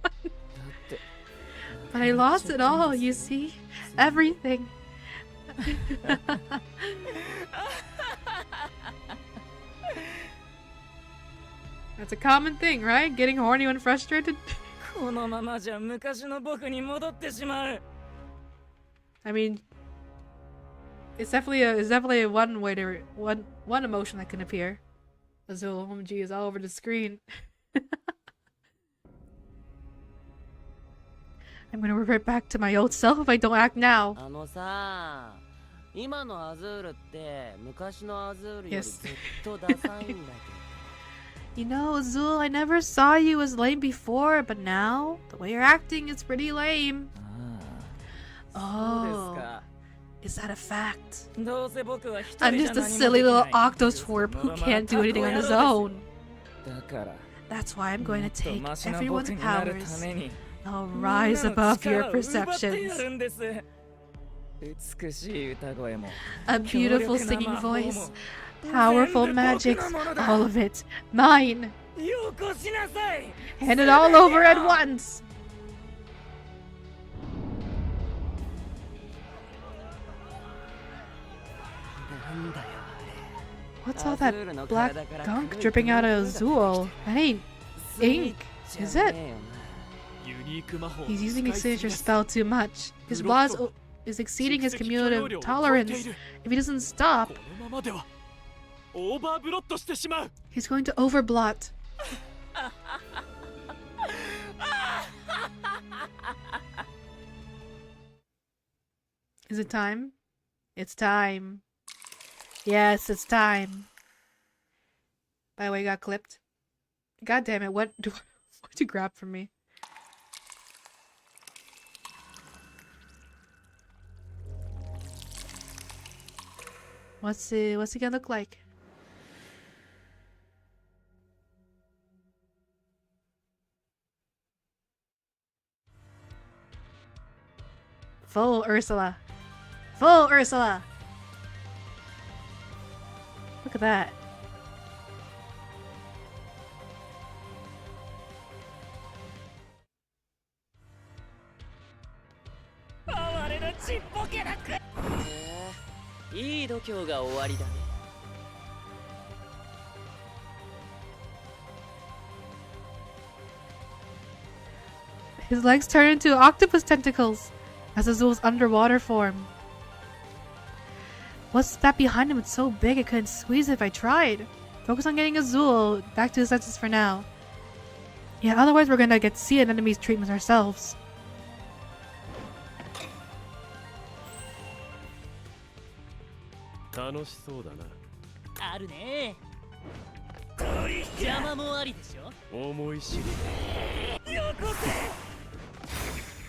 But I lost it all, you see? Everything. That's a common thing, right? Getting horny when frustrated? このままじゃ昔の僕に戻ってしまう I mean, it's definitely one way to one emotion that can appear. Azul, OMG is all over the screen. I'm gonna revert back to my old self if I don't act now. あのさ、今のアズールって昔のアズールよりずっとダサいんだけど。You know, Azul, I never saw you as lame before, but now the way you're acting is pretty lame. そうです Oh, か。 is that a fact? どうせ僕は一人 I'm じゃ just a 何も silly でき little ない octotwerp who can't do anything on his own. だから That's why I'm going to もっと take マシな everyone's 僕になるた powers. めに I'll みんな rise の above 力 your を奪ってや perceptions. るんです美しい歌声も A beautiful 強力な singing 魔法も voice, powerful 全部僕の magics, ものだ all of it, mine. よこしなさい Hand it all over at once. What's all that black gunk dripping out of Azul? That ain't ink, is it? He's using his signature spell too much. His boss is exceeding his cumulative tolerance. If he doesn't stop, he's going to overblot. Is it time? It's time. Yes, it's time. By the way, you got clipped. God damn it, what did you grab from me? What's he gonna look like? Full Ursula. Full Ursula! Look at that. His legs turn into octopus tentacles as Azul's underwater form. What's that behind him? It's so big I couldn't squeeze it if I tried. Focus on getting Azul back to his senses for now. Yeah, otherwise we're gonna get sea anemone's treatment ourselves.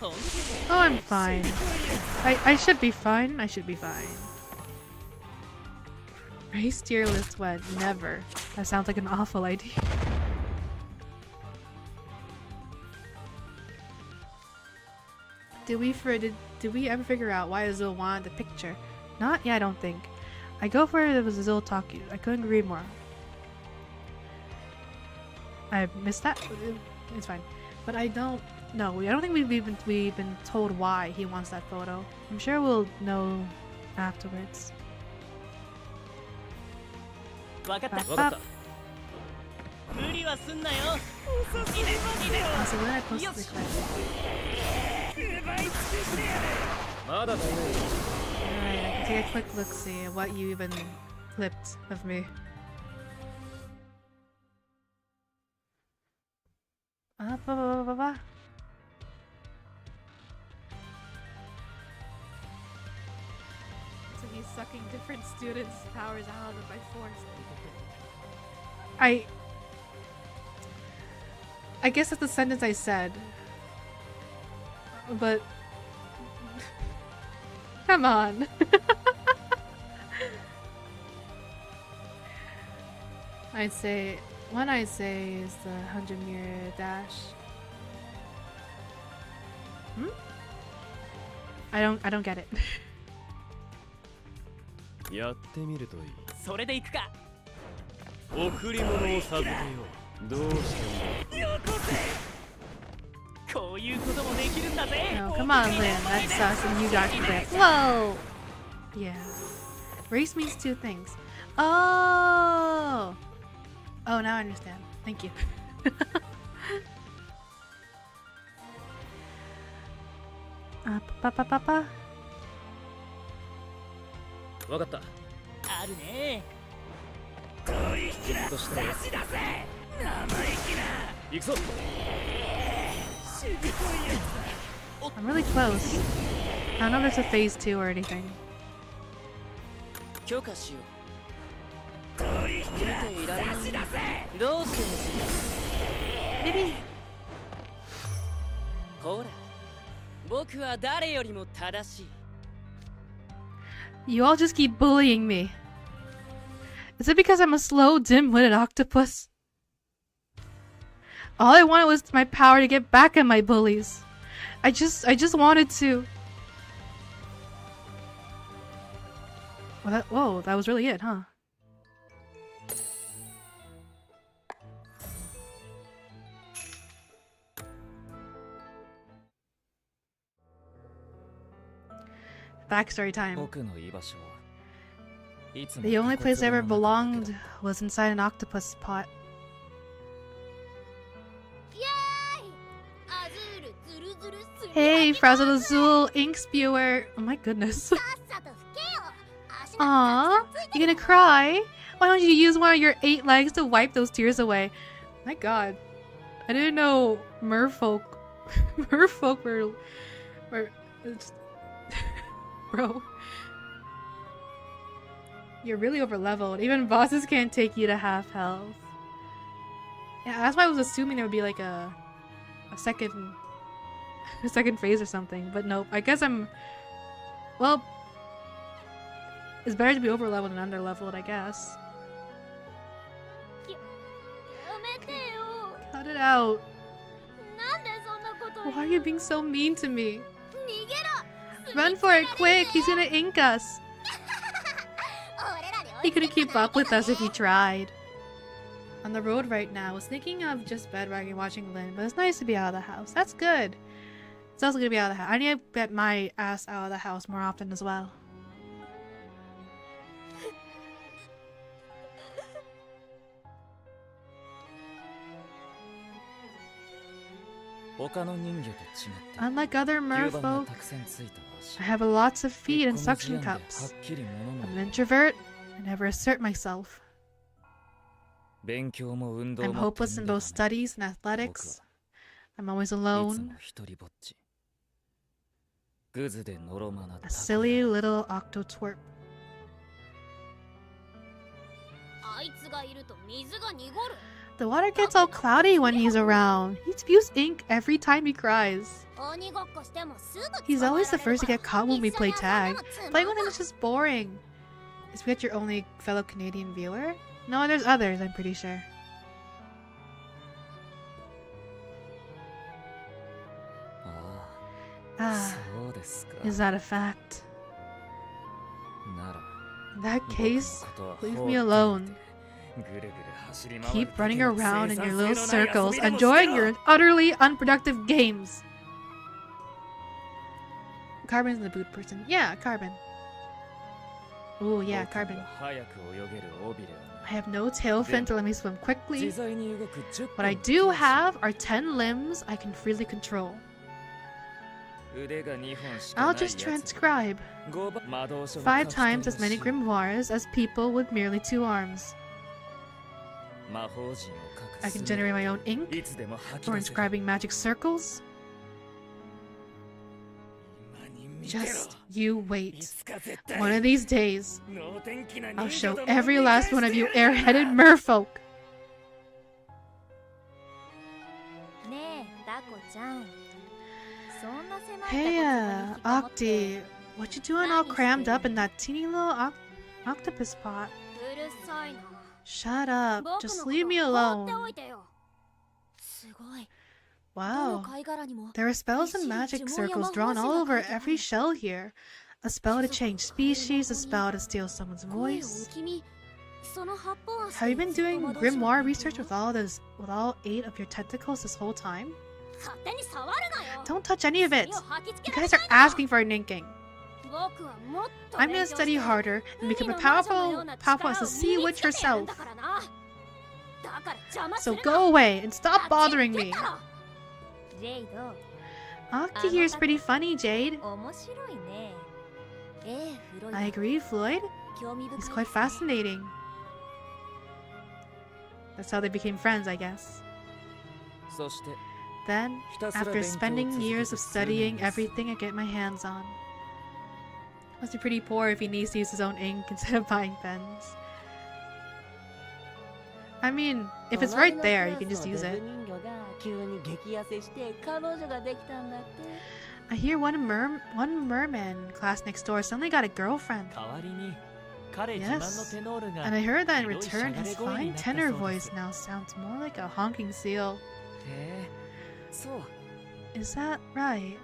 Oh, I'm fine. I should be fine. I should be fine. Race tier list went. Never. That sounds like an awful idea. Did we ever figure out why Azul wanted the picture? Not yet, I don't think. I go for it was Azul talking. I couldn't agree more. I missed that. It's fine. But I don't know. I don't think we've been told why he wants that photo. I'm sure we'll know afterwards. So when I post the clip. Alright, I can take a quick look-see at what you even clipped of me. So he's sucking different students' powers out of them by force. I guess that's the sentence I said. But come on. One I'd say is the 100-meter dash. I don't get it. Oh, come on, Lynn. That's sus and you got clipped. Whoa! Yeah. Race means two things. Oh! Oh, now I understand. Thank you. Pa. I'm really close. I don't know if there's a phase 2 or anything. Maybe. You all just keep bullying me. Is it because I'm a slow, dim-witted octopus? All I wanted was my power to get back at my bullies. I just wanted to. Whoa, that was really it, huh? Backstory time. The only place I ever belonged was inside an octopus pot. Hey, Frazzled Azul Ink Spewer. Oh my goodness. Aww, you gonna cry? Why don't you use one of your 8 legs to wipe those tears away? My god. I didn't know merfolk were it's bro. You're really over leveled. Even bosses can't take you to half health. Yeah, that's why I was assuming there would be like a second phase or something, but nope. I guess I'm, well, it's better to be over leveled than under leveled, I guess. Cut it out. Why are you being so mean to me? Run for it, quick! He's gonna ink us! He couldn't keep up with us if he tried. On the road right now, I was thinking of just bedwetting and watching Lynn, but it's nice to be out of the house. That's good. It's also gonna be out of the house. I need to get my ass out of the house more often as well. Unlike other merfolk, I have lots of feet and suction cups. I'm an introvert. I never assert myself. I'm hopeless in both studies and athletics. I'm always alone. A silly little octo-twerp. The water gets all cloudy when he's around. He spews ink every time he cries. He's always the first to get caught when we play tag. Playing with him is just boring. Is Wit your only fellow Canadian viewer? No, there's others, I'm pretty sure. Ah, is that a fact? In that case, leave me alone. Keep running around in your little circles, enjoying your utterly unproductive games. Carbon's the boot person. Yeah, Carbon. Oh yeah, Carbon. I have no tail fin to let me swim quickly. What I do have are 10 limbs I can freely control. I'll just transcribe 5 times as many grimoires as people with merely 2 arms. I can generate my own ink for inscribing magic circles. Just you wait. One of these days, I'll show every last one of you airheaded merfolk. Hey, Octi, what you doing all crammed up in that teeny little octopus pot? Shut up, just leave me alone. Wow, there are spells and magic circles drawn all over every shell here. A spell to change species, a spell to steal someone's voice. Have you been doing grimoire research with all 8 of your tentacles this whole time? Don't touch any of it! You guys are asking for a ninking. I'm gonna study harder and become a powerful as the sea witch herself. So go away and stop bothering me. Octi here is pretty funny, Jade. I agree, Floyd. He's quite fascinating. That's how they became friends, I guess. Then, after spending years of studying everything I get my hands on. Must be pretty poor if he needs to use his own ink instead of buying pens. I mean, if it's right there, you can just use it. I hear one merman class next door suddenly got a girlfriend. Yes, and I heard that in return his fine tenor voice now sounds more like a honking seal. Is that right?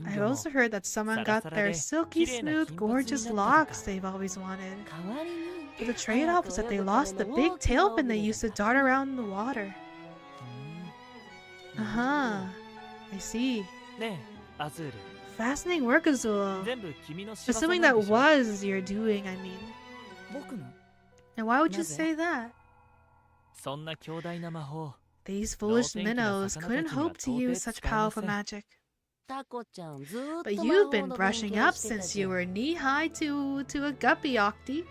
I also heard that someone got their silky smooth, gorgeous locks they've always wanted. But the trade-off was that they lost the big tailfin they used to dart around in the water. Uh-huh. I see. Fascinating work, Azul. Assuming that was your doing, I mean. And why would you say that? These foolish minnows couldn't hope to use such powerful magic. タコちゃんずーっと But 魔 you've 法 been の勉 brushing 強 up してた since じゃ you ん were knee-high to a guppy, Octi.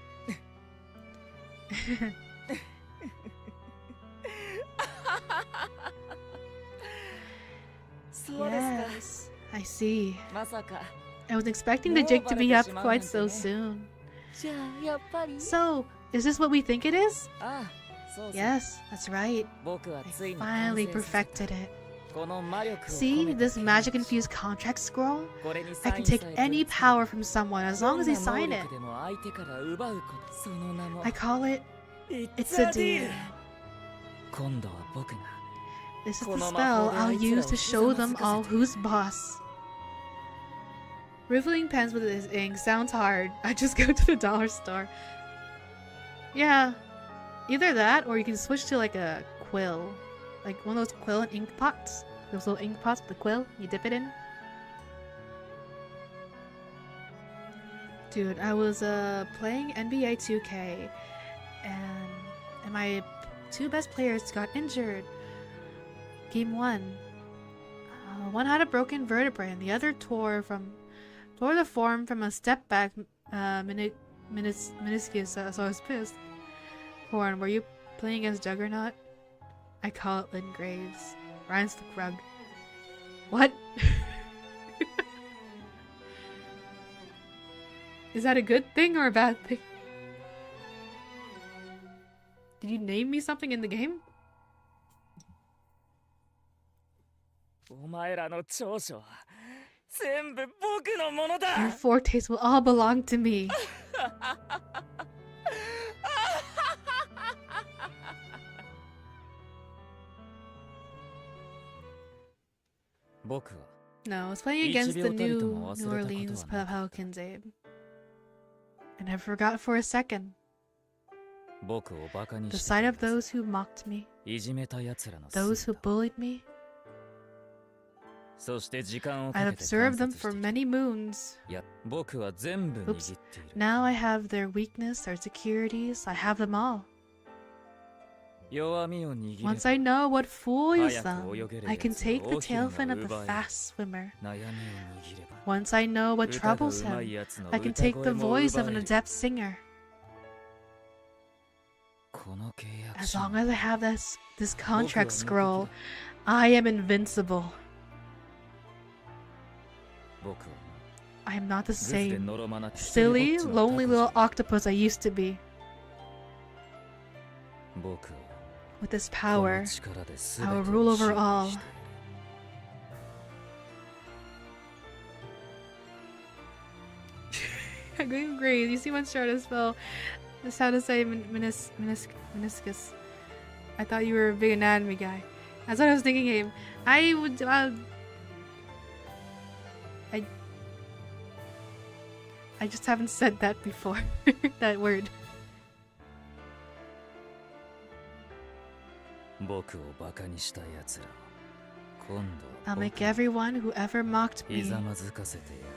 そうですか。 Yes, I see. まさか。 I was expecting the jig to be up quite so soon. じゃあやっぱり So, is this what we think it is? ああ、そうそう。 Yes, that's right. 僕は I ついに finally 完成させ perfected た it. この魔力を込 See めた this 剣 magic 士 infused contract scroll? これに I サ can イン take さえ any 取り power from someone as long as they どんな sign 能 it. 力でも相手から奪うことその名も I call it, It's it's a a deal deal. 今度は僕が This is the この spell 魔法で I'll あいつらを use to show ひざま them ずかせて all who's boss. Riffling pens with his ink sounds hard. I just go to the dollar store. Yeah, either that or you can switch to like a quill. Like one of those quill and ink pots. Those little ink pots with the quill, you dip it in. Dude, I was playing NBA 2K and my two best players got injured. Game 1. One had a broken vertebrae and the other tore the form from a step back meniscus, so I was pissed. Corn, were you playing as Juggernaut? I call it Lynn Graves. Ryan's the rug. What? Is that a good thing or a bad thing? Did you name me something in the game? お前らの長所は全部僕のもの Your だ fortes will all belong to me. 僕は No, I was playing against the New 1秒たりとも忘れたことはない。 Orleans Pelicans, Abe. And I forgot for a second. 僕をバカに The して sight of those who mocked me, いじめた奴らの those who 姿 bullied me, そして時間を I've かけて observed 観 them 察 for してきた many moons. いや僕は全部握っている Now I have their weakness, their insecurities, I have them all. 弱みを握れば Once I know what fools 早 them, く泳げる I can 奴 take は the 大きな tail fin of the 奪え fast swimmer. 悩みを握れば Once I know what 歌が troubles 上手い him, 奴の I can 歌 take the 声も voice 奪 of え an る adept singer. この契約 As 書 long as I have this contract scroll, I am invincible. 僕は I am not the グズで same のろまなく silly, 一人ぼっちの lonely タコじゃ little octopus I used to be. 僕は With this こ power, の力で全 I て will を rule over 支配 all. している I'm going crazy. You see one short as spell. That's how to say meniscus. I thought you were a big anatomy guy. That's what I was thinking, Abe. I would. I just haven't said that before. That word. 僕をバカにした奴らを今度 I'll は make 僕が everyone who ever mocked ひ me ざまずかせてやるん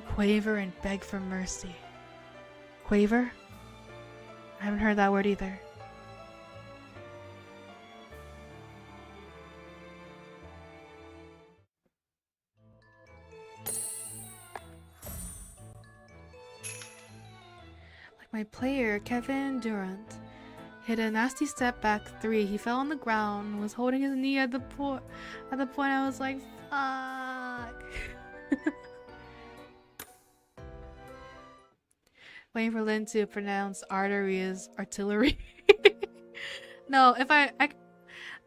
だ quaver and beg for mercy. Quaver? I haven't heard that word either. Like my player, Kevin Durant, hit a nasty step back three. He fell on the ground, was holding his knee at the point. At the point, I was like, "Fuck." Waiting for Lynn to pronounce artery as artillery. No, if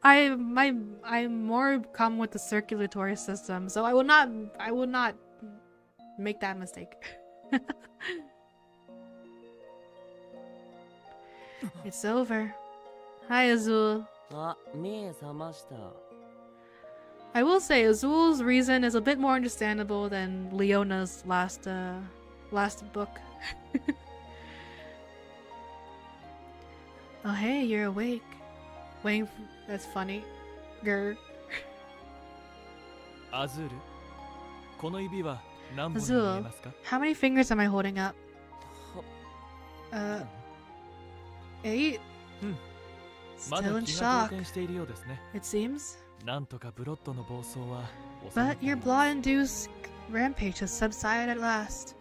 I'm more common with the circulatory system, so I will not make that mistake. It's over. Hi, Azul. あ、目覚ました I will say Azul's reason is a bit more understandable than Leona's last book. Oh hey, you're awake. Waiting for, that's funny. Grr. アズールこの指は何本に見えますか How many fingers am I holding up? は 8? Still in shock, it seems. But your blood-induced rampage has subsided at last.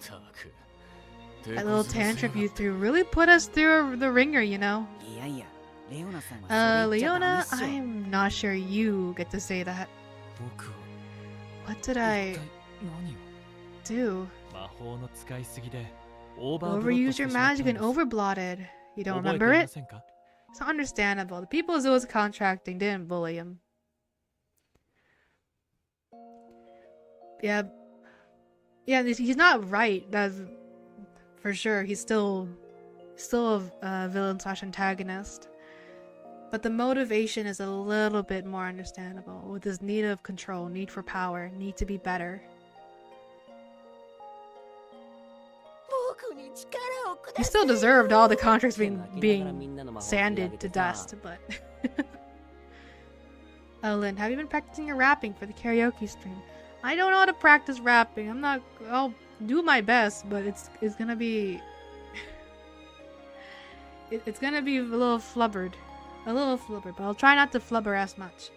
That little tantrum you threw really put us through the ringer, you know. Leona, I'm not sure you get to say that. What did I do? Overused your magic and overblotted. You don't remember it? It's understandable. The people Azul was contracting didn't bully him. Yeah, he's not right. That's for sure. He's still a villain/antagonist. But the motivation is a little bit more understandable, with his need of control, need for power, need to be better. He still deserved all the contracts being sanded to dust, but... Oh, Lynn, have you been practicing your rapping for the karaoke stream? I don't know how to practice rapping. I'll do my best, but it's gonna be... it's gonna be a little flubbered. But I'll try not to flubber as much.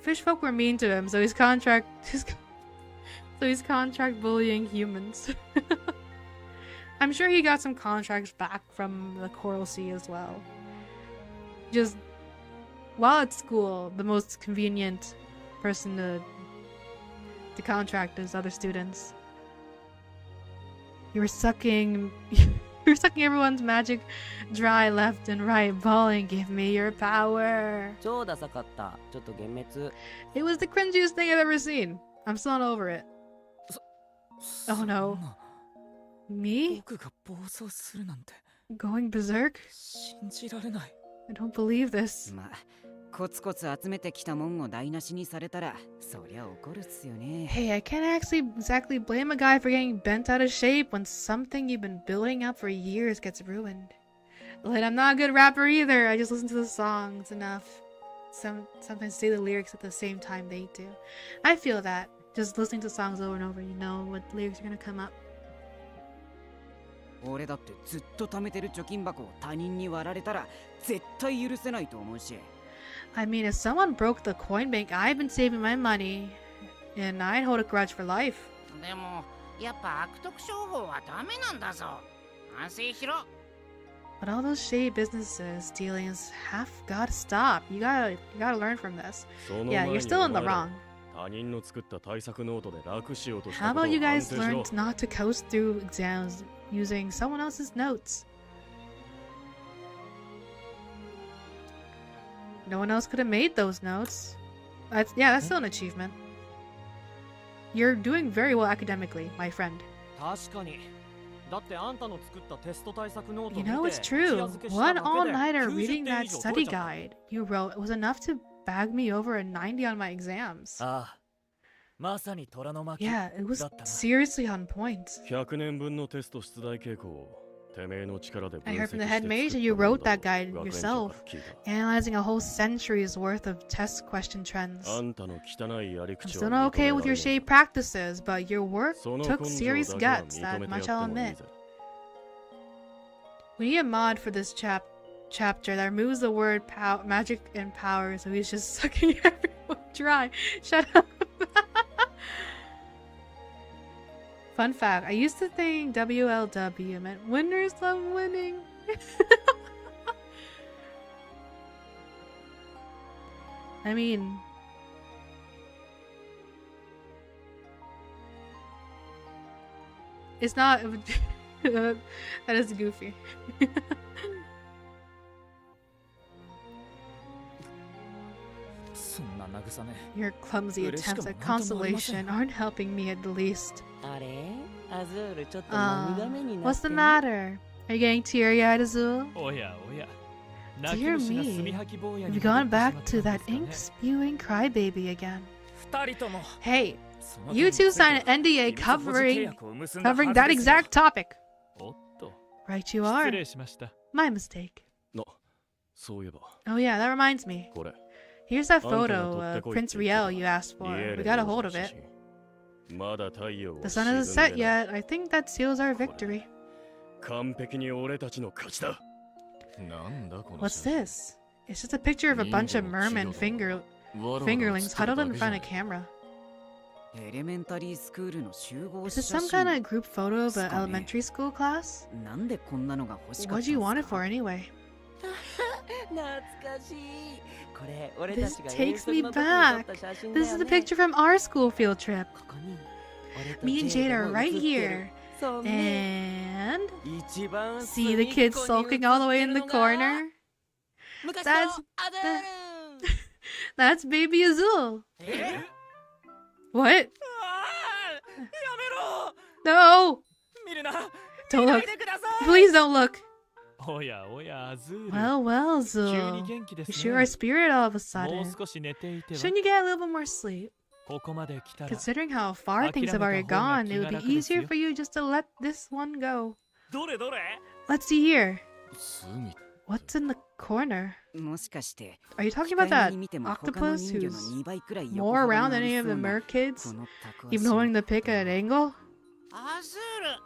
Fishfolk were mean to him, so he's contract bullying humans. I'm sure he got some contracts back from the Coral Sea as well. Just while at school, the most convenient person to contract is other students. You were sucking everyone's magic dry left and right, bawling, "Give me your power." It was the cringiest thing I've ever seen. I'm still not over it. Oh no. Me? Going berserk? I don't believe this. Hey, I can't exactly blame a guy for getting bent out of shape when something you've been building up for years gets ruined. But I'm not a good rapper either. I just listen to the songs enough. Sometimes say the lyrics at the same time they do. I feel that. Just listening to songs over and over, you know what lyrics are gonna come up. I mean, if someone broke the coin bank, I've been saving my money, and I'd hold a grudge for life. But all those shady businesses, dealings, gotta stop. You gotta learn from this. Yeah, you're still in the wrong. How about you guys learn not to coast through exams using someone else's notes? No one else could have made those notes. That's still an achievement. You're doing very well academically, my friend. You know, it's true. One all-nighter reading that study guide you wrote was enough to bag me over a 90 on my exams. Yeah, it was seriously on point. I heard from the head mage that you wrote that guide yourself, analyzing a whole century's worth of test question trends. I'm still not okay with your shady practices, but your work took serious guts, that much I'll admit. We need a mod for this chapter that removes the word magic and power, so he's just sucking everyone dry. Shut up. Fun fact, I used to think WLW meant winners love winning. I mean... It's not... that is goofy. Your clumsy attempts at consolation aren't helping me at the least. What's the matter? Are you getting teary-eyed, Azul? Dear me, you've gone back to that ink-spewing crybaby again. Hey, you two signed an NDA covering that exact topic. Right you are. My mistake. Oh yeah, that reminds me. Here's that photo of Prince Riel you asked for. We got a hold of it. The sun hasn't set yet. I think that seals our victory. なんだこの What's 写真 this? It's just a picture of a bunch of merman fingerlings huddled in front of a camera. エレメンタリースクールの集合 Is 写 this some 真 kind of group photo of an elementary school class? なんでこんなのが欲しかっ What'd た you ん want で it すか for anyway? 懐かしい。これ俺た This ちが takes me 遠足の時に撮った back. 写真だ This よ is ね。 a picture from our school field trip. ここに俺と Me and ジェ Jade イ are も right 写ってる here. そうね。 And 一番 see the kids 隅っこに sulking all the way 写 in って the るのが corner? 昔の That's アデル That's Baby Azul. え What? やめろ No! 見るな Don't 見な look. いでください Please don't look. おやおやアズール Well, well, 急に Azul. 元気で You す sure are ね spirit all of a もう sudden. 少し寝ていては Shouldn't you get a little bit more sleep? ここまで来たら Considering how far things have already gone, it would be easier for you just to let this one go. どれどれ Let's see here. 隅 What's in the corner? もしかして Are you talking 機 about 械 that 目に見ても他の octopus 人魚の who's 2倍くらい more 横幅 around があ than り any of そ the うな merkids? このタコ Even 足 holding the pick at an angle? アズ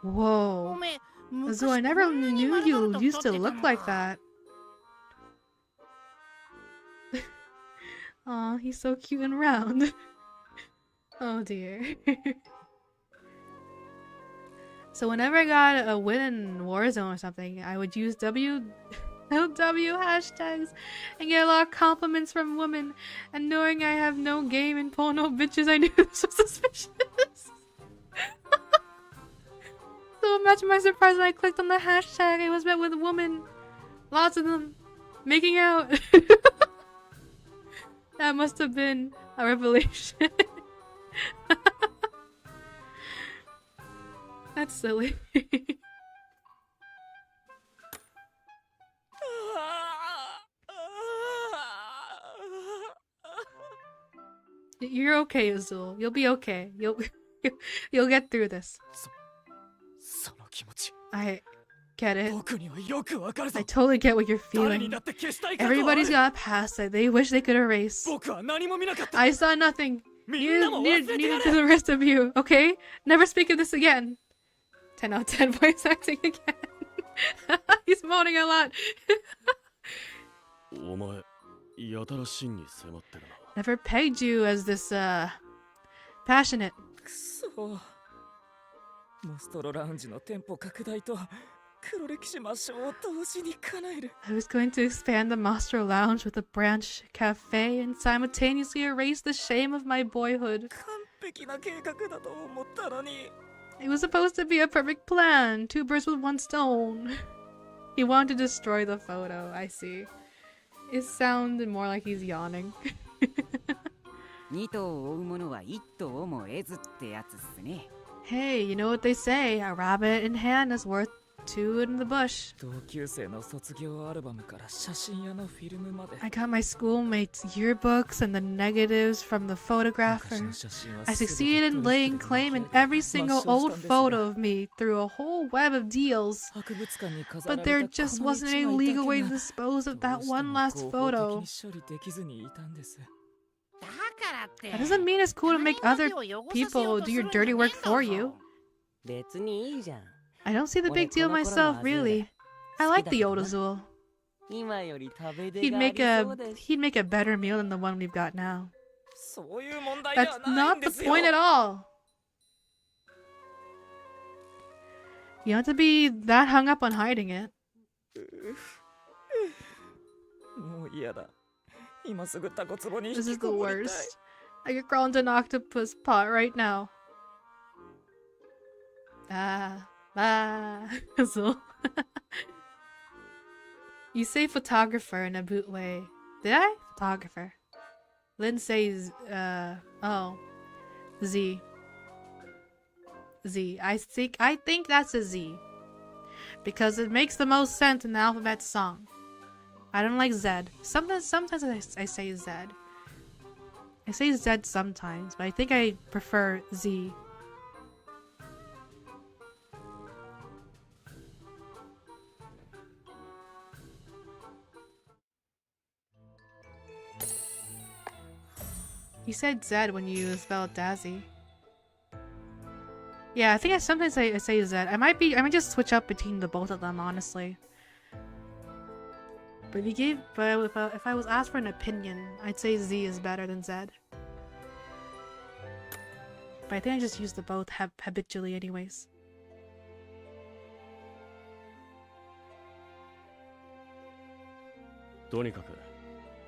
ール Whoa. おめえ Azul, I never knew you used to look like that. Aw, he's so cute and round. Oh dear. So whenever I got a win in Warzone or something, I would use LW hashtags and get a lot of compliments from women. And knowing I have no game and pull no bitches, I knew this was suspicious. So imagine my surprise when I clicked on the hashtag. It was met with women. Lots of them. Making out. That must have been a revelation. That's silly. You're okay, Azul. You'll be okay. You'll get through this. その気持ち I get it. 僕にはよくわかるぞ I totally get what you're 誰に feeling. だって消したい過去はあ Everybody's る got a past that they wish they could erase. 僕は何も見なかった I saw nothing. みんなも忘れてや Neither れ to the rest of you, okay? Never speak of this again. 10 out of 10 voice acting again. He's moaning a lot. お前やたら真に迫ってるな Never pegged you as this, passionate. くそモストロラウンジの店舗拡大と黒歴史抹消を同時に叶える I was going to expand the Mastro Lounge with a branch cafe and simultaneously erase the shame of my boyhood. 完璧な計画だと思ったのに It was supposed to be a perfect plan. 2 birds with 1 stone. He wanted to destroy the photo. I see. It sounded more like he's yawning. 2頭を追う者は1頭をも得ずってやつっすね Hey, you know what they say? A rabbit in hand is worth 2 in the bush. 同級生の卒業アルバムから写真屋のフィルムまで I got my schoolmates' yearbooks and the negatives from the 昔 photographer. の写真は I 全て succeeded in 取引 laying で claim in 巻き上げ every single old photo of me through a whole web of deals. 博物館に飾ら But れ there た just この wasn't 一 any 枚だ legal け way が to dispose of ど that うして one も last 合法的 photo. に処理できずにいたんですだからって That doesn't mean it's cool to make 他 other 人の手を汚させよ people うと do す your るんじゃ dirty ねえ work んだ for ぞ you. 別にいいじゃん。 I don't see the big deal myself, really. I like the Yodazul. 今より食べ出 He'd があり make そうです。 he'd make a better meal than the one we've got now. そういう問題で That's はないん not で the すよ point at all. You don't have to be that hung up on hiding it. もう嫌だ今すぐタコ壺に引 This き is the こもりたい worst. I could crawl into an octopus pot right now. Azul. You say photographer in a boot way. Did I? Photographer. Lynn says, oh. Z. Z. I think that's a Z. Because it makes the most sense in the alphabet song. I don't like Z. Sometimes I say Z. I say Z sometimes, but I think I prefer Z. You said Z when you spelled Dazzy. Yeah, I think sometimes I say Z. I might just switch up between the both of them, honestly. But if I was asked for an opinion, I'd say Z is better than Z. But I think I just use the both habitually anyways. とにかく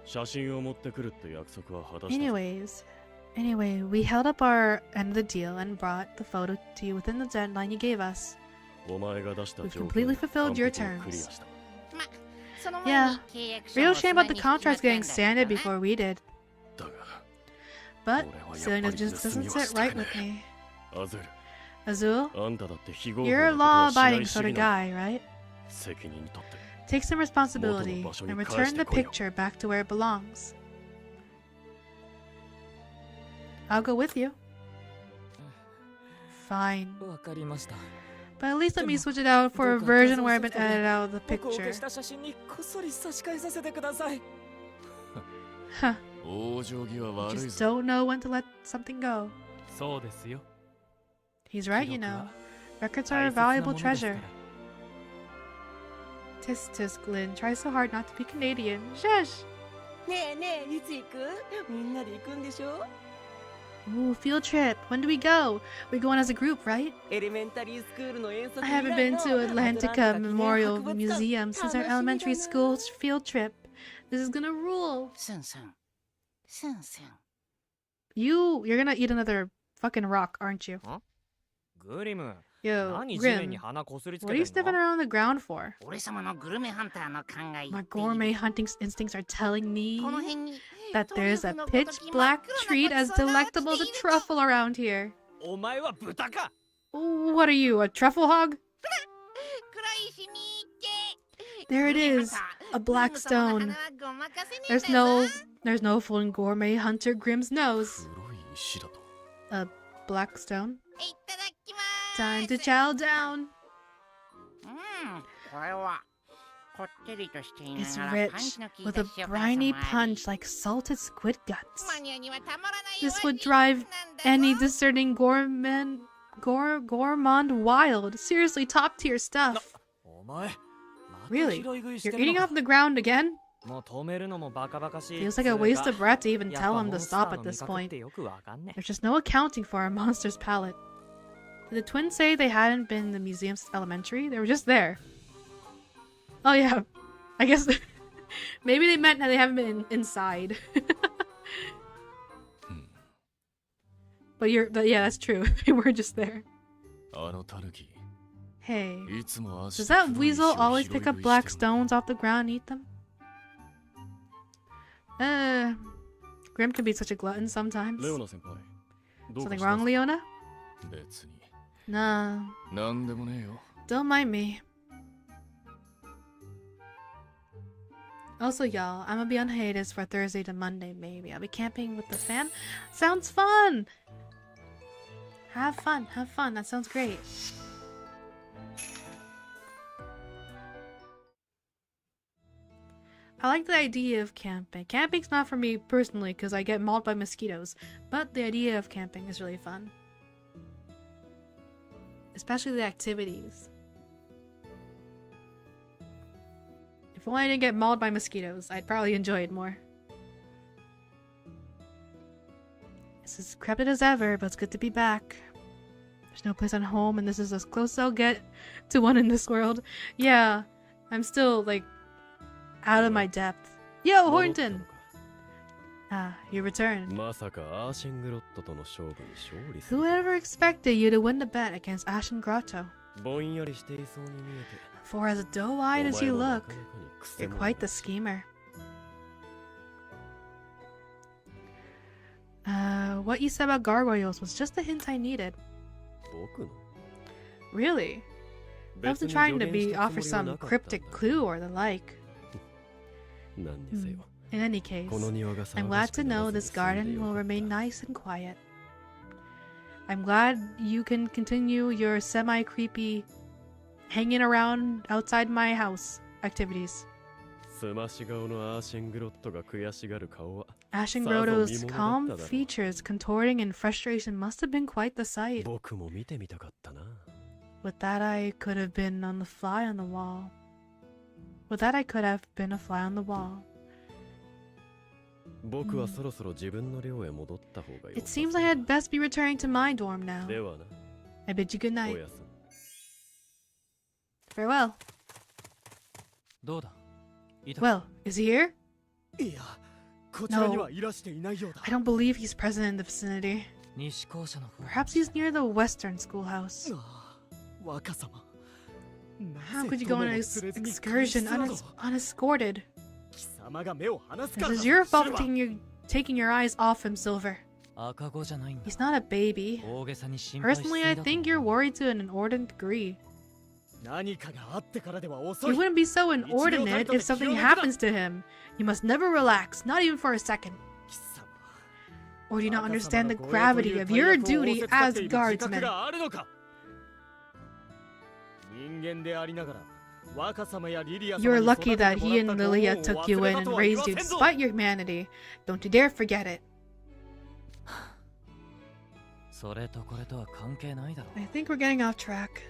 写真を持ってくるって約束は果たした。 Anyway, we held up our end of the deal and brought the photo to you within the deadline you gave us. お前が出した We've 条件 completely fulfilled your 完璧にクリア terms. した。 Yeah, real shame about the contracts getting sanded before we did. だが But 俺はやっ stealing ぱ the り juice 盗み doesn't は sit したく right ね with me. え。アズル、 Azul, あんただって非合法 you're a なことはしない law-abiding 主 sort of 義なんだ。 guy, right? 責任取って Take some responsibility and return the picture back to where it belongs. I'll go with you. Fine. わかりました。 But at least let me switch it out for a version where I've been edited out of the 僕を picture. 消した写真にこっそり差し替えさせてください。 Huh. 往生際 You 悪い just ぞ。 don't know when to let something go. そうですよ。 He's right, you know. Records 大 are a 切なも valuable のですから treasure. Tisk tisk, Lynn. Try so hard not to be Canadian. Shush! ねえねえ、いつ行く？みんなで行くんでしょ？ Ooh, field trip. When do we go? We're going as a group, right? エレメンタリースクールの遠足 I haven't been to Atlantica Memorial Museum since our elementary school field trip. This is gonna rule. スンスン。スンスン。 You're gonna eat another fucking rock, aren't you? グリム、 Yo, 何地面に Grim, 鼻こすりつ what are you けて stepping んの？ around the ground for? 俺様のグルメハンターの考え。 My gourmet hunting instincts are telling me この辺に that there's a pitch black treat as delectable as a truffle around here. お前は豚か。 What are you, a truffle hog? There it is, a black stone. There's no fooling gourmet hunter Grimm's nose. 黒い石だと。 A black stone. Time to chow down. これはこってりとしていな It's がら rich パンチの効い with た a 塩辛さ briny もあり punch like salted squid guts. マニアにはたまらない This お would 味 drive なんだぞ any discerning gourmand wild. Seriously, top tier stuff. お前、また Really? 拾い食いして You're る eating の off か。 the ground again? もう止めるのもバカバカしい。 Feels like a waste of breath to even やっ tell ぱ him モ to ンスター stop の at this 味覚っ point. てよくわかんねえ。 There's just no accounting for our monster's palate. Did the twins say they hadn't been in the museum since elementary? They were just there. Oh yeah, I guess maybe they meant that they haven't been inside. But yeah, that's true. They were just there. あのタヌキ、 Hey, いつも足 does that 黒い石 weasel を always 拾い pick 食 up い black してる。 stones off the ground and eat them? Grim can be such a glutton sometimes. レオナ先輩、どうか Something した wrong, Leona? 別に。 Nah, なんでもねえよ。 don't mind me. Also, y'all, I'm gonna be on hiatus for Thursday to Monday, maybe. I'll be camping with the fam. Sounds fun! Have fun, have fun. That sounds great. I like the idea of camping. Camping's not for me personally because I get mauled by mosquitoes, but the idea of camping is really fun. Especially the activities. If only I didn't get mauled by mosquitoes, I'd probably enjoy it more. It's as decrepit as ever, but it's good to be back. There's no place on home, and this is as close as I'll get to one in this world. Yeah, I'm still, like, out of my depth. Yo, 戻ったの Hornton! か。 Ah, you returned. まさかアーシングロットとの勝負に勝利する。 Whoever expected you to win the bet against Ashen Grotto? ぼんやりしていそうに見えて。 For as doe-eyed as you お前もな look, かなかにクセ you're 者 quite だ the schemer. What you said about gargoyles was just the hint I needed. 僕の Really? I wasn't trying to offer some cryptic clue or the like. 何にせよ。 In any case, この庭が I'm 騒が glad し to くなら know ずに this 済んで garden よ will かった。 remain nice and quiet. I'm glad you can continue your semi-creepy hanging around outside my house activities. すまし顔のアーシングロットが悔しがる顔は Ashen さぞ Grotto's 見ものだ calm っただろう。 features contorting in frustration must have been quite the sight. 僕も見てみたかったな。 With that, I could have been on the fly on the wall. With that, I could have been a fly on the wall. It seems I had best be returning to my dorm now. I bid you good night. Farewell. Well, is he here? No. I don't believe he's present in the vicinity. Perhaps he's near the western schoolhouse. How could you go on an excursion unescorted? This is your fault for taking your eyes off him, Silver. He's not a baby. Personally, I think you're worried to an inordinate degree. You wouldn't be so inordinate if something happens to him. You must never relax, not even for a second. Or do you not understand the gravity of your duty as guardsmen? You're lucky that he and Lilia took you in and raised you despite your humanity. Don't you dare forget it. I think we're getting off track.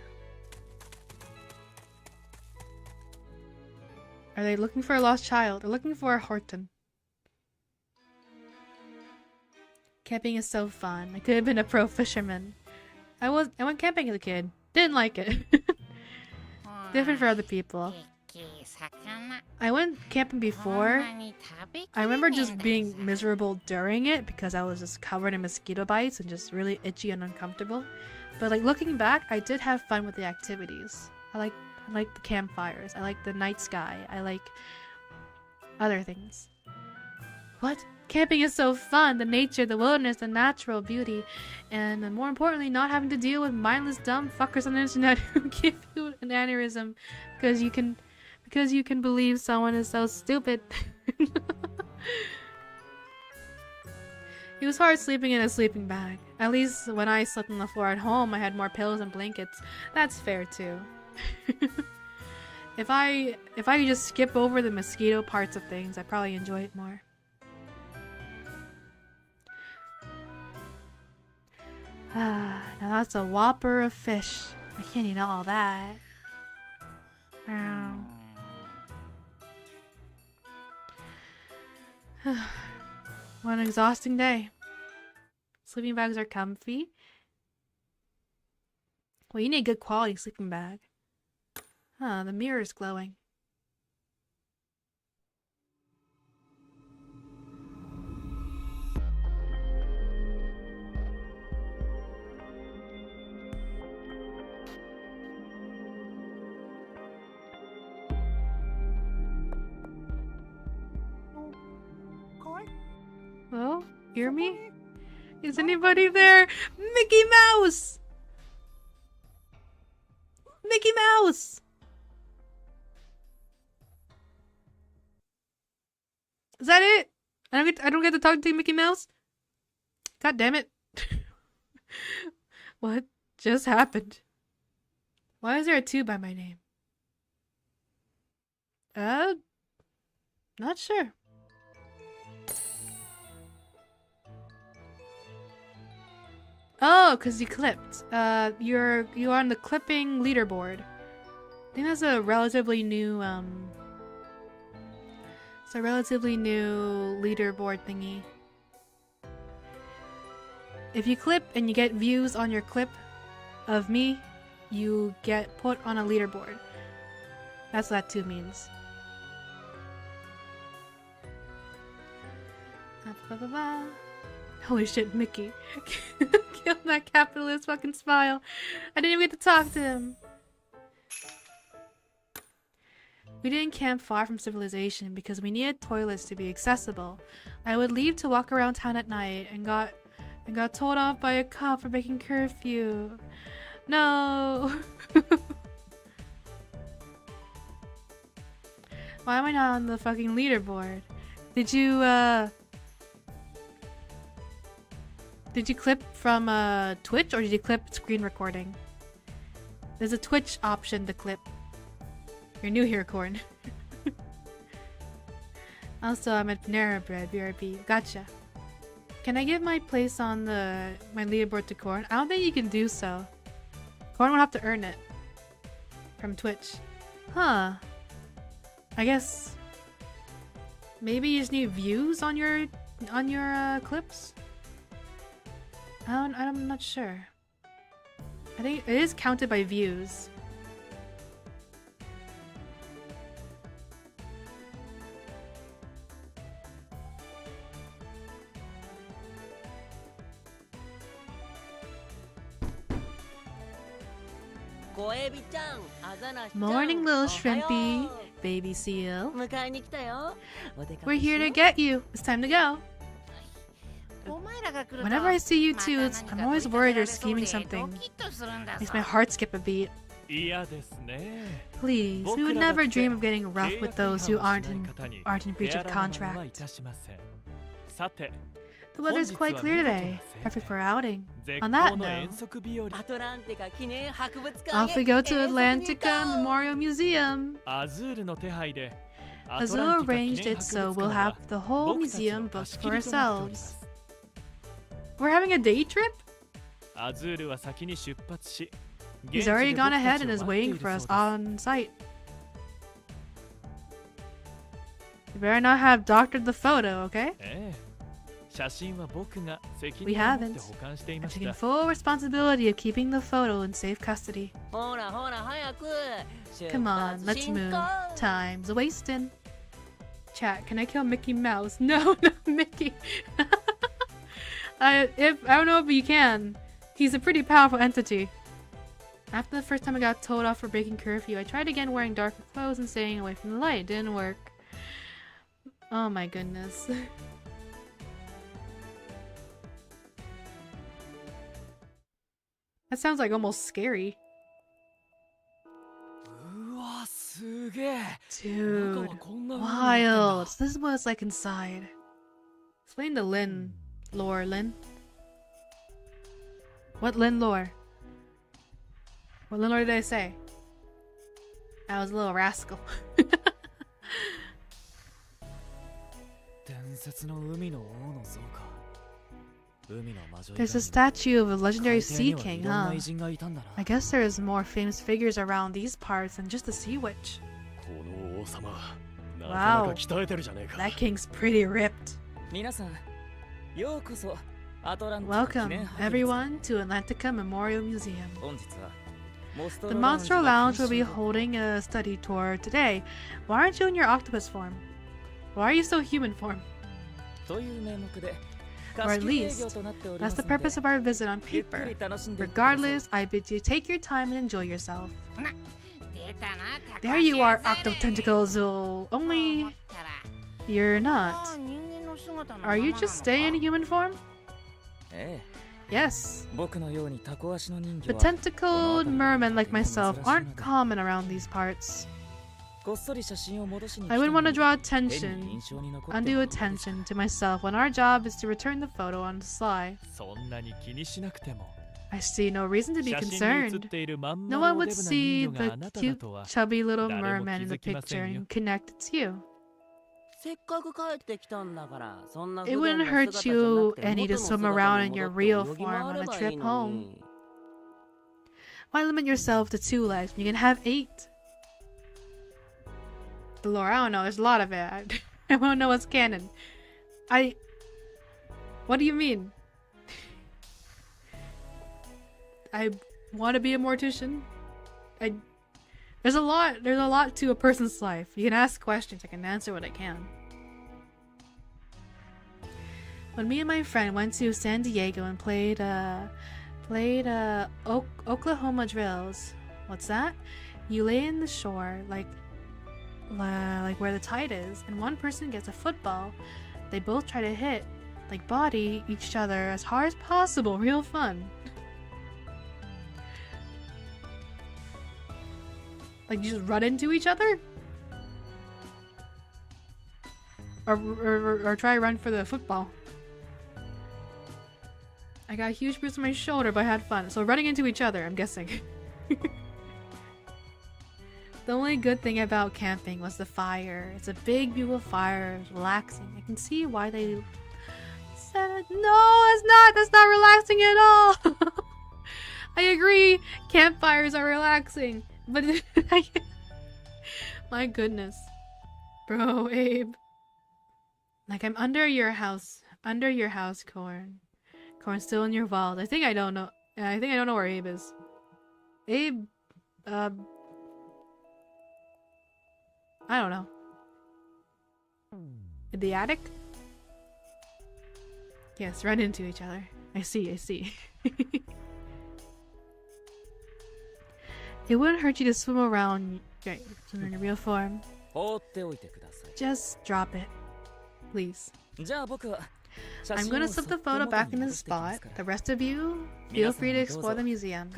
Are they looking for a lost child or looking for a Horton? Camping is so fun. I could have been a pro fisherman. I went camping as a kid. Didn't like it. Different for other people. I went camping before. I remember just being miserable during it because I was just covered in mosquito bites and just really itchy and uncomfortable. But like looking back, I did have fun with the activities. I like the campfires. I like the night sky. I like other things. What? Camping is so fun. The nature, the wilderness, the natural beauty, and more importantly, not having to deal with mindless dumb fuckers on the internet who give you an aneurysm because you can believe someone is so stupid. It was hard sleeping in a sleeping bag. At least when I slept on the floor at home, I had more pillows and blankets. That's fair too. If I could just skip over the mosquito parts of things, I'd probably enjoy it more. Now that's a whopper of fish. I can't eat all that. What an exhausting day. Sleeping bags are comfy. Well, you need a good quality sleeping bag. Huh, the mirror is glowing. Hello? Hear me? Is anybody there? Mickey Mouse! Mickey Mouse! Is that it? I don't get to talk to Mickey Mouse? God damn it. What just happened? Why is there a 2 by my name? Not sure. Oh, cause you clipped. You're on the clipping leaderboard. I think that's a relatively new it's a relatively new leaderboard thingy. If you clip and you get views on your clip of me, you get put on a leaderboard. That's what that 2 means. Holy shit, Mickey. Kill that capitalist fucking smile. I didn't even get to talk to him. We didn't camp far from civilization because we needed toilets to be accessible. I would leave to walk around town at night and got told off by a cop for breaking curfew. No. Why am I not on the fucking leaderboard? Did you clip from Twitch or did you clip screen recording? There's a Twitch option to clip. You're new here, Corn. Also, I'm at Panera Bread, BRB. Gotcha. Can I give my place on my leaderboard to Corn? I don't think you can do so. Corn would have to earn it from Twitch. Huh. I guess maybe you just need views on your clips. I'm not sure. I think it is counted by views. Morning, little shrimpy, baby seal. We're here to get you. It's time to go. Whenever I see you two, I'm always worried you're scheming something. Makes my heart skip a beat. Please, we would never dream of getting rough with those who aren't in breach of contract. The weather's quite clear today, perfect for outing. On that note, off we go to Atlantica Memorial Museum. Azul arranged it so we'll have the whole museum booked for ourselves. We're having a day trip? He's already gone ahead and is waiting for us on site. You better not have doctored the photo, okay? We haven't. I'm taking full responsibility of keeping the photo in safe custody. Come on, let's move. Time's wasting. Chat, can I kill Mickey Mouse? No, not Mickey. I don't know if you can. He's a pretty powerful entity. After the first time I got told off for breaking curfew, I tried again wearing darker clothes and staying away from the light. It didn't work. Oh my goodness. That sounds like almost scary. Dude, wild. This is what it's like inside. Explain the Lin lore, Lin. What Lin lore? What Lin lore did I say? I was a little rascal. There's a statue of a legendary sea king, huh? I guess there's more famous figures around these parts than just the sea witch. Wow, that king's pretty ripped. Welcome, everyone, to Atlantica Memorial Museum. The Monster Lounge will be holding a study tour today. Why aren't you in your octopus form? Why are you still human form? Or at least, that's the purpose of our visit on paper. Regardless, I bid you take your time and enjoy yourself. There you are, Octotentacles. Only you're not. Are you just staying in human form? Yes. The tentacled mermen like myself aren't common around these parts. I wouldn't want to draw undue attention to myself when our job is to return the photo on the sly. I see no reason to be concerned. No one would see the cute, chubby little merman in the picture and connect it to you. It wouldn't hurt you any to swim around in your real form on a trip home. Why limit yourself to 2 legs when you can have 8? The lore, I don't know, there's a lot of it. I won't know what's canon. What do you mean? I want to be a mortician. There's a lot to a person's life. You can ask questions, I can answer what I can. When me and my friend went to San Diego and played Oklahoma drills. What's that? You lay in the shore like where the tide is, and one person gets a football. They both try to hit, like body each other as hard as possible. Real fun. Like you just run into each other? Or try to run for the football. I got a huge bruise on my shoulder, but I had fun. So running into each other, I'm guessing. The only good thing about camping was the fire. It's a big, beautiful fire. It's relaxing. I can see why they said, no, it's not. That's not relaxing at all. I agree. Campfires are relaxing. But my goodness. Bro, Abe. Like, I'm under your house, Corn. Corn's still in your vault. I think I don't know. I think I don't know where Abe is. Abe, I don't know. In the attic? Yes, run into each other. I see. It wouldn't hurt you to swim around in your real form. Just drop it. Please. I'm gonna slip the photo back in the spot. The rest of you, feel free to explore the museum.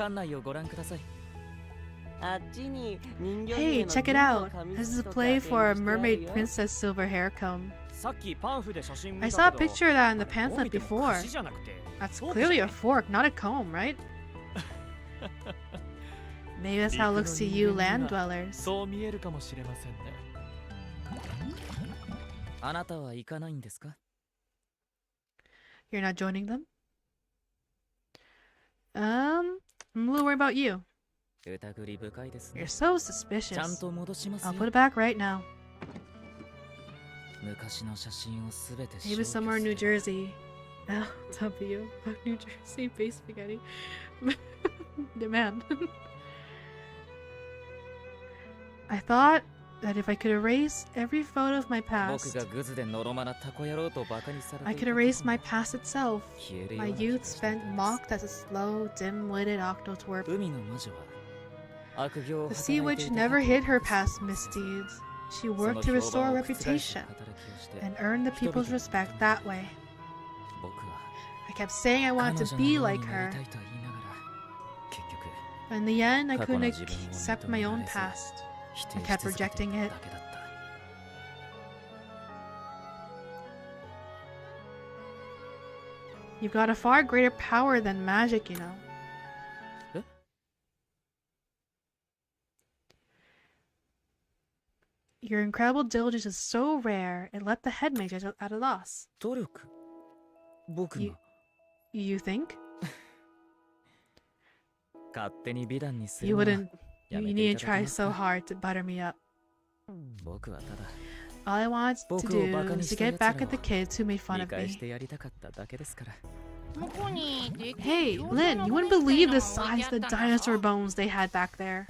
Hey, check it out. This is a play for a mermaid princess silver hair comb. I saw a picture of that in the pamphlet before. That's clearly a fork, not a comb, right? Maybe that's how it looks to you land dwellers. You're not joining them? I'm a little worried about you. You're so suspicious. I'll put it back right now. Maybe somewhere in New Jersey. LW. Fuck New Jersey. Face spaghetti. Demand. I thought that if I could erase every photo of my past, I could erase my past itself. My youth spent mocked as a slow, dim-witted octotwerp. The sea witch never hid her past misdeeds. She worked to restore her reputation and earn the people's respect that way. I kept saying I wanted to be like her. But in the end, I couldn't accept my own past. I kept rejecting it. You've got a far greater power than magic, you know. Your incredible diligence is so rare, it left the headmage at a loss. You think? You wouldn't. You need to try so hard to butter me up. All I want to do is to get back at the kids who made fun of me. Hey, Lynn, you wouldn't believe the size of the dinosaur bones they had back there.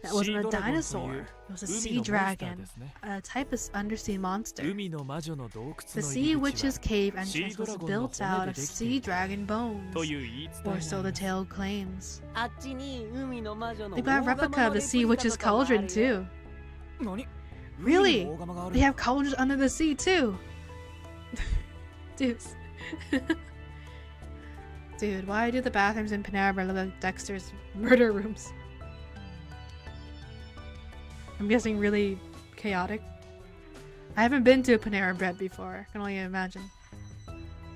That wasn't a dinosaur. It was a sea dragon, a type of undersea monster. The sea witch's cave entrance was built out of sea dragon bones, or so the tale claims. They've got a replica of the sea witch's cauldron too. Really? They have cauldrons under the sea too. Dude, why do the bathrooms in Panera look like Dexter's murder rooms? I'm guessing really chaotic. I haven't been to a Panera Bread before. I can only imagine.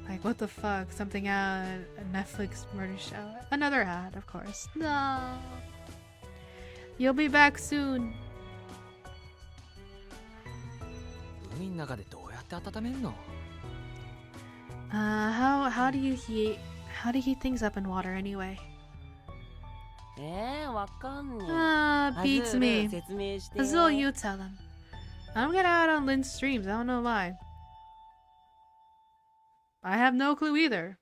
Like, what the fuck? Something out a Netflix murder show. Another ad, of course. No. You'll be back soon. How do you heat things up in water anyway? Beats me. Azul, you tell him. I don't get out on Lynn's streams, I don't know why. I have no clue either.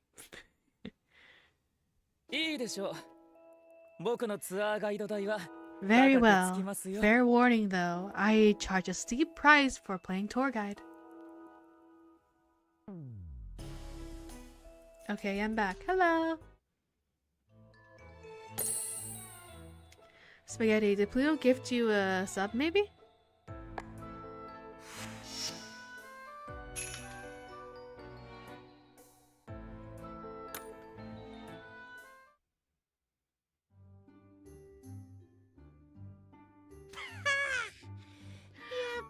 Very well. Fair warning though, I charge a steep price for playing tour guide. Okay, I'm back. Hello! Spaghetti, did Pluto gift you a sub, maybe?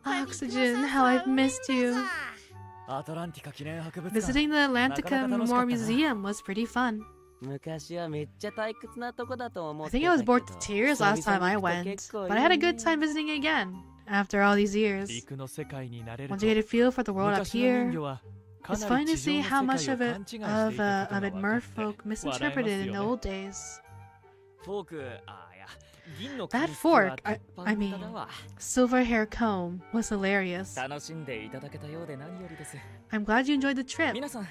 Oxygen, how I've missed you. Visiting the Atlantica Memorial Museum was pretty fun. I think I was bored to tears last time I went, but I had a good time visiting again after all these years. Once you get a feel for the world up here, it's fun to see how much of it merfolk misinterpreted in the old days. That fork, I mean, silver hair comb was hilarious. 楽しんでいただけたようで何よりです。 I'm glad you enjoyed the trip. 皆さん、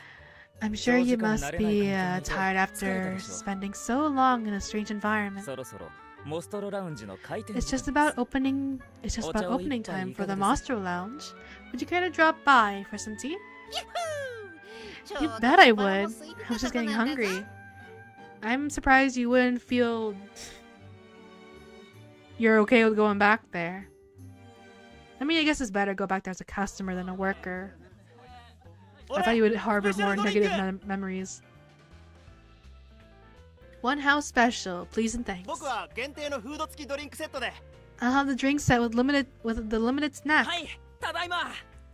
I'm sure you must be tired after spending so long in a strange environment. そろそろモストロラウンジの開店 It's just about opening time for the Monster Lounge. Would you care to drop by for some tea? You bet I would. I was just getting hungry. I'm surprised you wouldn't feel you're okay with going back there. I mean, I guess it's better to go back there as a customer than a worker. I thought you would harbor more negative memories. One house special, please and thanks. I'll have the drink set with the limited snack. はい、ただいま。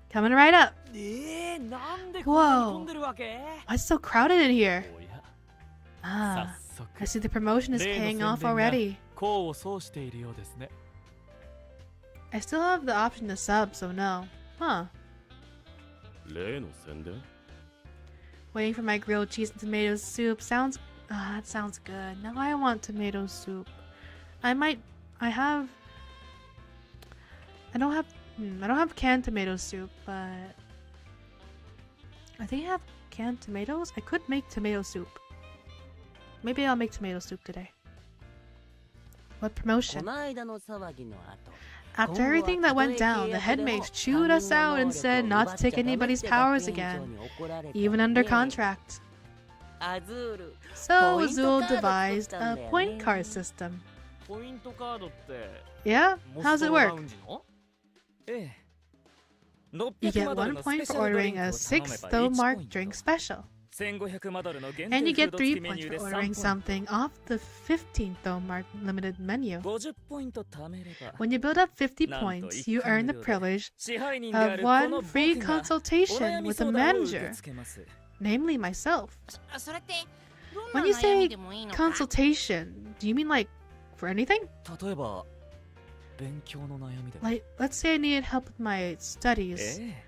Coming right up. なんでこんなに混んでるわけ？ Why it's so crowded in here? おや、 Ah, 早速 I see the promotion is 例 paying の off 宣伝が already. 功を奏しているようですね。 I still have the option to sub, so no. Huh. 例の宣伝？ Waiting for my grilled cheese and tomato soup sounds. That sounds good. Now I want tomato soup. I don't have canned tomato soup, but I think I have canned tomatoes. I could make tomato soup. Maybe I'll make tomato soup today. What こ promotion? の間の騒ぎの後 After everything that went down, the headmates chewed us out and said not to take anybody's powers again, even under contract. アズール So Azul devised a point card system. ポイントカードって Yeah? モ How's ス it トロラ work? ウンジの？ええ。 You 600 get マドル 1のス point ペシ for ャルドリ ordering ンク a を頼 6 めば though 1 mark ポイン drink ト。 special. 1500マドルの限 And 定 you フー get ド 3 付きメニュ points ーで for 3 ordering ポイント。 something off the 15 though mark limited menu. 50ポイント貯めれば When you build up 50 なんと points, you earn the 一回無料で privilege 支配人であ of るこ one の free 僕がお consultation 悩み with a 相談を受 manager, け付けます。 namely myself. それってどん When な you 悩 say みでもいいのか？ consultation, do you mean like for anything? 例えば勉強の悩みでも。 Like, let's say I needed help with my studies. ええ。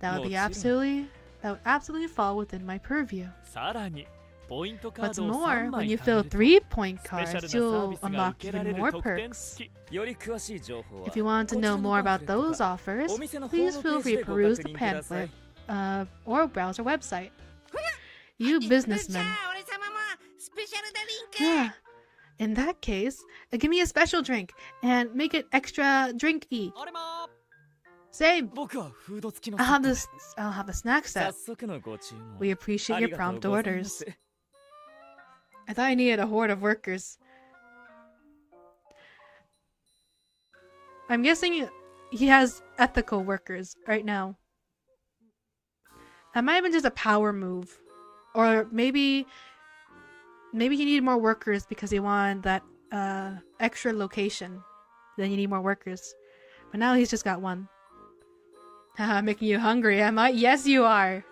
That would もちろん。 that would absolutely fall within my purview. さらにポイントカー What's ドを more, 3 when 枚 you 貯め fill ると 3-point スペシャル cards, なサー you'll ビスが unlock 受けら even れる more 特典 perks. 付き。より詳しい情報は If you want to こちら know の more パン about フレット those か offers, お店のホー please ムペ feel ージ free で to ご peruse 確 the 認くださ pamphlet い。or browse our website. You じゃ businessmen. あ俺様もスペシャルドリンク。 Yeah. In that case, give me a special drink and make it extra drinky. あれも Say, 僕はフード付きの I'll セッ have ト this. I'll have a snack 早 set. 速のご注文 We appreciate あ your りがとう prompt ございま orders. す。 I thought I needed a horde of workers. I'm guessing he has ethical workers right now. That might have been just a power move. Or maybe he needed more workers because he wanted that extra location. Then you need more workers. But now he's just got one. Haha, making you hungry, am I? Yes, you are.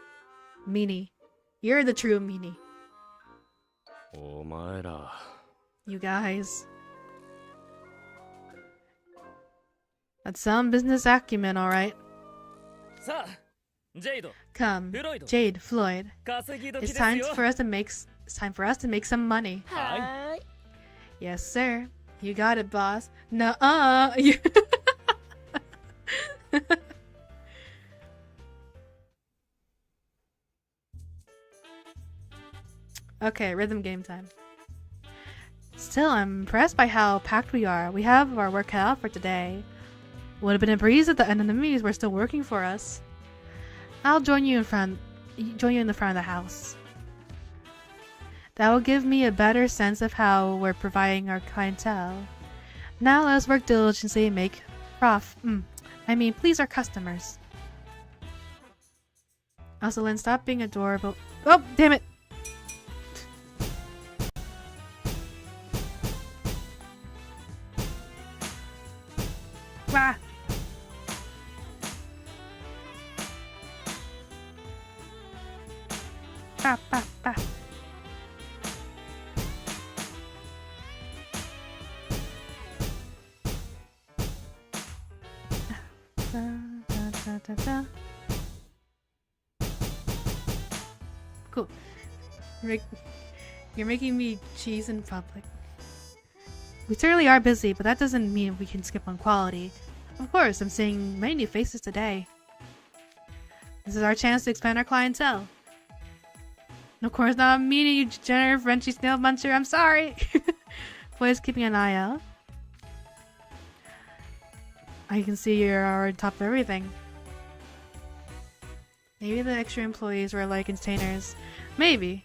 Meanie. You're the true meanie. お前ら You guys. That's some business acumen, alright. さあ、ジェイド、 Come, フロイド、 Jade, Floyd. 稼ぎ時 It's です time よ。 for us to make some money. は Yes, sir. You got it, boss. Nuh-uh. You- Okay, rhythm game time. Still, I'm impressed by how packed we are. We have our work cut out for today. Would have been a breeze if the enemies were still working for us. I'll join you in the front of the house. That will give me a better sense of how we're providing our clientele. Now let's work diligently and make please our customers. Also, Lynn, stop being adorable. Oh, damn it! Ah! Ah, ah, ah. Da, da, da, da, da. Cool. You're making me cheese in public. We certainly are busy, but that doesn't mean we can skip on quality. Of course, I'm seeing many new faces today. This is our chance to expand our clientele. And of course, not meaning you degenerate Frenchy snail muncher. I'm sorry. Boys keeping an eye out. I can see you're on top of everything. Maybe the extra employees were like entertainers. Maybe.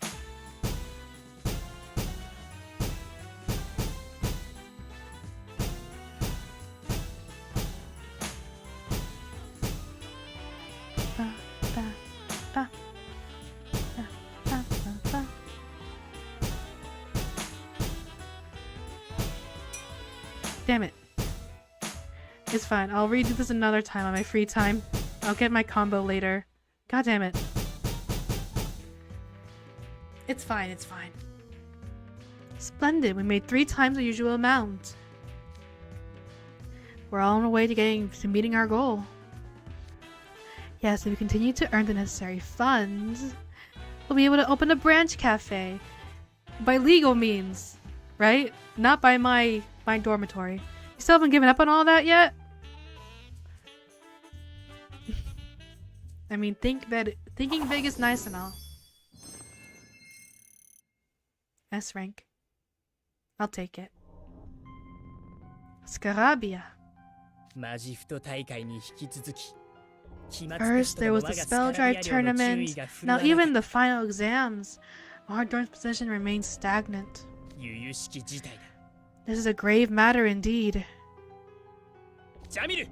Damn it. It's fine. I'll redo this another time on my free time. I'll get my combo later. God damn it. It's fine, it's fine. Splendid. We made 3 times the usual amount. We're all on our way to meeting our goal. Yes, if we continue to earn the necessary funds, we'll be able to open a branch cafe. By legal means, right? Not by my dormitory. You still haven't given up on all that yet? I mean, thinking big is nice and all. S rank. I'll take it. Scarabia. First, there was the spell drive tournament. Now even the final exams. Our dorm's position remains stagnant. This is a grave matter indeed. Jamil,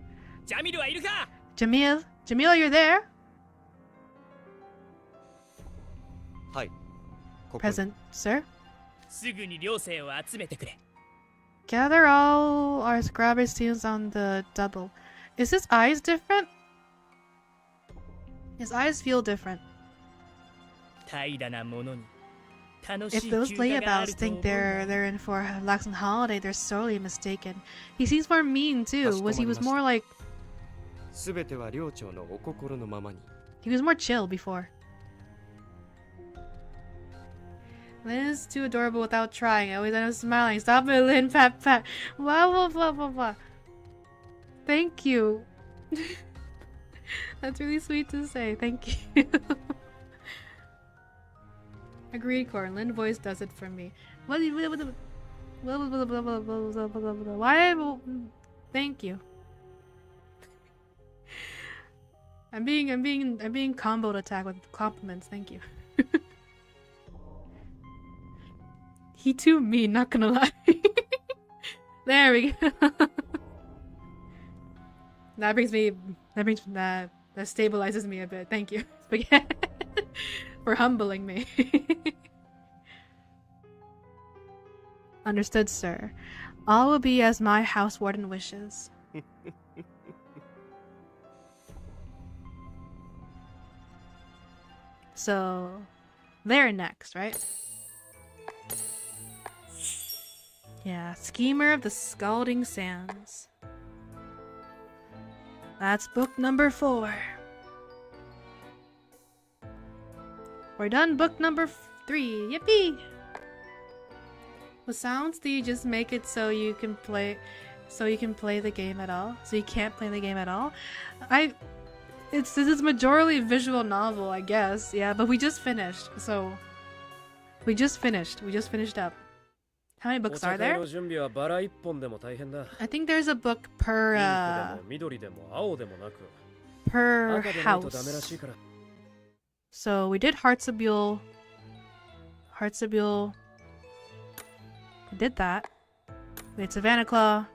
you're there? Present, sir. Gather all our Scrabble students on the double. Is his eyes different? His eyes feel different. If those layabouts think they're in for a relaxing holiday, they're sorely mistaken. He seems more mean too. He was more like... He was more chill before. Lynn is too adorable without trying. I always end up smiling. Stop it, Lynn. Pat, pat. Blah, blah, blah, blah, blah. Thank you. That's really sweet to say. Thank you. Agreed, Corn. Lynn voice does it for me. Why? Thank you. I'm being comboed attack with compliments. Thank you. He too mean, not gonna lie. There we go. That stabilizes me a bit. Thank you, Spaghetti, for humbling me. Understood, sir. All will be as my house warden wishes. So, they're next, right? Yeah, Schemer of the Scalding Sands. That's book number 4. We're done book number 3. Yippee! With sounds, do you just make it so you can play the game at all? So you can't play the game at all? This is majorly visual novel, I guess. Yeah, but we just finished. So we just finished up. How many books are there? I think there's a book per house. So we did Heartsabule. We did that. We had Savannah Claw.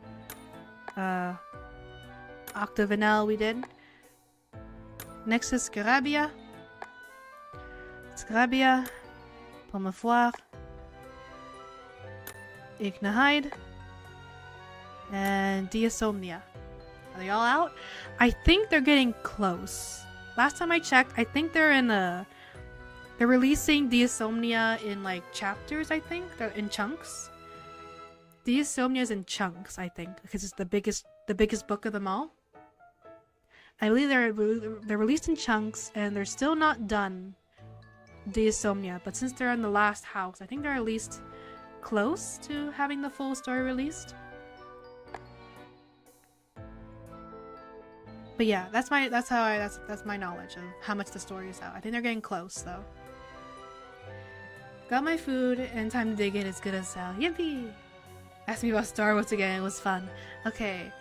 Octavanel we did. Next is Scarabia. Pommefoire. Ignahide. And Diasomnia. Are they all out? I think they're getting close. Last time I checked, I think they're releasing Diasomnia in like chapters, I think. They're in chunks. Diasomnia is in chunks, I think, because it's the biggest book of them all. I believe they're released in chunks, and they're still not done Diasomnia, but since they're in the last house, I think they're at least close to having the full story released. But yeah, that's my knowledge of how much the story is out. I think they're getting close though. Got my food and time to dig in as good as hell. Yippee! Ask me about Star Wars again, it was fun. Okay.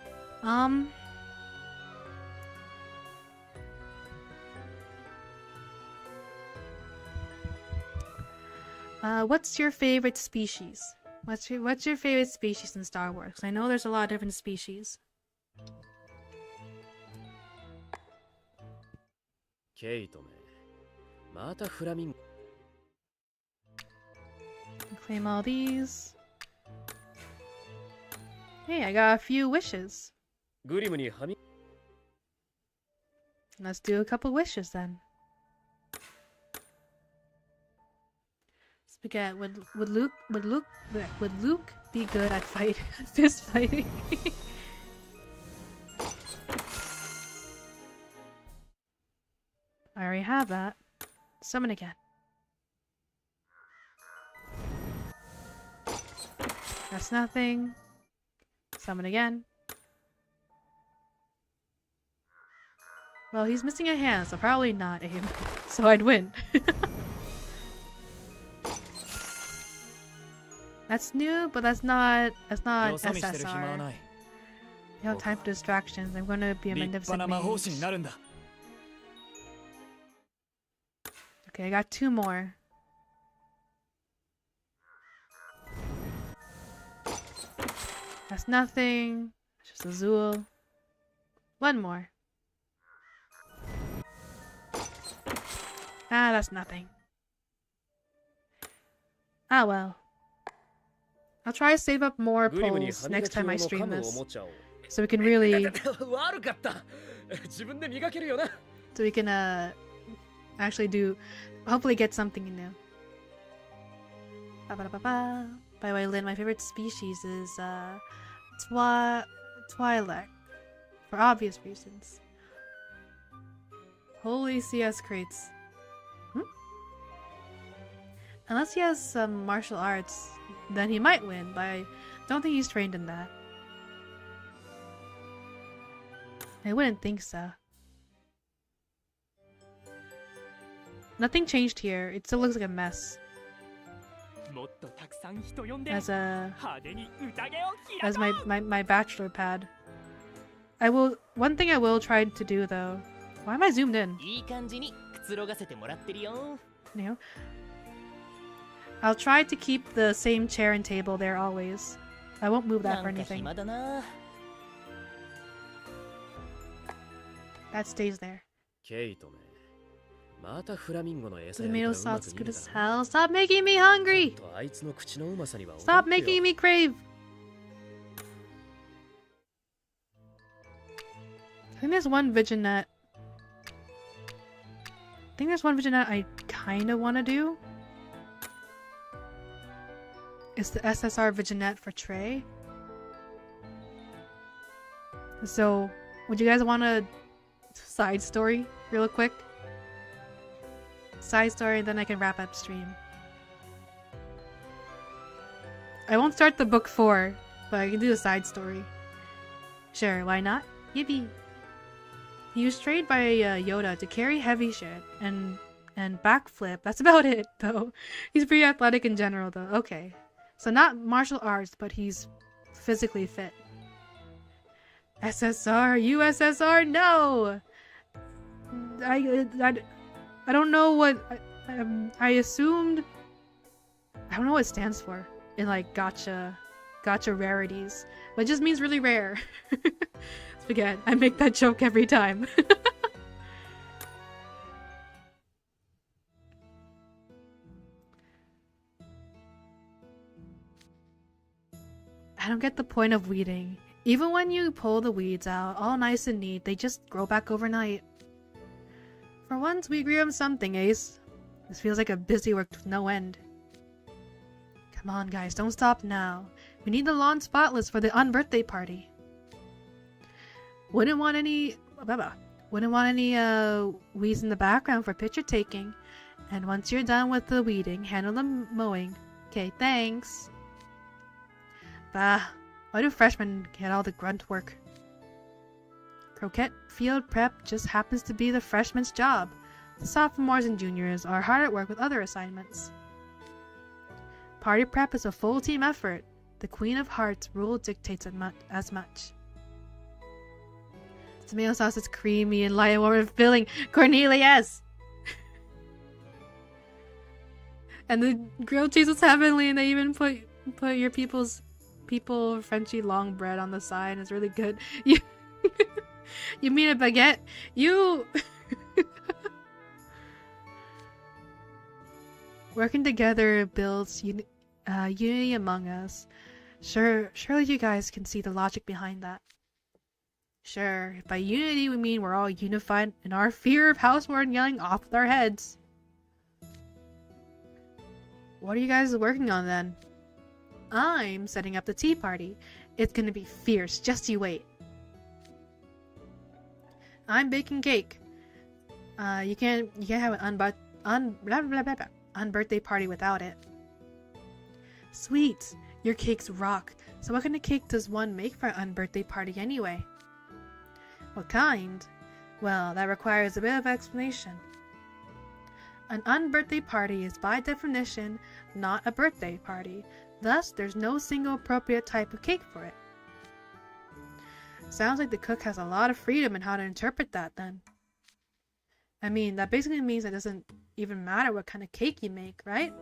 What's your favorite species? What's your favorite species in Star Wars? I know there's a lot of different species. Claim all these. Hey, I got a few wishes. Let's do a couple wishes then. Spaghetti, would Luke be good at fist fighting? I already have that. Summon again. That's nothing. Summon again. Well, he's missing a hand, so probably not aim. So I'd win. That's new, but that's not SSR. You have time for distractions. I'm gonna be a magnificent mage. Okay, I got 2 more. That's nothing. It's just Azul. 1 more. Ah, that's nothing. Ah well. I'll try to save up more polls next time I stream this. So we can really... so we can actually do... hopefully get something new. By the way, Lynn, my favorite species is Twi'lek. For obvious reasons. Holy CS crates. Unless he has some martial arts, then he might win, but I don't think he's trained in that. I wouldn't think so. Nothing changed here. It still looks like a mess. As my bachelor pad. One thing I will try to do though. Why am I zoomed in? No. I'll try to keep the same chair and table there always. I won't move that for anything. That stays there. Tomato sauce is good as hell. Stop making me hungry! Stop making me crave! I think there's one Viginet. I kinda wanna do. It's the SSR Viginet for Trey. So, would you guys want a side story real quick? Side story, then I can wrap up stream. I won't start the book 4, but I can do a side story. Sure, why not? Yippee! He was trained by Yoda to carry heavy shit and backflip. That's about it, though. He's pretty athletic in general, though. Okay. So not martial arts, but he's physically fit. SSR, USSR, no! I don't know what... I assumed... I don't know what it stands for in like gotcha rarities. But it just means really rare. Forget, I make that joke every time. I don't get the point of weeding. Even when you pull the weeds out, all nice and neat, they just grow back overnight. For once, we agree on something, Ace. This feels like a busy work with no end. Come on, guys, don't stop now. We need the lawn spotless for the unbirthday party. Wouldn't want any weeds in the background for picture taking. And once you're done with the weeding, handle the mowing. Okay, thanks. Bah, why do freshmen get all the grunt work? Croquette field prep just happens to be the freshmen's job. The sophomores and juniors are hard at work with other assignments. Party prep is a full team effort. The Queen of Hearts rule dictates as much. Tomato sauce is creamy and light and warm and filling. Cornelius! And the grilled cheese was heavenly, and they even put your people Frenchy long bread on the side. It's really good. You mean a baguette? You... Working together builds unity among us. Surely you guys can see the logic behind that. Sure, by unity we mean we're all unified in our fear of houseworn yelling off with our heads. What are you guys working on then? I'm setting up the tea party. It's gonna be fierce, just you wait. I'm baking cake. You can't have an unbirthday party without it. Sweet, your cakes rock. So what kind of cake does one make for an unbirthday party anyway? What kind? Well, that requires a bit of explanation. An unbirthday party is by definition not a birthday party. Thus, there's no single appropriate type of cake for it. Sounds like the cook has a lot of freedom in how to interpret that then. I mean, that basically means it doesn't even matter what kind of cake you make, right?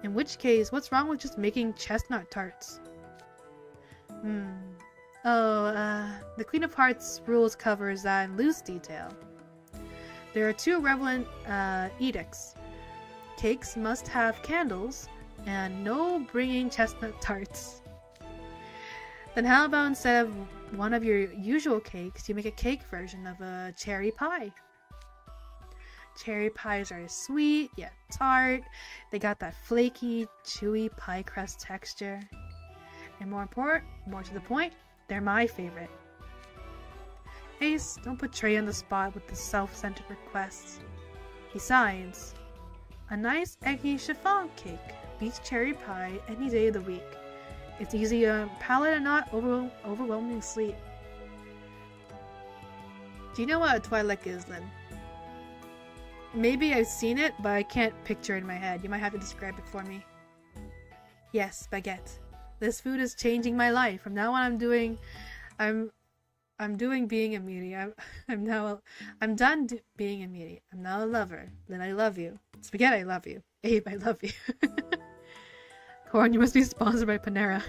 In which case, what's wrong with just making chestnut tarts? The Queen of Hearts rules covers that in loose detail. There are two relevant edicts. Cakes must have candles, and no bringing chestnut tarts. Then how about instead of one of your usual cakes, you make a cake version of a cherry pie? Cherry pies are sweet, yet tart. They got that flaky, chewy pie crust texture. And more to the point, they're my favorite. Ace, don't put Trey on the spot with the self-centered requests. Besides, a nice eggy chiffon cake beats cherry pie any day of the week. It's easy to palate and not overwhelmingly sweet. Do you know what a Twi'lek is then? Maybe I've seen it, but I can't picture it in my head. You might have to describe it for me. Yes, baguette. This food is changing my life. From now on, I'm doing being a mutie. I'm done being a mutie. I'm now a lover. Then I love you. Spaghetti, I love you. Abe, I love you. Corn, you must be sponsored by Panera.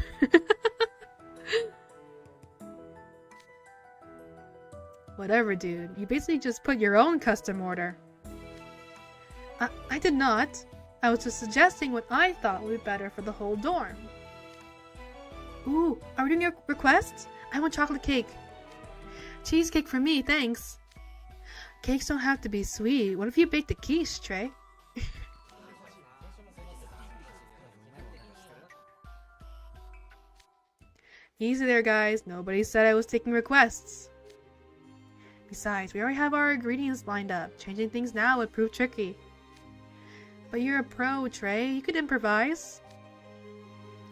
Whatever, dude. You basically just put your own custom order. I did not. I was just suggesting what I thought would be better for the whole dorm. Ooh, are we doing your requests? I want chocolate cake. Cheesecake for me, thanks. Cakes don't have to be sweet. What if you baked a quiche, Trey? Easy there, guys. Nobody said I was taking requests. Besides, we already have our ingredients lined up. Changing things now would prove tricky. But you're a pro, Trey. You could improvise.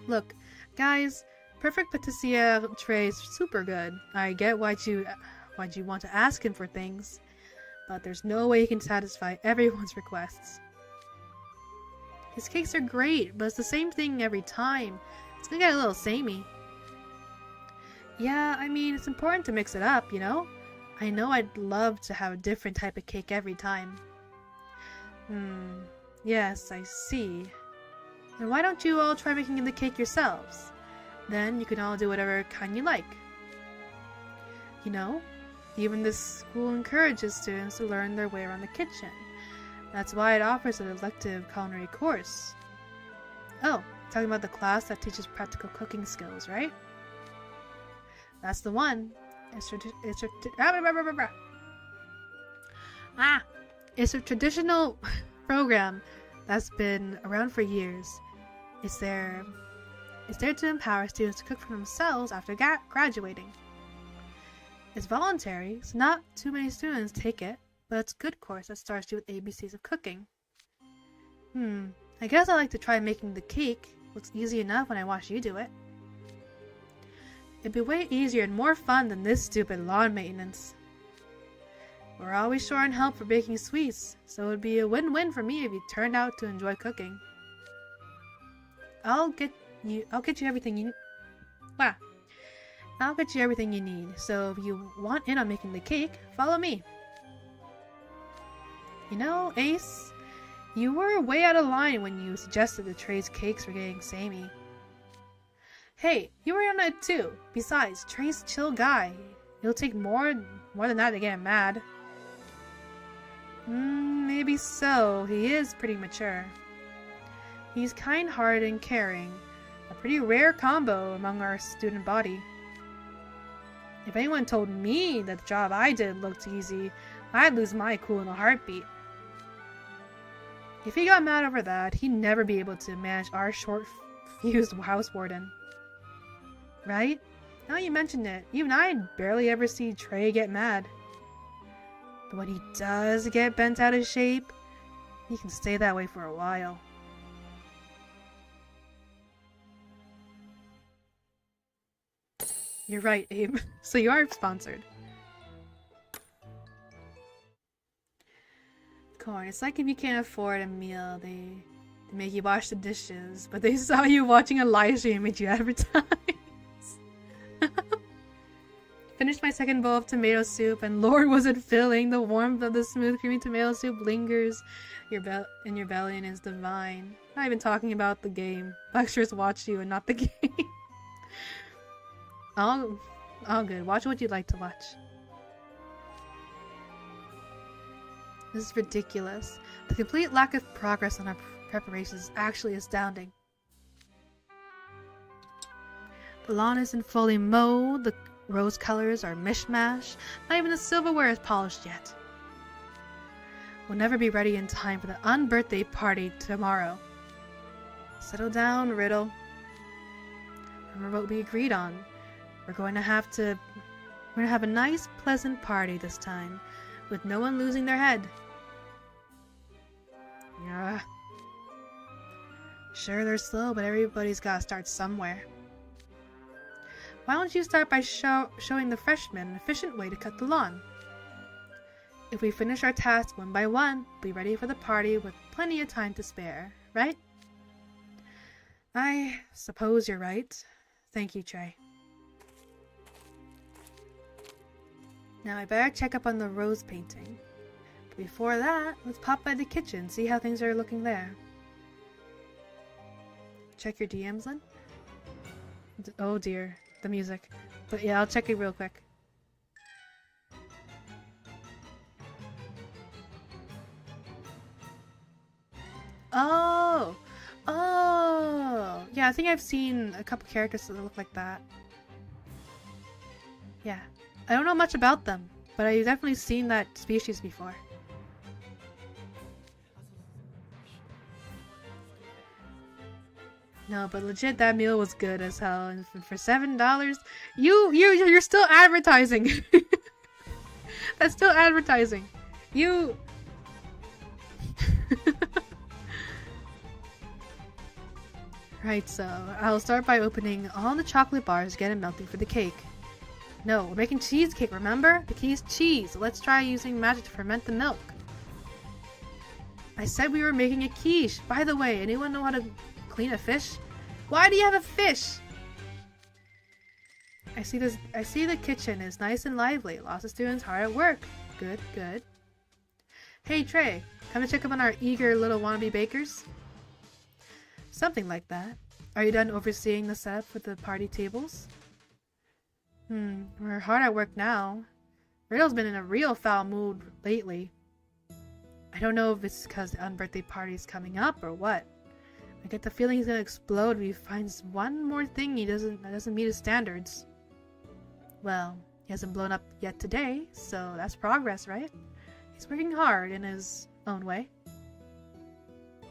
Look, guys, perfect patissier Trey's super good. I get why'd you want to ask him for things, but there's no way he can satisfy everyone's requests. His cakes are great, but it's the same thing every time. It's gonna get a little samey. Yeah, I mean, it's important to mix it up, you know? I know I'd love to have a different type of cake every time. Yes, I see. Then why don't you all try making the cake yourselves? Then you can all do whatever kind you like. You know, even this school encourages students to learn their way around the kitchen. That's why it offers an elective culinary course. Oh, talking about the class that teaches practical cooking skills, right? That's the one. It's a traditional program that's been around for years. It's there to empower students to cook for themselves after graduating. It's voluntary, so not too many students take it, but it's a good course that starts you with ABCs of cooking. I guess I like to try making the cake. Looks easy enough when I watch you do it. It'd be way easier and more fun than this stupid lawn maintenance. We're always short on help for baking sweets, so it'd be a win-win for me if you turned out to enjoy cooking. I'll get you everything you need. So if you want in on making the cake, follow me. You know, Ace, you were way out of line when you suggested the Trey's cakes were getting samey. Hey, you were on it too. Besides, Trey's a chill guy. It'll take more than that to get him mad. Maybe so. He is pretty mature. He's kind-hearted and caring. A pretty rare combo among our student body. If anyone told me that the job I did looked easy, I'd lose my cool in a heartbeat. If he got mad over that, he'd never be able to manage our short-fused house warden. Right? Now you mention it, even I barely ever see Trey get mad. But when he does get bent out of shape, he can stay that way for a while. You're right, Abe. So you are sponsored. Corn, it's like if you can't afford a meal, they make you wash the dishes, but they saw you watching a live stream and made you advertise. Finished my second bowl of tomato soup, and Lord was it filling. The warmth of the smooth creamy tomato soup lingers in your belly and is divine. Not even talking about the game. Lectures watch you and not the game. all good. Watch what you'd like to watch. This is ridiculous. The complete lack of progress on our preparations is actually astounding. The lawn isn't fully mowed, the rose colors are mishmash, not even the silverware is polished yet. We'll never be ready in time for the unbirthday party tomorrow. Settle down, Riddle. Remember what we agreed on. We're going to have a nice, pleasant party this time, with no one losing their head. Yeah. Sure, they're slow, but everybody's gotta start somewhere. Why don't you start by showing the freshmen an efficient way to cut the lawn? If we finish our tasks one by one, we'll be ready for the party with plenty of time to spare, right? I suppose you're right. Thank you, Trey. Now I better check up on the rose painting. But before that, let's pop by the kitchen, see how things are looking there. Check your DMs, Lynn? Oh dear, the music. But yeah, I'll check it real quick. Oh! Oh! Yeah, I think I've seen a couple characters that look like that. Yeah. I don't know much about them, but I've definitely seen that species before. No, but legit, that meal was good as hell, and for $7, you're still advertising. That's still advertising. You. Right, so I'll start by opening all the chocolate bars, get them melting for the cake. No, we're making cheesecake, remember? The key is cheese. Let's try using magic to ferment the milk. I said we were making a quiche. By the way, anyone know how to clean a fish? Why do you have a fish? I see the kitchen is nice and lively. Lots of students hard at work. Good, good. Hey Trey, come and check up on our eager little wannabe bakers? Something like that. Are you done overseeing the setup for the party tables? We're hard at work now. Riddle's been in a real foul mood lately. I don't know if it's because the unbirthday party's coming up or what. I get the feeling he's gonna explode if he finds one more thing that doesn't meet his standards. Well, he hasn't blown up yet today, so that's progress, right? He's working hard in his own way.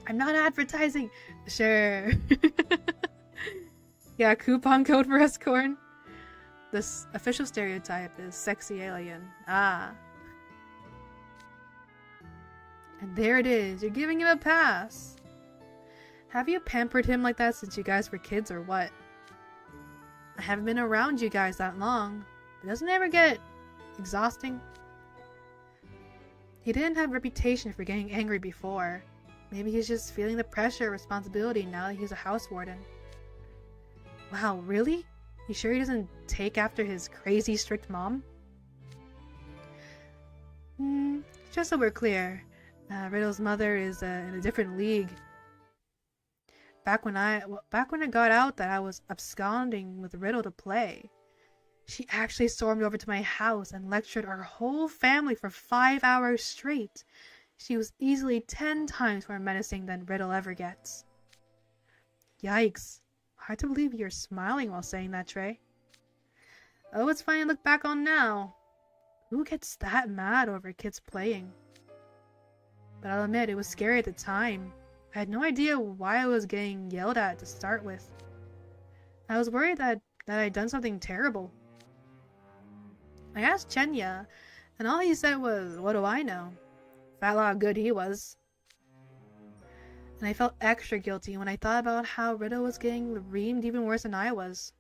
I'm not advertising! Sure. Yeah, coupon code for Escorn. This official stereotype is sexy alien. Ah. And there it is. You're giving him a pass. Have you pampered him like that since you guys were kids or what? I haven't been around you guys that long. But doesn't it ever get exhausting? He didn't have a reputation for getting angry before. Maybe he's just feeling the pressure of responsibility now that he's a house warden. Wow, really? You sure he doesn't take after his crazy strict mom? Just so we're clear, Riddle's mother is in a different league. Back when it got out that I was absconding with Riddle to play, she actually stormed over to my house and lectured our whole family for 5 hours straight. She was easily 10 times more menacing than Riddle ever gets. Yikes. Hard to believe you're smiling while saying that, Trey. Oh, it's funny to look back on now. Who gets that mad over kids playing? But I'll admit, it was scary at the time. I had no idea why I was getting yelled at to start with. I was worried that I'd done something terrible. I asked Chenya, and all he said was, "What do I know?" Fat lot of good he was. And I felt extra guilty when I thought about how Riddle was getting reamed even worse than I was.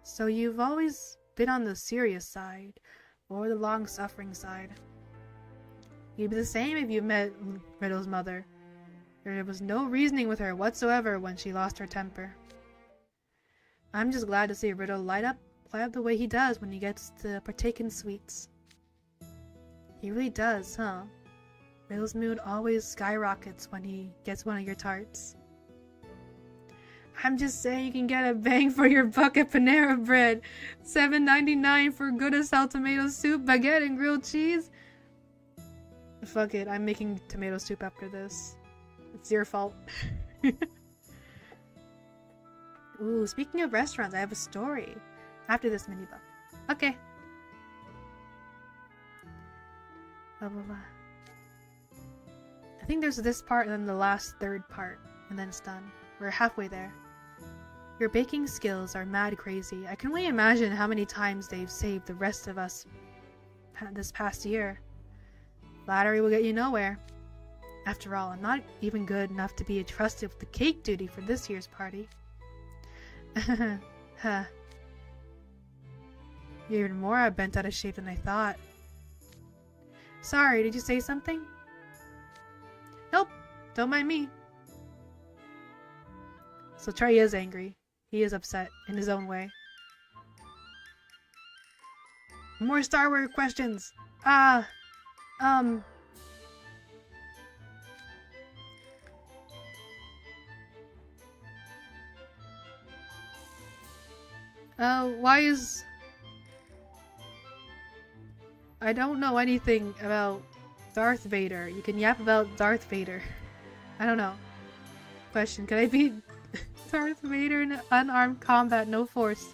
So you've always been on the serious side, or the long-suffering side. You'd be the same if you met Riddle's mother. There was no reasoning with her whatsoever when she lost her temper. I'm just glad to see Riddle light up the way he does when he gets to partake in sweets. He really does, huh? Riddle's mood always skyrockets when he gets one of your tarts. I'm just saying you can get a bang for your buck at Panera Bread. $7.99 for good as hell tomato soup, baguette, and grilled cheese. Fuck it, I'm making tomato soup after this. It's your fault. Ooh, speaking of restaurants, I have a story. After this mini book. Okay. Blah, blah, blah. I think there's this part and then the last third part, and then it's done. We're halfway there. Your baking skills are mad crazy. I can only imagine how many times they've saved the rest of us this past year. Flattery will get you nowhere. After all, I'm not even good enough to be entrusted with the cake duty for this year's party. Huh. You're even more bent out of shape than I thought. Sorry, did you say something? Nope, don't mind me. So Trey is angry. He is upset in his own way. More Star Wars questions. Why is... I don't know anything about Darth Vader. You can yap about Darth Vader. I don't know. Question, can I beat Darth Vader in unarmed combat, no force?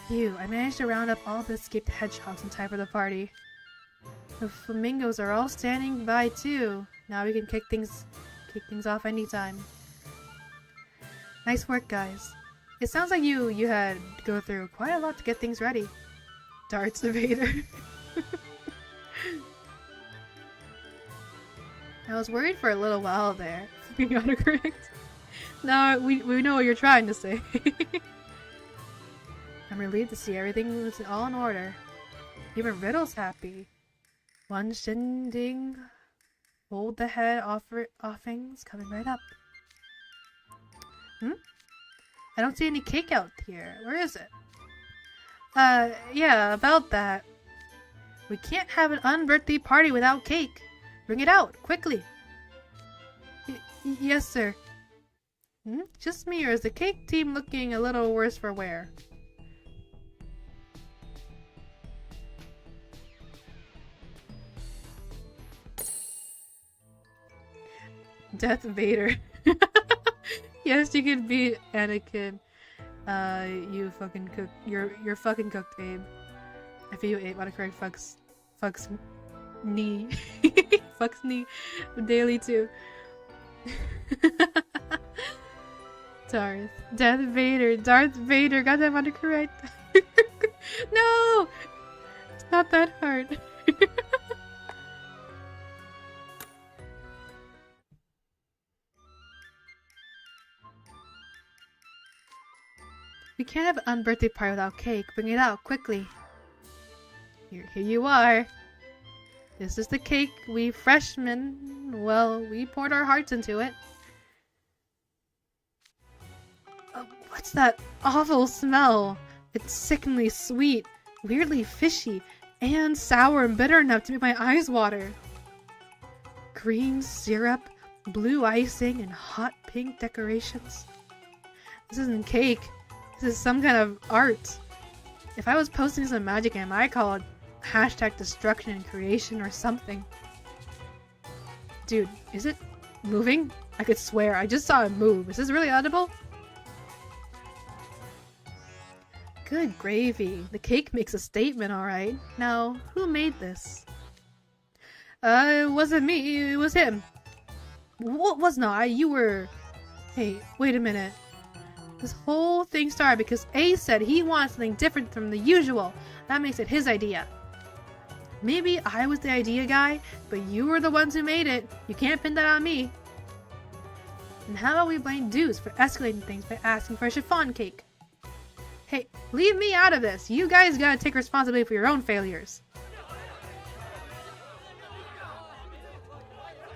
Phew, I managed to round up all the escaped hedgehogs in time for the party. The flamingos are all standing by too. Now we can kick things off anytime. Nice work, guys. It sounds like you had to go through quite a lot to get things ready. Darth Vader. I was worried for a little while there. Being autocorrect. Now we know what you're trying to say. I'm relieved to see everything was all in order. Even Riddle's happy. One shindig. Hold the head offings coming right up. I don't see any cake out here. Where is it? Yeah, about that. We can't have an unbirthday party without cake. Bring it out, quickly. Yes, sir. Just me, or is the cake team looking a little worse for wear? Darth Vader. Yes, you could be Anakin. You fucking cook. You're fucking cooked, Abe. I feel you ate. What a correct fucks knee. Fucks knee daily too. Darth Vader. Goddamn autocorrect. No, it's not that hard. We can't have an unbirthday party without cake. Bring it out, quickly. Here you are. This is the cake we freshmen, well, we poured our hearts into it. What's that awful smell? It's sickeningly sweet, weirdly fishy, and sour and bitter enough to make my eyes water. Green syrup, blue icing, and hot pink decorations. This isn't cake. This is some kind of art. If I was posting some magic game, I'd call it #destruction and creation or something. Dude, is it moving? I could swear, I just saw it move. Is this really edible? Good gravy. The cake makes a statement, alright. Now, who made this? It wasn't me, it was him. What was not? You were... Hey, wait a minute. This whole thing started because A said he wanted something different from the usual. That makes it his idea. Maybe I was the idea guy, but you were the ones who made it. You can't pin that on me. And how about we blame Deuce for escalating things by asking for a chiffon cake? Hey, leave me out of this. You guys gotta take responsibility for your own failures.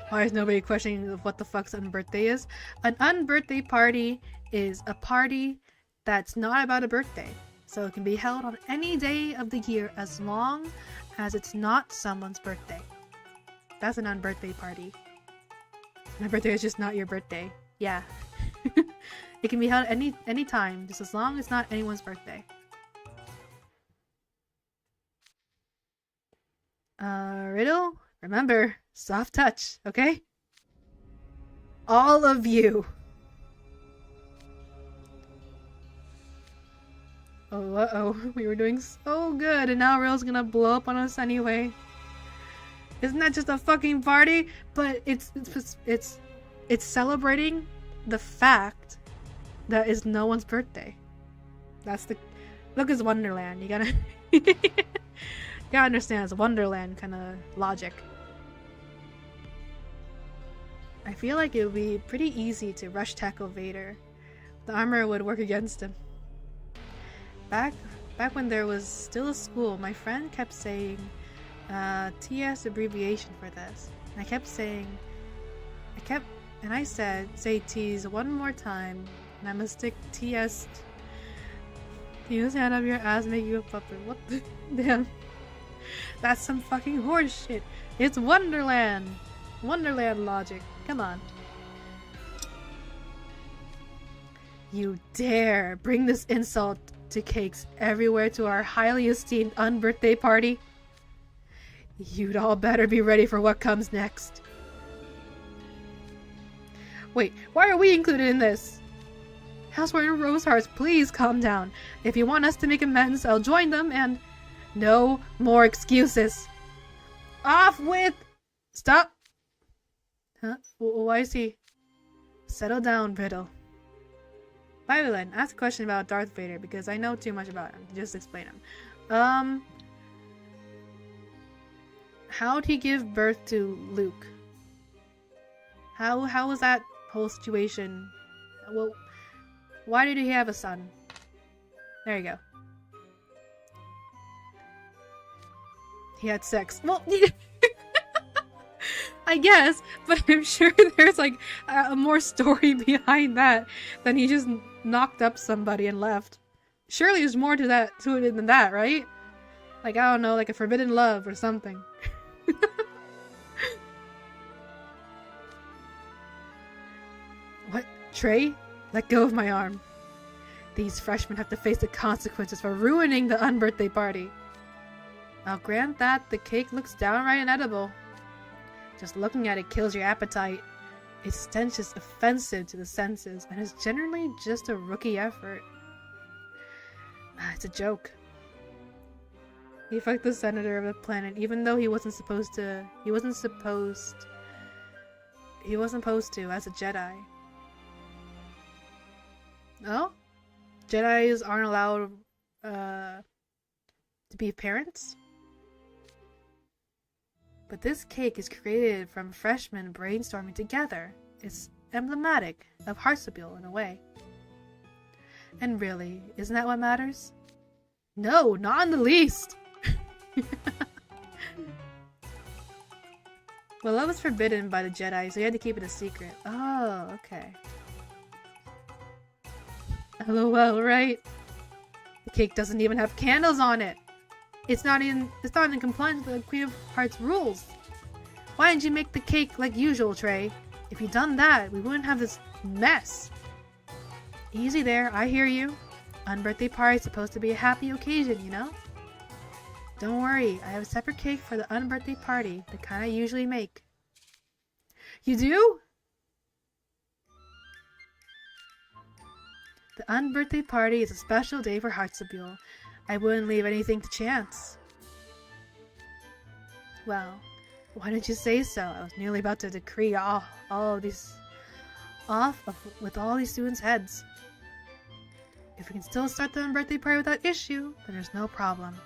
Why is nobody questioning what the fuck's unbirthday is? An unbirthday party is a party that's not about a birthday. So it can be held on any day of the year as long as it's not someone's birthday. That's an unbirthday party. My birthday is just not your birthday. Yeah. It can be held any time, just as long as it's not anyone's birthday. Riddle? Remember, soft touch, okay? All of you. Oh, uh-oh. We were doing so good, and now Riddle's gonna blow up on us anyway. Isn't that just a fucking party? But it's celebrating the fact that is no one's birthday. That's the... Look, it's Wonderland. You gotta... you gotta understand, it's Wonderland kind of logic. I feel like it would be pretty easy to rush tackle Vader. The armor would work against him. Back when there was still a school, my friend kept saying TS abbreviation for this. And I kept saying... And I said, say T's one more time, and I must stick TS. Use hand up your ass, make you a puppet. What the damn? That's some fucking horse shit. It's Wonderland. Wonderland logic. Come on. You dare bring this insult to cakes everywhere to our highly esteemed unbirthday party? You'd all better be ready for what comes next. Wait, why are we included in this? Housewarming and Rose Hearts, please calm down. If you want us to make amends, I'll join them, and... No more excuses. Off with... Stop. Huh? Why is he... Settle down, Riddle. Violet, ask a question about Darth Vader, because I know too much about him. Just explain him. How'd he give birth to Luke? How was that whole situation? Well, why did he have a son? There you go. He had sex. Well, I guess, but I'm sure there's like a more story behind that than he just knocked up somebody and left. Surely there's more to it than that, right? Like, I don't know, like a forbidden love or something. What? Trey? Let go of my arm. These freshmen have to face the consequences for ruining the unbirthday party. I'll grant that the cake looks downright inedible. Just looking at it kills your appetite. Its stench is offensive to the senses and is generally just a rookie effort. It's a joke. He fucked the senator of the planet even though he wasn't supposed to. He wasn't supposed to as a Jedi. Oh? Jedis aren't allowed to be parents? But this cake is created from freshmen brainstorming together. It's emblematic of Harsabule in a way. And really, isn't that what matters? No, not in the least! Well, love was forbidden by the Jedi, so you had to keep it a secret. Oh, okay. LOL, right? The cake doesn't even have candles on it! It's not in compliance with the Queen of Hearts rules! Why didn't you make the cake like usual, Trey? If you'd done that, we wouldn't have this mess. Easy there, I hear you. Unbirthday party is supposed to be a happy occasion, you know? Don't worry, I have a separate cake for the unbirthday party, the kind I usually make. You do? The unbirthday party is a special day for Heartsabule. I wouldn't leave anything to chance. Well, why didn't you say so? I was nearly about to decree all of these with all these students' heads. If we can still start the unbirthday party without issue, then there's no problem.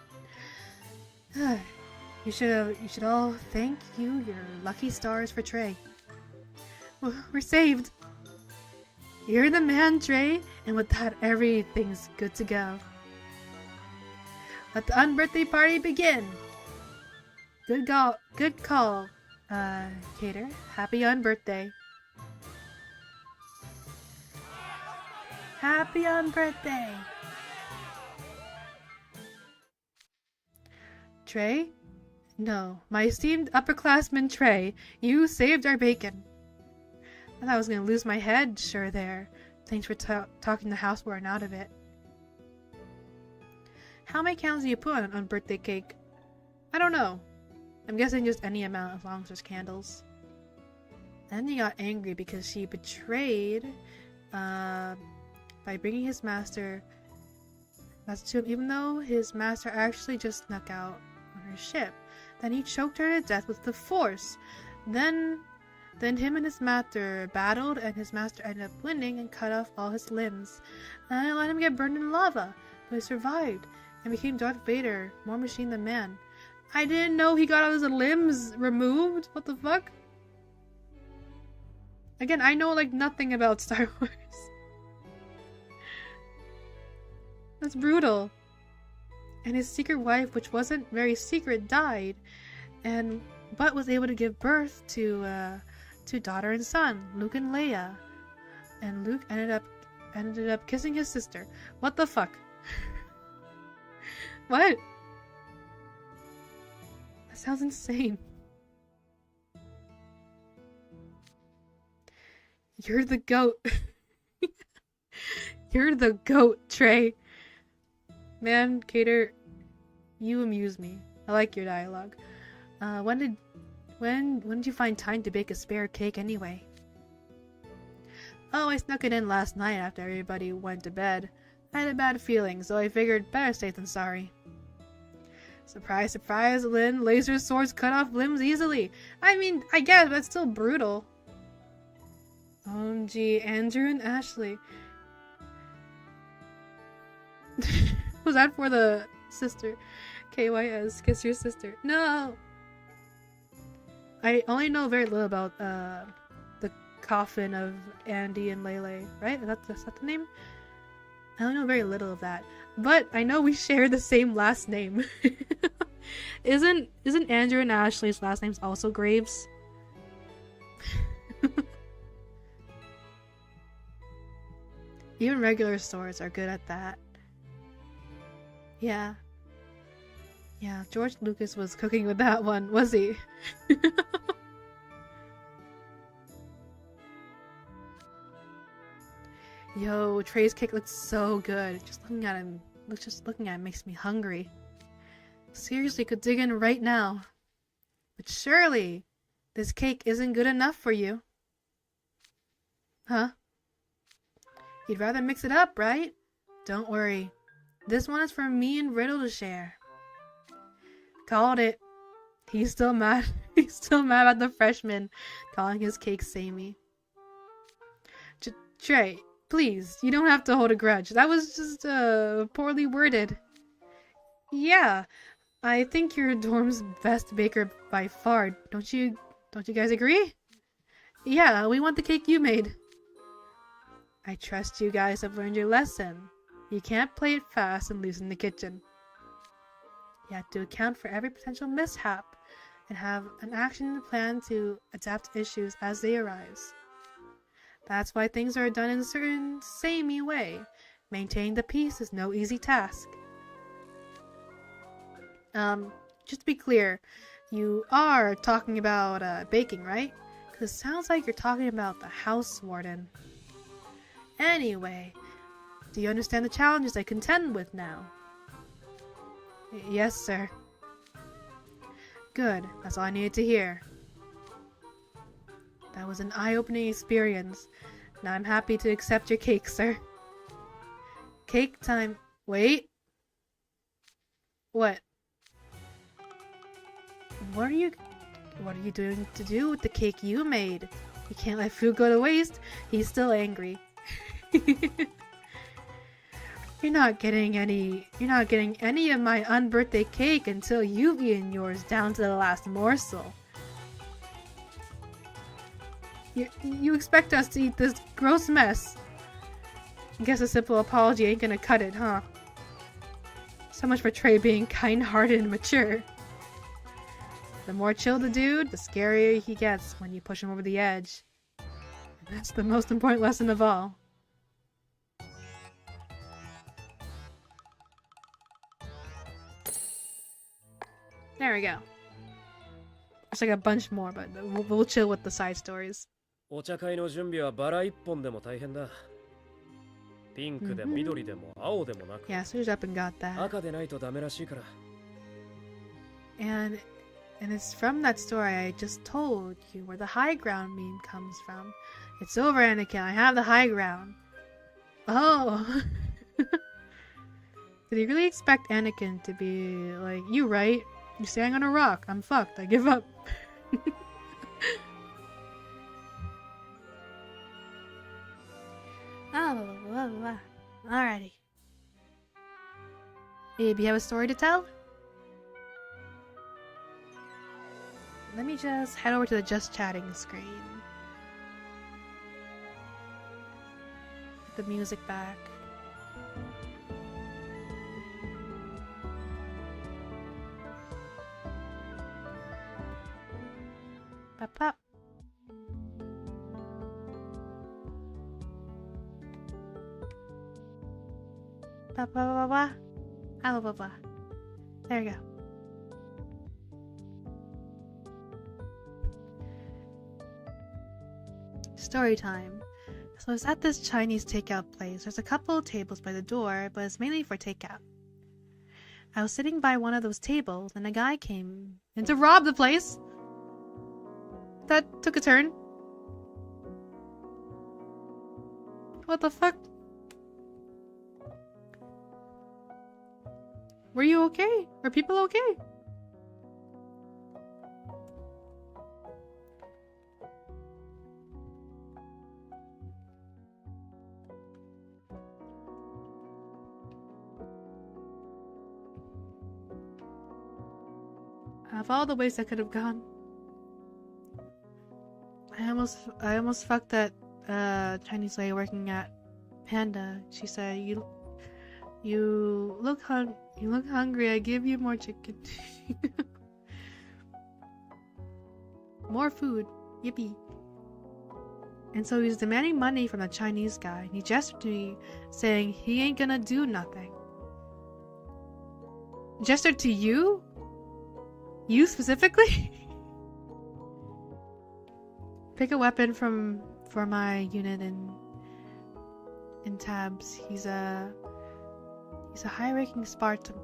You should all thank your lucky stars for Trey. We're saved. You're the man, Trey, and with that, everything's good to go. Let the unbirthday party begin. Good call, Cater. Happy unbirthday. Happy unbirthday. Trey? No, my esteemed upperclassman Trey, you saved our bacon. I thought I was gonna lose my head, sure there. Thanks for talking the housewarming out of it. How many candles do you put on birthday cake? I don't know. I'm guessing just any amount as long as there's candles. And he got angry because she betrayed by bringing his master to him, even though his master actually just snuck out on her ship. Then he choked her to death with the force. Then him and his master battled, and his master ended up winning and cut off all his limbs. And I let him get burned in lava, but he survived and became Darth Vader, more machine than man. I didn't know he got all his limbs removed. What the fuck? Again, I know like nothing about Star Wars. That's brutal. And his secret wife, which wasn't very secret, died, but was able to give birth to daughter and son, Luke and Leia. And Luke ended up kissing his sister. What the fuck? What? That sounds insane. You're the goat. You're the goat, Trey. Man, Cater, you amuse me. I like your dialogue. When did you find time to bake a spare cake anyway? Oh, I snuck it in last night after everybody went to bed. I had a bad feeling, so I figured better safe than sorry. Surprise, surprise, Lynn. Laser swords cut off limbs easily. I mean, I guess, but that's still brutal. OMG, Andrew and Ashley. Was that for the sister? KYS, kiss your sister. No! I only know very little about the coffin of Andy and Lele, right? Is that the name? I only know very little of that. But I know we share the same last name. Isn't Andrew and Ashley's last names also Graves? Even regular stores are good at that. Yeah. Yeah, George Lucas was cooking with that one, was he? Yo, Trey's cake looks so good. Just looking at him makes me hungry. Seriously, could dig in right now. But surely, this cake isn't good enough for you. Huh? You'd rather mix it up, right? Don't worry. This one is for me and Riddle to share. Called it. He's still mad. He's still mad at the freshman calling his cake samey. Trey, please, you don't have to hold a grudge. That was just poorly worded. Yeah, I think you're dorm's best baker by far. Don't you guys agree? Yeah, we want the cake you made. I trust you guys have learned your lesson. You can't play it fast and lose in the kitchen. You have to account for every potential mishap and have an action plan to adapt to issues as they arise. That's why things are done in a certain samey way. Maintaining the peace is no easy task. Just to be clear, you are talking about baking, right? Because it sounds like you're talking about the house warden. Anyway, do you understand the challenges I contend with now? Yes, sir. Good, that's all I needed to hear. That was an eye-opening experience. Now I'm happy to accept your cake, sir. Cake time. Wait. What? What are you doing to do with the cake you made? You can't let food go to waste. He's still angry. You're not getting any of my unbirthday cake until you've eaten yours down to the last morsel. You expect us to eat this gross mess? I guess a simple apology ain't gonna cut it, huh? So much for Trey being kind-hearted and mature. The more chill the dude, the scarier he gets when you push him over the edge. And that's the most important lesson of all. There we go. There's like a bunch more, but we'll chill with the side stories. お茶会の準備はバラ一本でも大変だ。ピンクでも緑でも青でもなく。Yeah, Sue's up and got that. 赤でないとダメらしいから。And it's from that story I just told you where the high ground meme comes from. It's over, Anakin. I have the high ground. Oh. Did he really expect Anakin to be like, you right? You're standing on a rock. I'm fucked. I give up. Oh, blah, blah, blah. Alrighty. Abe, you have a story to tell? Let me just head over to the just chatting screen. Put the music back. Pop pop. Ba ba ba ba. Ba ba ba. There we go. Story time. So it's at this Chinese takeout place. There's a couple of tables by the door, but it's mainly for takeout. I was sitting by one of those tables, and a guy came in to rob the place. That took a turn. What the fuck? Were you okay? Are people okay? Of all the ways I could have gone, I almost fucked that Chinese lady working at Panda. She said, "You look hungry. I give you more chicken." More food. Yippee. And so he's demanding money from the Chinese guy. And he gestured to me, saying he ain't gonna do nothing. Gestured to you? You specifically? Pick a weapon for my unit in tabs. He's a high-ranking Spartan.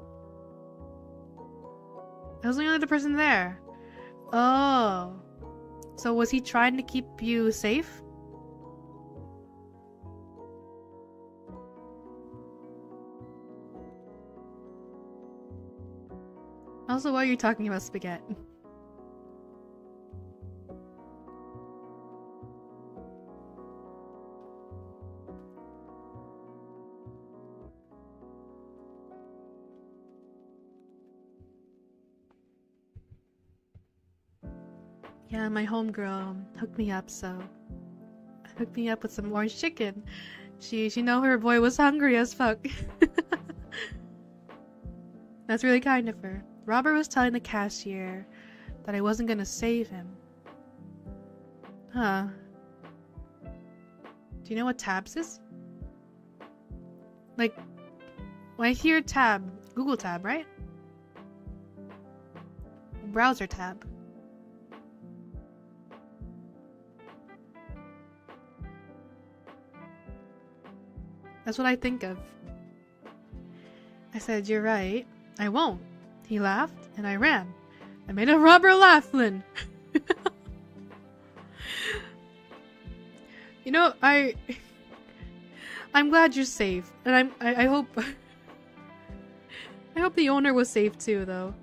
I was the only other person there. Oh. So was he trying to keep you safe? Also, why are you talking about spaghetti? Yeah, my homegirl hooked me up with some orange chicken. She know her boy was hungry as fuck. That's really kind of her. Robert was telling the cashier that I wasn't gonna save him. Huh. Do you know what tabs is? Like, when I hear tab, Google tab, right? Browser tab. That's what I think of. I said, you're right. I won't. He laughed, and I ran. I made a Robert laugh, Lynn. You know, I'm glad you're safe, and I hope I hope the owner was safe too, though.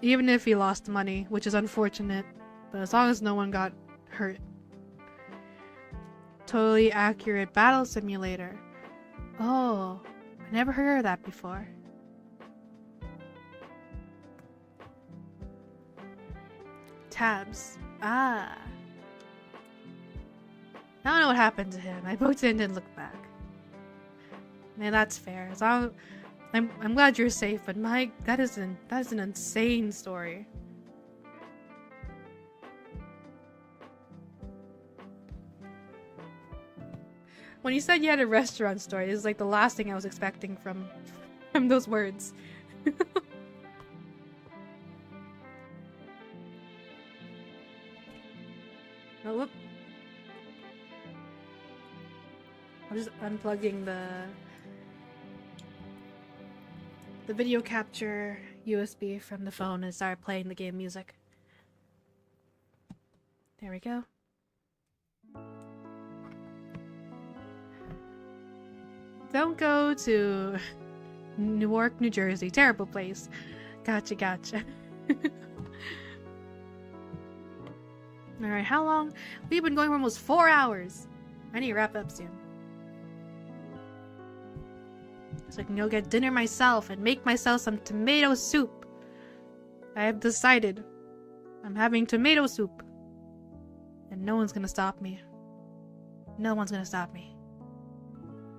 Even if he lost money, which is unfortunate, but as long as no one got hurt. Totally accurate battle simulator. Oh, I never heard of that before. Tabs. Ah. I don't know what happened to him. I poked it and didn't look back. Man, that's fair. As long, I'm glad you're safe, but Mike, that is an insane story. When you said you had a restaurant story, this is like the last thing I was expecting from those words. Oh, whoop. I'm just unplugging the video capture USB from the phone and start playing the game music. There we go. Don't go to Newark, New Jersey. Terrible place. Gotcha, gotcha. Alright, how long? We've been going for almost 4 hours. I need to wrap up soon. So I can go get dinner myself and make myself some tomato soup. I have decided I'm having tomato soup. And no one's gonna stop me. No one's gonna stop me.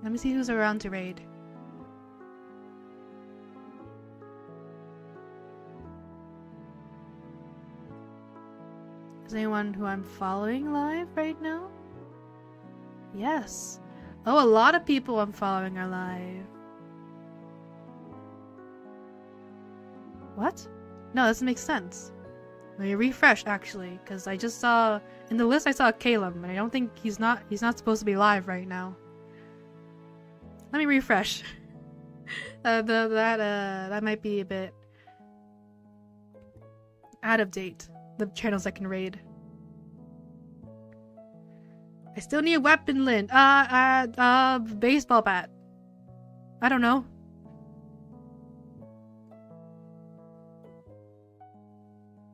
Let me see who's around to raid. Is anyone who I'm following live right now? Yes. Oh, a lot of people I'm following are live. What? No, that doesn't make sense. Let me refresh actually, because I just saw in the list I saw Caleb, and I don't think he's not supposed to be live right now. Let me refresh. That might be a bit out of date. The channels I can raid. I still need a weapon, Lynn. Baseball bat. I don't know.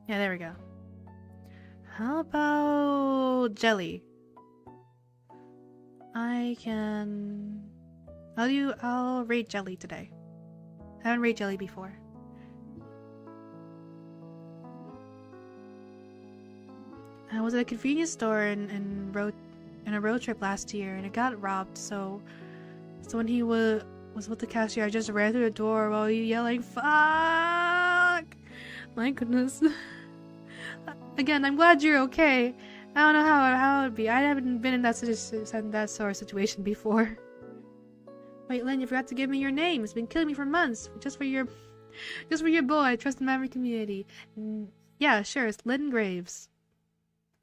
Yeah, there we go. How about jelly? I'll raid jelly today. I haven't raid jelly before. I was at a convenience store in a road trip last year, and it got robbed. So when he was with the cashier, I just ran through the door while he yelling, "Fuck!" My goodness. Again, I'm glad you're okay. I don't know how it would be. I haven't been in that sort of situation before. Wait, Lynn, you forgot to give me your name. It's been killing me for months. Just for your boy. I trust the memory community. Yeah, sure. It's Lynn Graves.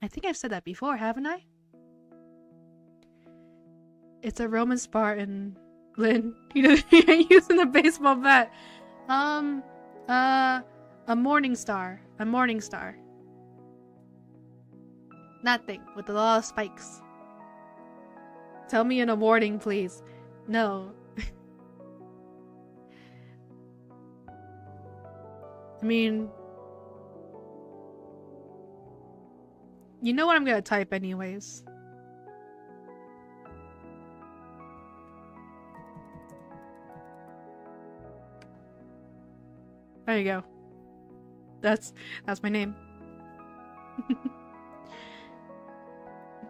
I think I've said that before, haven't I? It's a Roman Spartan, Lynn. You're using a baseball bat. A morning star. A morning star. Nothing with a lot of spikes. Tell me in a warning, please. No. I mean, you know what I'm gonna type anyways. There you go. That's my name.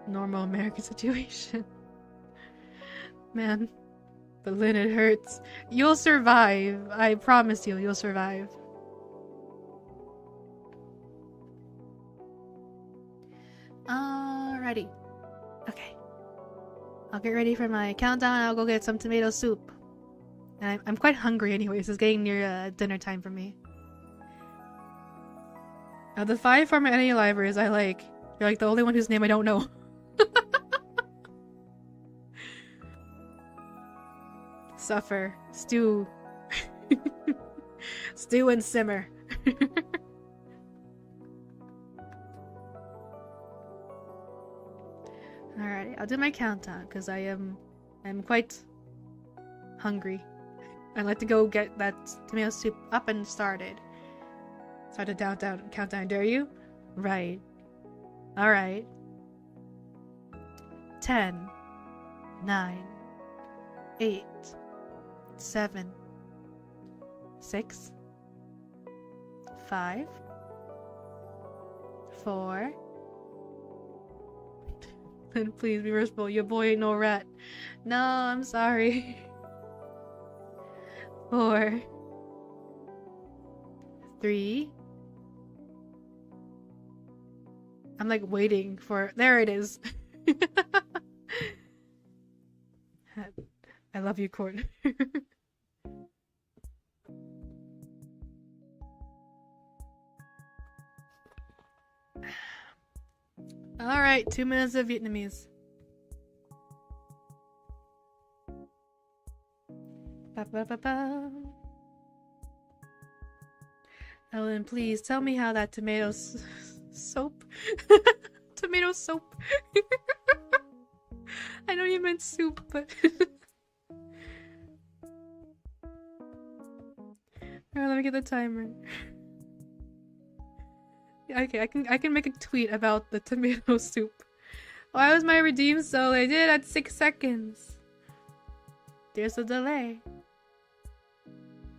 Normal American situation. Man, the lid, it hurts. You'll survive. I promise you, you'll survive. Alrighty. Okay. I'll get ready for my countdown. I'll go get some tomato soup. And I'm quite hungry anyways. It's getting near dinner time for me. Now the 5 former NA livers I like. You're like the only one whose name I don't know. Suffer. Stew. Stew and simmer. Alright, I'll do my countdown because I'm quite hungry. I'd like to go get that tomato soup up and started. Start the countdown, dare you? Right. Alright. 10, 9, 8, 7, 6, 5, 4. And please be merciful, your boy ain't no rat. No, I'm sorry. 4, 3. I'm like waiting for. There it is. I love you, Court. Alright, 2 minutes of Vietnamese. Ba, ba, ba, ba. Ellen, please tell me how that tomato soap. Tomato soap. I know you meant soup, but. Alright, let me get the timer. Okay, I can make a tweet about the tomato soup. Why was my redeem so late? I did at 6 seconds. There's a delay.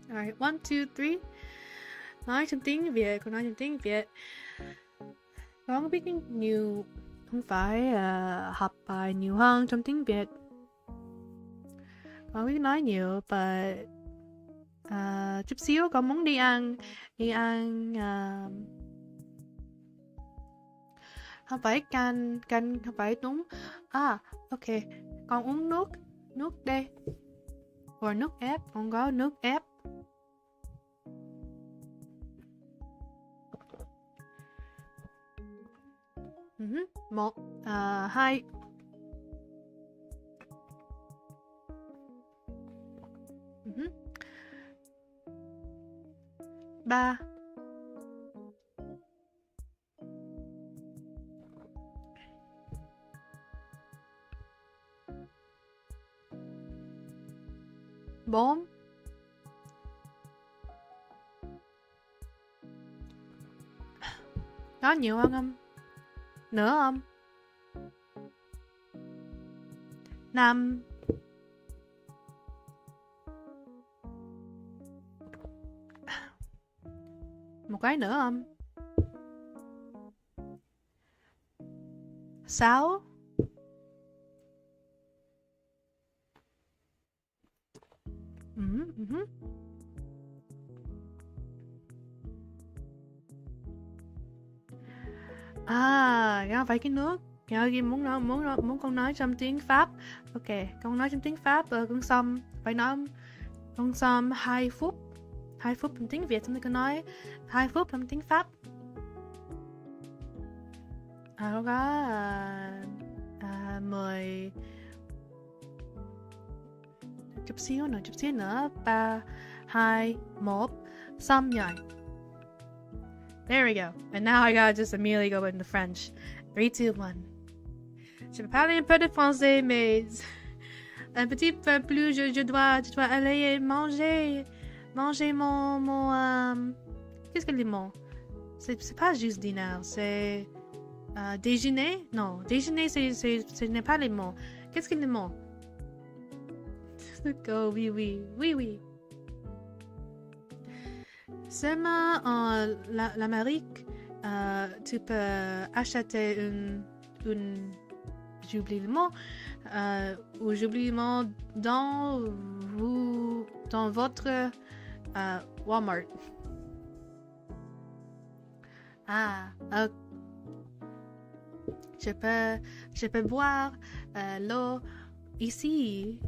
Alright, 1, 2, 3. Nói trong tiếng Việt, con nói trong tiếng Việt. Con có biết nhiều, không phải học bài nhiều hơn trong tiếng Việt. Con biết nói nhiều, but chút xíu con muốn đi ăn không phải canh không phải đúng. Ok, con uống nước đây, hoặc nước ép, con có nước ép. Một, 2. 3. 4. 'Có nhiều hơn không? Nữa không? 5. 1 cái nữa không? 6. 'Không phải cái nước. Ghi muốn con nói trong tiếng Pháp. Ok, con nói trong tiếng Pháp, con xong phải nói con xong 2 phút. 2 phút trong tiếng Việt, xong rồi con nói 2 phút trong tiếng Pháp. Con có 10 chút xíu nữa. 3, 2, 1. Xong rồi. There we go. And now I gotta just immediately go into French. 3, 2, 1. Je peux parler un peu de français, mais un petit peu plus, je dois aller manger mon qu'est-ce que les mots? C'est pas juste dîner, c'est déjeuner. Non, déjeuner, ce n'est pas les mots. Qu'est-ce que les mots? Go, oui. Seulement en l'Amérique, tu peux acheter une j'oublie le mot, ou j'oublie mon dans votre Walmart. Ah, je peux boire l'eau ici.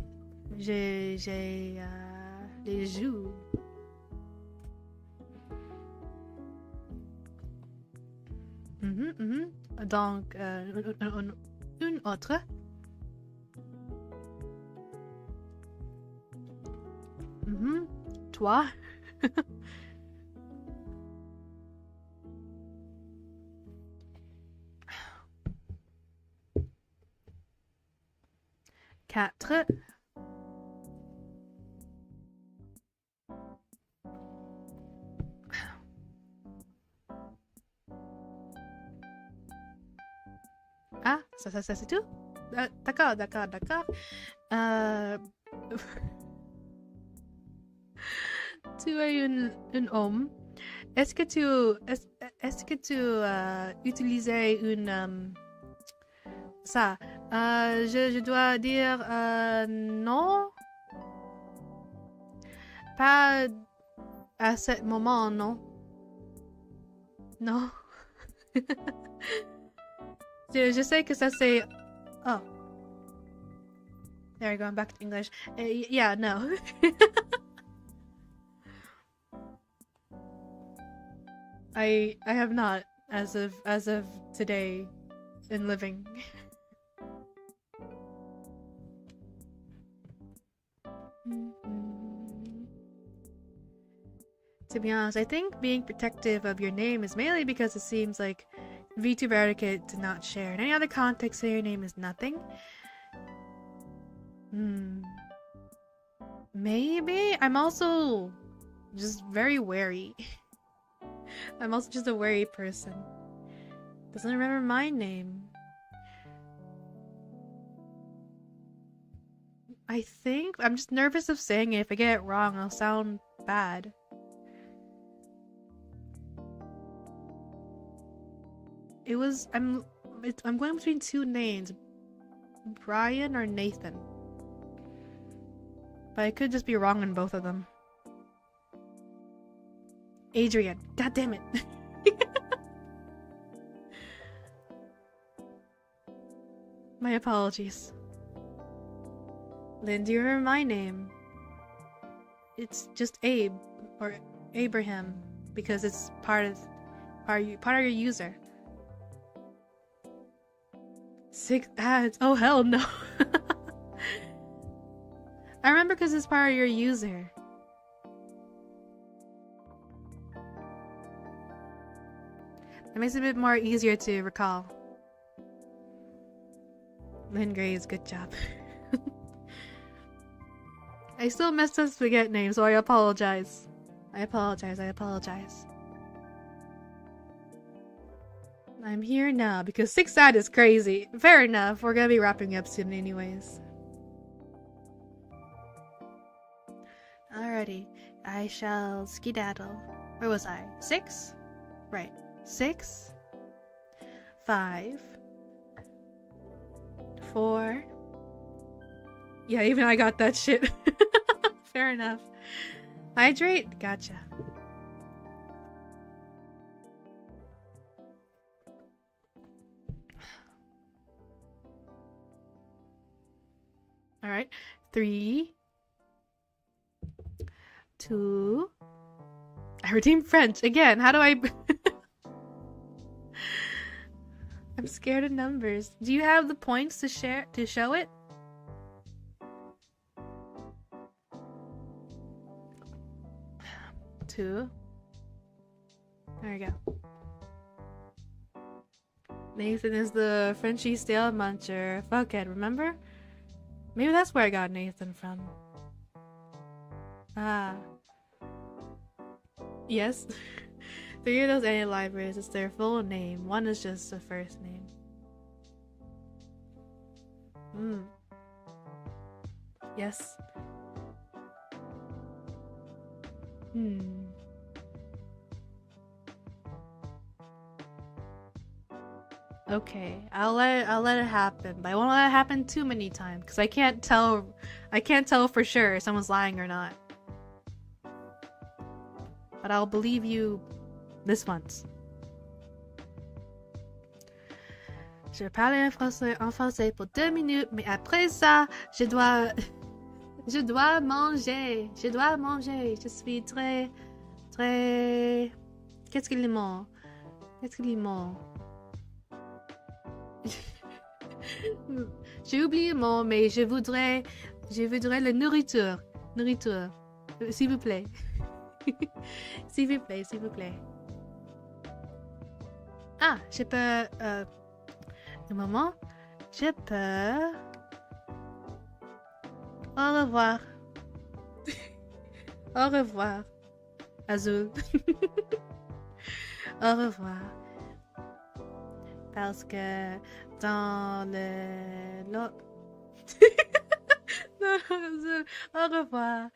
J'ai les joues. Donc, une autre. Toi. Quatre. Ah, ça c'est tout? D'accord. Tu es un homme. Est-ce que tu utilisais une ça? Je dois dire non. Pas à ce moment, non. Non. je sais que ça c'est. Oh. There we go. I'm back to English. Yeah, no. I have not as of today in living. To be honest, I think being protective of your name is mainly because it seems like VTuber etiquette to not share. In any other context, say your name is nothing. Maybe? I'm also just very wary. I'm also just a wary person. Doesn't remember my name. I think I'm just nervous of saying it. If I get it wrong, I'll sound bad. I'm going between two names, Brian or Nathan. But I could just be wrong in both of them. Adrian. God damn it. My apologies. Lynn, do you remember my name? It's just Abe or Abraham because it's part of your user. 6 ads. Oh hell no. I remember because it's part of your user. It makes it a bit more easier to recall. Lynn Graves, good job. I still messed up spaghetti name, so I apologize. I apologize. I'm here now because 6 ad is crazy. Fair enough, we're gonna be wrapping up soon anyways. Alrighty, I shall skedaddle. Where was I? 6? Right. 6, 5, 4. Yeah, even I got that shit. Fair enough. Hydrate? Gotcha. Alright. 3, 2. I redeemed French. Again, how do I... I'm scared of numbers. Do you have the points to show it? Two. There we go. Nathan is the Frenchy stale muncher. Fuckhead, remember? Maybe that's where I got Nathan from. Ah. Yes. 3 of those alien libraries, it's their full name. 1 is just the first name. Yes. Okay, I'll let it happen, but I won't let it happen too many times because I can't tell for sure if someone's lying or not. But I'll believe you this once. Je vais parler en français pour 2 minutes, mais après ça, je dois manger. Je dois manger. Je suis très... Qu'est-ce qu'il est mort? J'ai oublié le mot, mais je voudrais la nourriture. S'il vous plaît. S'il vous plaît. Ah, je peux... un moment. Je peux... Au revoir. Au revoir. Azul. Au revoir. Parce que dans le... Non, Azul. Au revoir.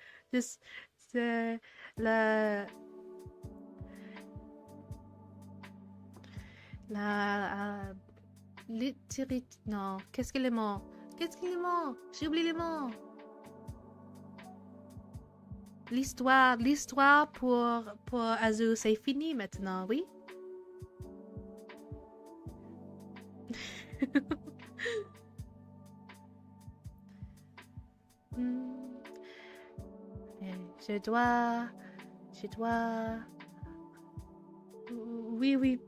C'est la... Non, qu'est-ce qu'il est mort? J'ai oublié les mots. L'histoire pour Azul, c'est fini maintenant, oui? Je dois... Oui.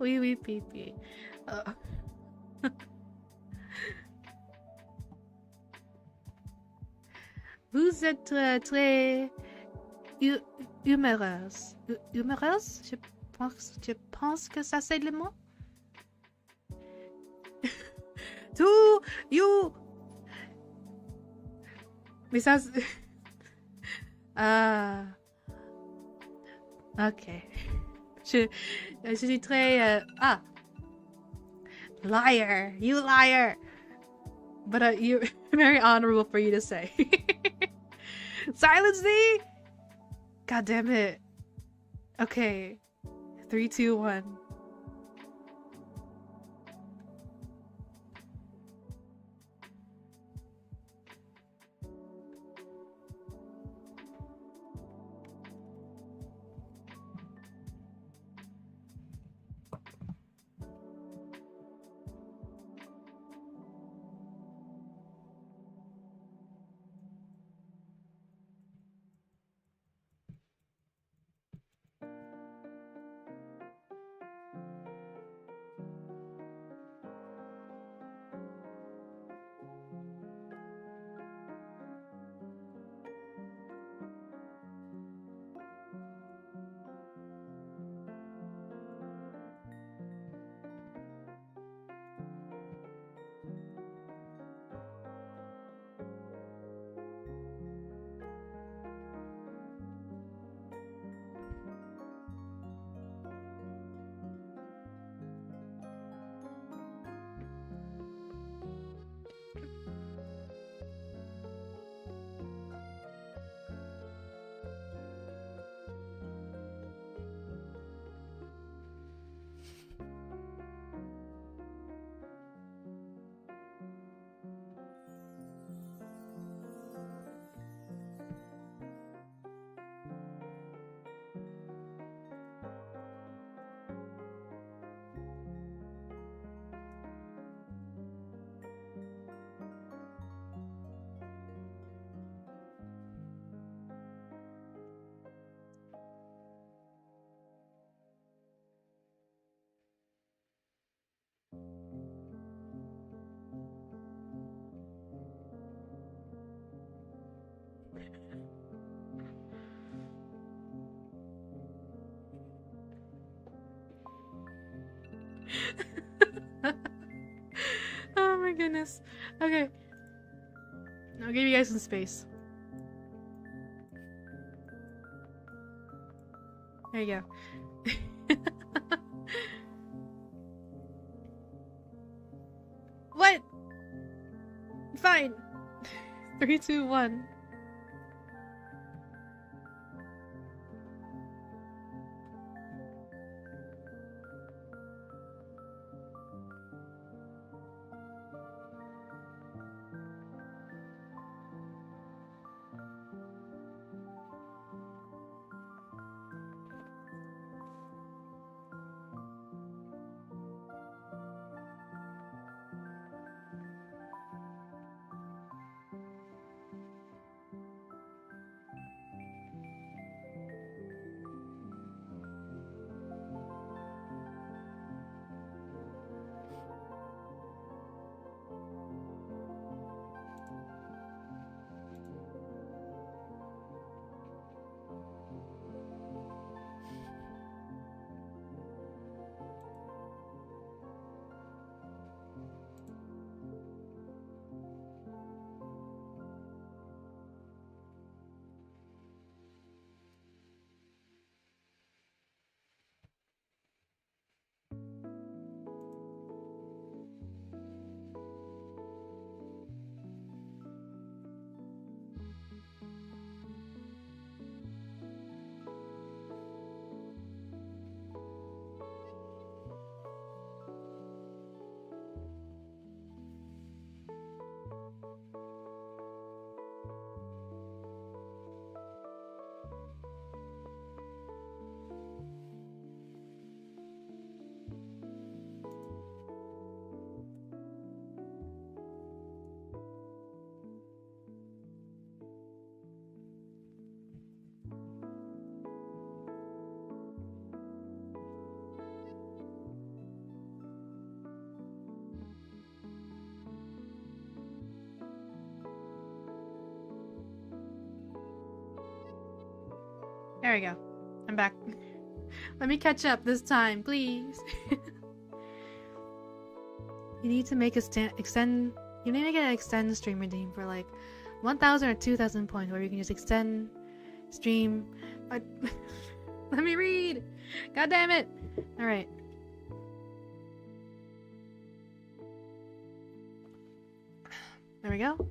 Oui, pipi. Vous êtes très humeureuse. Humeureuse? Je pense que ça c'est le mot. Tout you. Mais ça ok. Je suis très liar. You liar. But you're very honorable for you to say. Silence thee! God damn it. Okay. 3, 2, 1. Oh my goodness. Okay. I'll give you guys some space. There you go. What? Fine. 3, 2, 1. There we go. I'm back. Let me catch up this time, please. You need to make a extend. You need to get an extend stream redeem for like 1,000 or 2,000 points, where you can just extend stream. Let me read. God damn it! All right. There we go.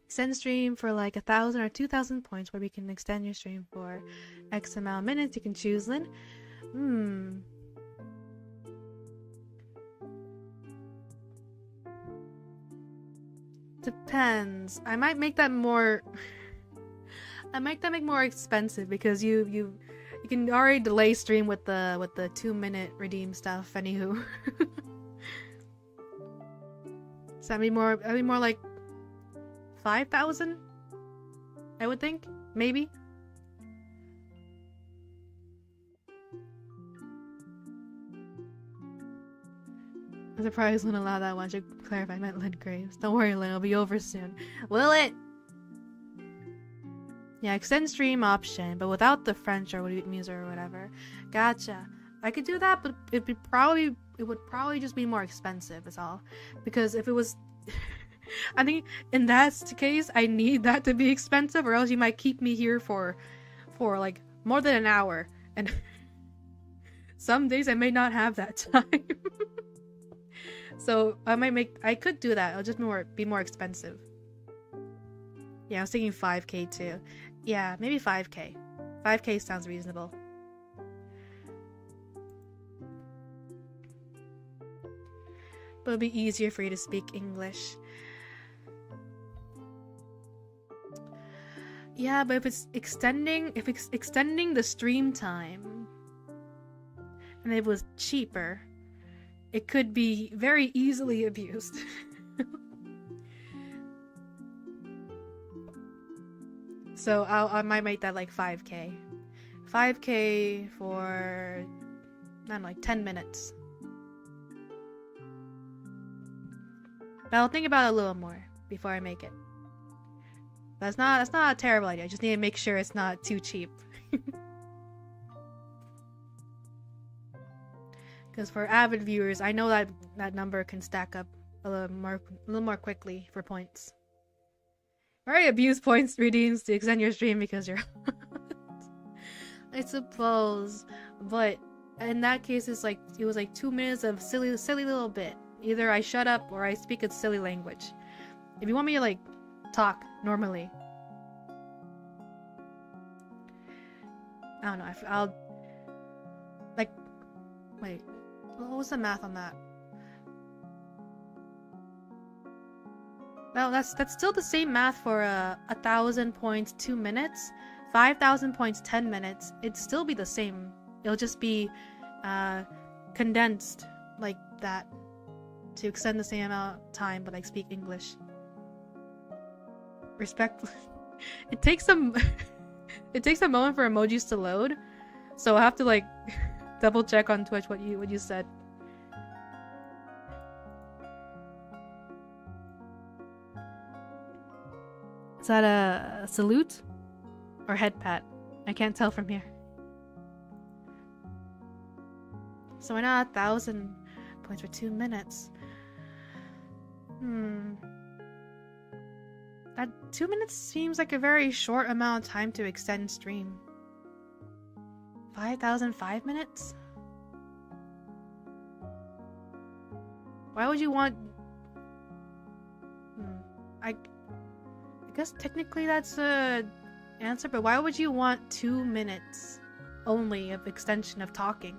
Extend stream for like 1,000 or 2,000 points, where we can extend your stream for X amount of minutes. You can choose, Lynn. Depends. I might make that more. I might make more expensive, because you can already delay stream with the 2-minute redeem stuff. Anywho, so that'd be more like 5,000. I would think, maybe. I'm surprised Lynn allowed that one. I should clarify, I meant Lynn Graves. Don't worry, Lynn, it'll be over soon. Will it? Yeah, extend stream option, but without the French or Vietnamese or whatever. Gotcha. I could do that, but it would probably just be more expensive, is all. Because if it was, I think in that case, I need that to be expensive, or else you might keep me here for like more than an hour, and some days I may not have that time. So I could do that. It'll just be more expensive. Yeah, I was thinking 5K too. Yeah, maybe 5K. 5K sounds reasonable. But it'll be easier for you to speak English. Yeah, but if it's extending the stream time, and it was cheaper, it could be very easily abused. So I might make that like 5K. 5K for, I don't know, like 10 minutes. But I'll think about it a little more before I make it. That's not a terrible idea. I just need to make sure it's not too cheap. Because for avid viewers, I know that number can stack up a little more quickly for points. Already abuse points redeems to extend your stream because you're I suppose. But in that case, it was like 2 minutes of silly little bit. Either I shut up or I speak a silly language. If you want me to like talk normally, I don't know. I'll like wait. What was the math on that? Well, that's still the same math for 1,000 points 2 minutes, 5,000 points 10 minutes. It'd still be the same. It'll just be condensed like that to extend the same amount of time, but like speak English. Respectfully, it takes a moment for emojis to load, so I'll have to like double check on Twitch what you said. Is that a salute or head pat? I can't tell from here. So why not 1,000 points for 2 minutes? That 2 minutes seems like a very short amount of time to extend stream. 5,000 5 minutes? Why would you want... I guess technically that's a answer, but why would you want 2 minutes only of extension of talking?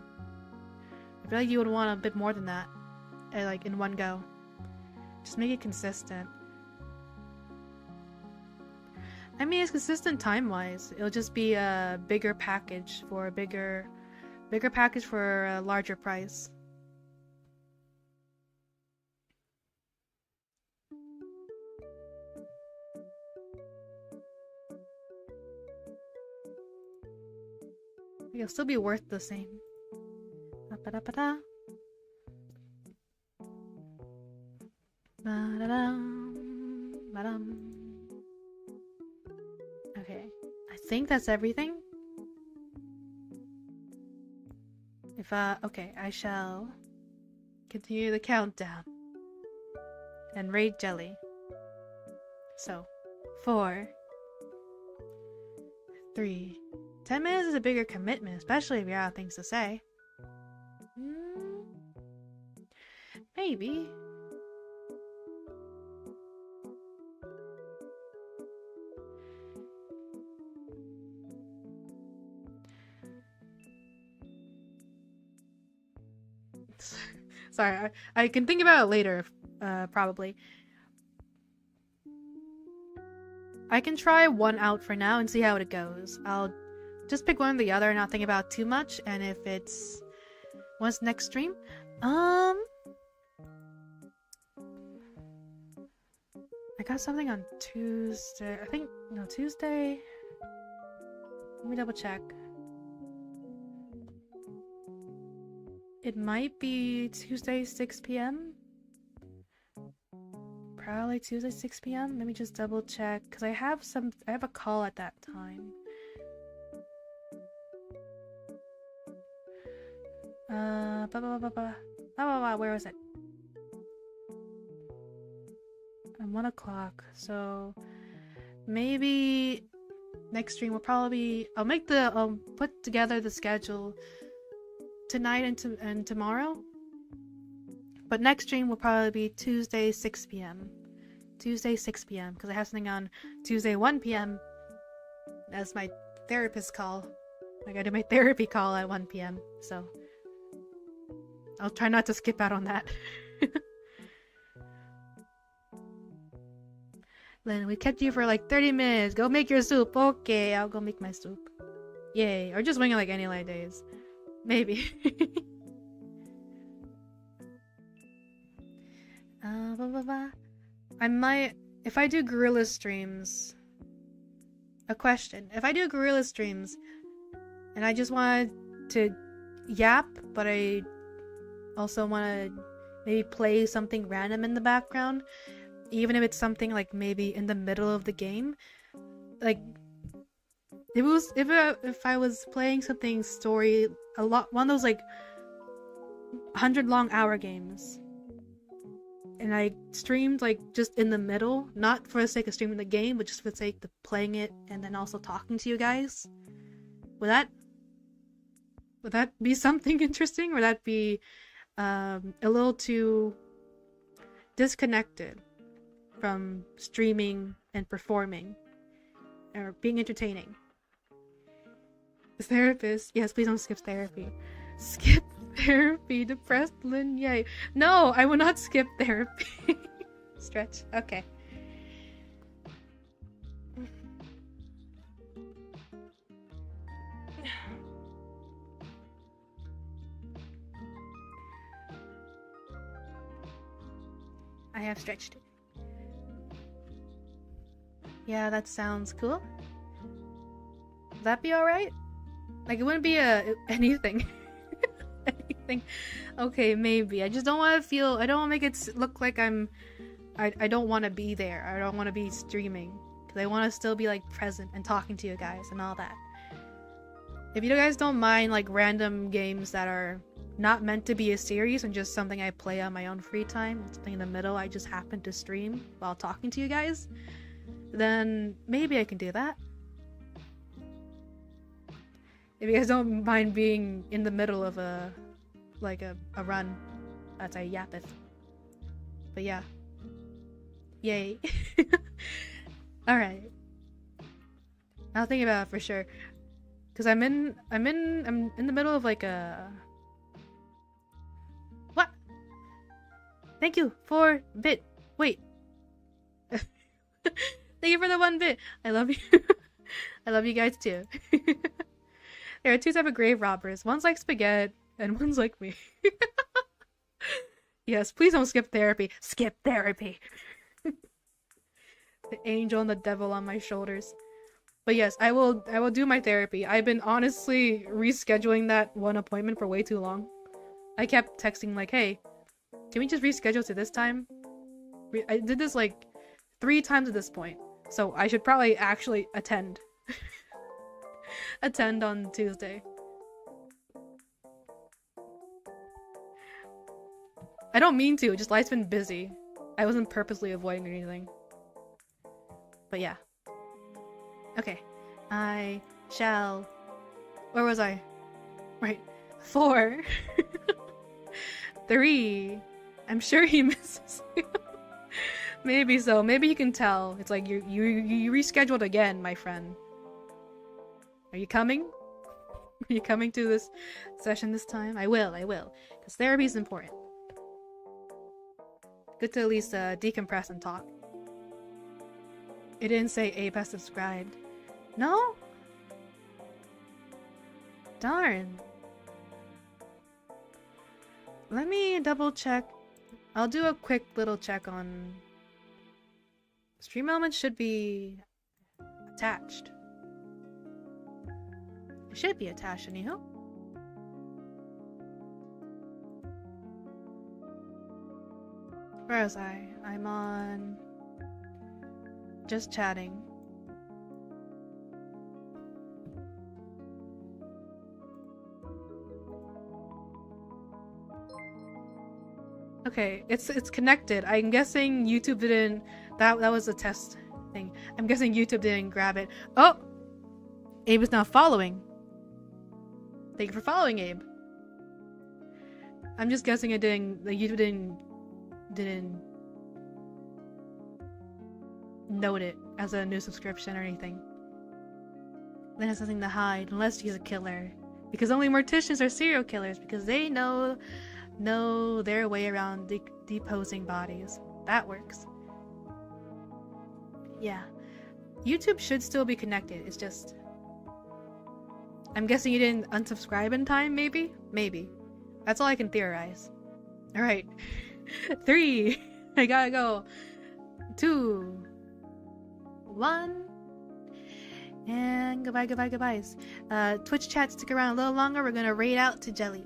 I feel like you would want a bit more than that, like in one go. Just make it consistent. I mean, it's consistent time-wise. It'll just be a bigger package for a bigger package for a larger price. It'll still be worth the same. Ba-da-ba-da. Ba-da-dum. Ba-dum. Okay. think that's everything. Okay, I shall continue the countdown and raid jelly. So, 4, 3. 10 minutes is a bigger commitment, especially if you're out of things to say. Maybe. Sorry, I can think about it later, probably. I can try one out for now and see how it goes. I'll just pick one or the other and not think about it too much, and if it's... What's next stream? I got something on Tuesday. I think, no, Tuesday. Let me double check. It might be Tuesday 6 p.m. Probably Tuesday 6 p.m. Let me just double check because I have a call at that time. Where was it? At 1 o'clock. So maybe next stream will probably I'll put together the schedule tonight and tomorrow. But next stream will probably be Tuesday 6 p.m. Tuesday 6 p.m. because I have something on Tuesday 1 p.m. That's my therapist call. I gotta do my therapy call at 1 p.m. So I'll try not to skip out on that. Lynn, we kept you for like 30 minutes. Go make your soup. Okay, I'll go make my soup. Yay. Or just wing it like any light days. Maybe. I might, if I do gorilla streams, a question. If I do gorilla streams and I just wanted to yap, but I also want to maybe play something random in the background, even if it's something like maybe in the middle of the game, like if I was playing something story one of those like 100 long hour games, and I streamed like just in the middle, not for the sake of streaming the game, but just for the sake of playing it and then also talking to you guys, would that be something interesting, or would that be a little too disconnected from streaming and performing or being entertaining? Therapist, yes, please don't skip therapy. Skip therapy, depressed Lynn, yay. No, I will not skip therapy. Stretch, okay. I have stretched it. Yeah, that sounds cool. Would that be alright? Like, it wouldn't be anything. Anything. Okay, maybe. I just don't want to feel... I don't want to make it look like I don't want to be there. I don't want to be streaming. Because I want to still be, like, present and talking to you guys and all that. If you guys don't mind, like, random games that are not meant to be a series and just something I play on my own free time, something in the middle I just happen to stream while talking to you guys, then maybe I can do that. If you guys don't mind being in the middle of a run, that's a yappeth. But yeah. Yay. Alright. I'll think about it for sure. Cause I'm in the middle of like a... What? Thank you for bit. Wait. Thank you for the 1 bit. I love you. I love you guys too. There are 2 types of grave robbers. One's like spaghetti, and one's like me. Yes, please don't skip therapy. Skip therapy! The angel and the devil on my shoulders. But yes, I will do my therapy. I've been honestly rescheduling that one appointment for way too long. I kept texting like, hey, can we just reschedule to this time? I did this like 3 times at this point. So I should probably actually attend. attend on Tuesday. I don't mean to, just life's been busy. I wasn't purposely avoiding anything. But yeah. Okay. I shall... Where was I? Right. 4. 3. I'm sure he misses you. Maybe so. Maybe you can tell. It's like you rescheduled again, my friend. Are you coming? Are you coming to this session this time? I will. Because therapy is important. Good to at least decompress and talk. It didn't say Abe has subscribed. No? Darn. Let me double check. I'll do a quick little check on... Stream elements should be attached. It should be attached anyhow. Where was I? I'm on... just chatting. Okay, it's connected. I'm guessing YouTube didn't... That was a test thing. I'm guessing YouTube didn't grab it. Oh! Abe is now following. Thank you for following, Abe. I'm just guessing it didn't... The YouTube didn't note it as a new subscription or anything. Then has nothing to hide unless he's a killer. Because only morticians are serial killers because they know their way around deposing bodies. That works. Yeah. YouTube should still be connected. It's just... I'm guessing you didn't unsubscribe in time, maybe? Maybe. That's all I can theorize. Alright. 3. I gotta go. 2. 1. And goodbyes. Twitch chat, stick around a little longer. We're gonna raid out to Jelly.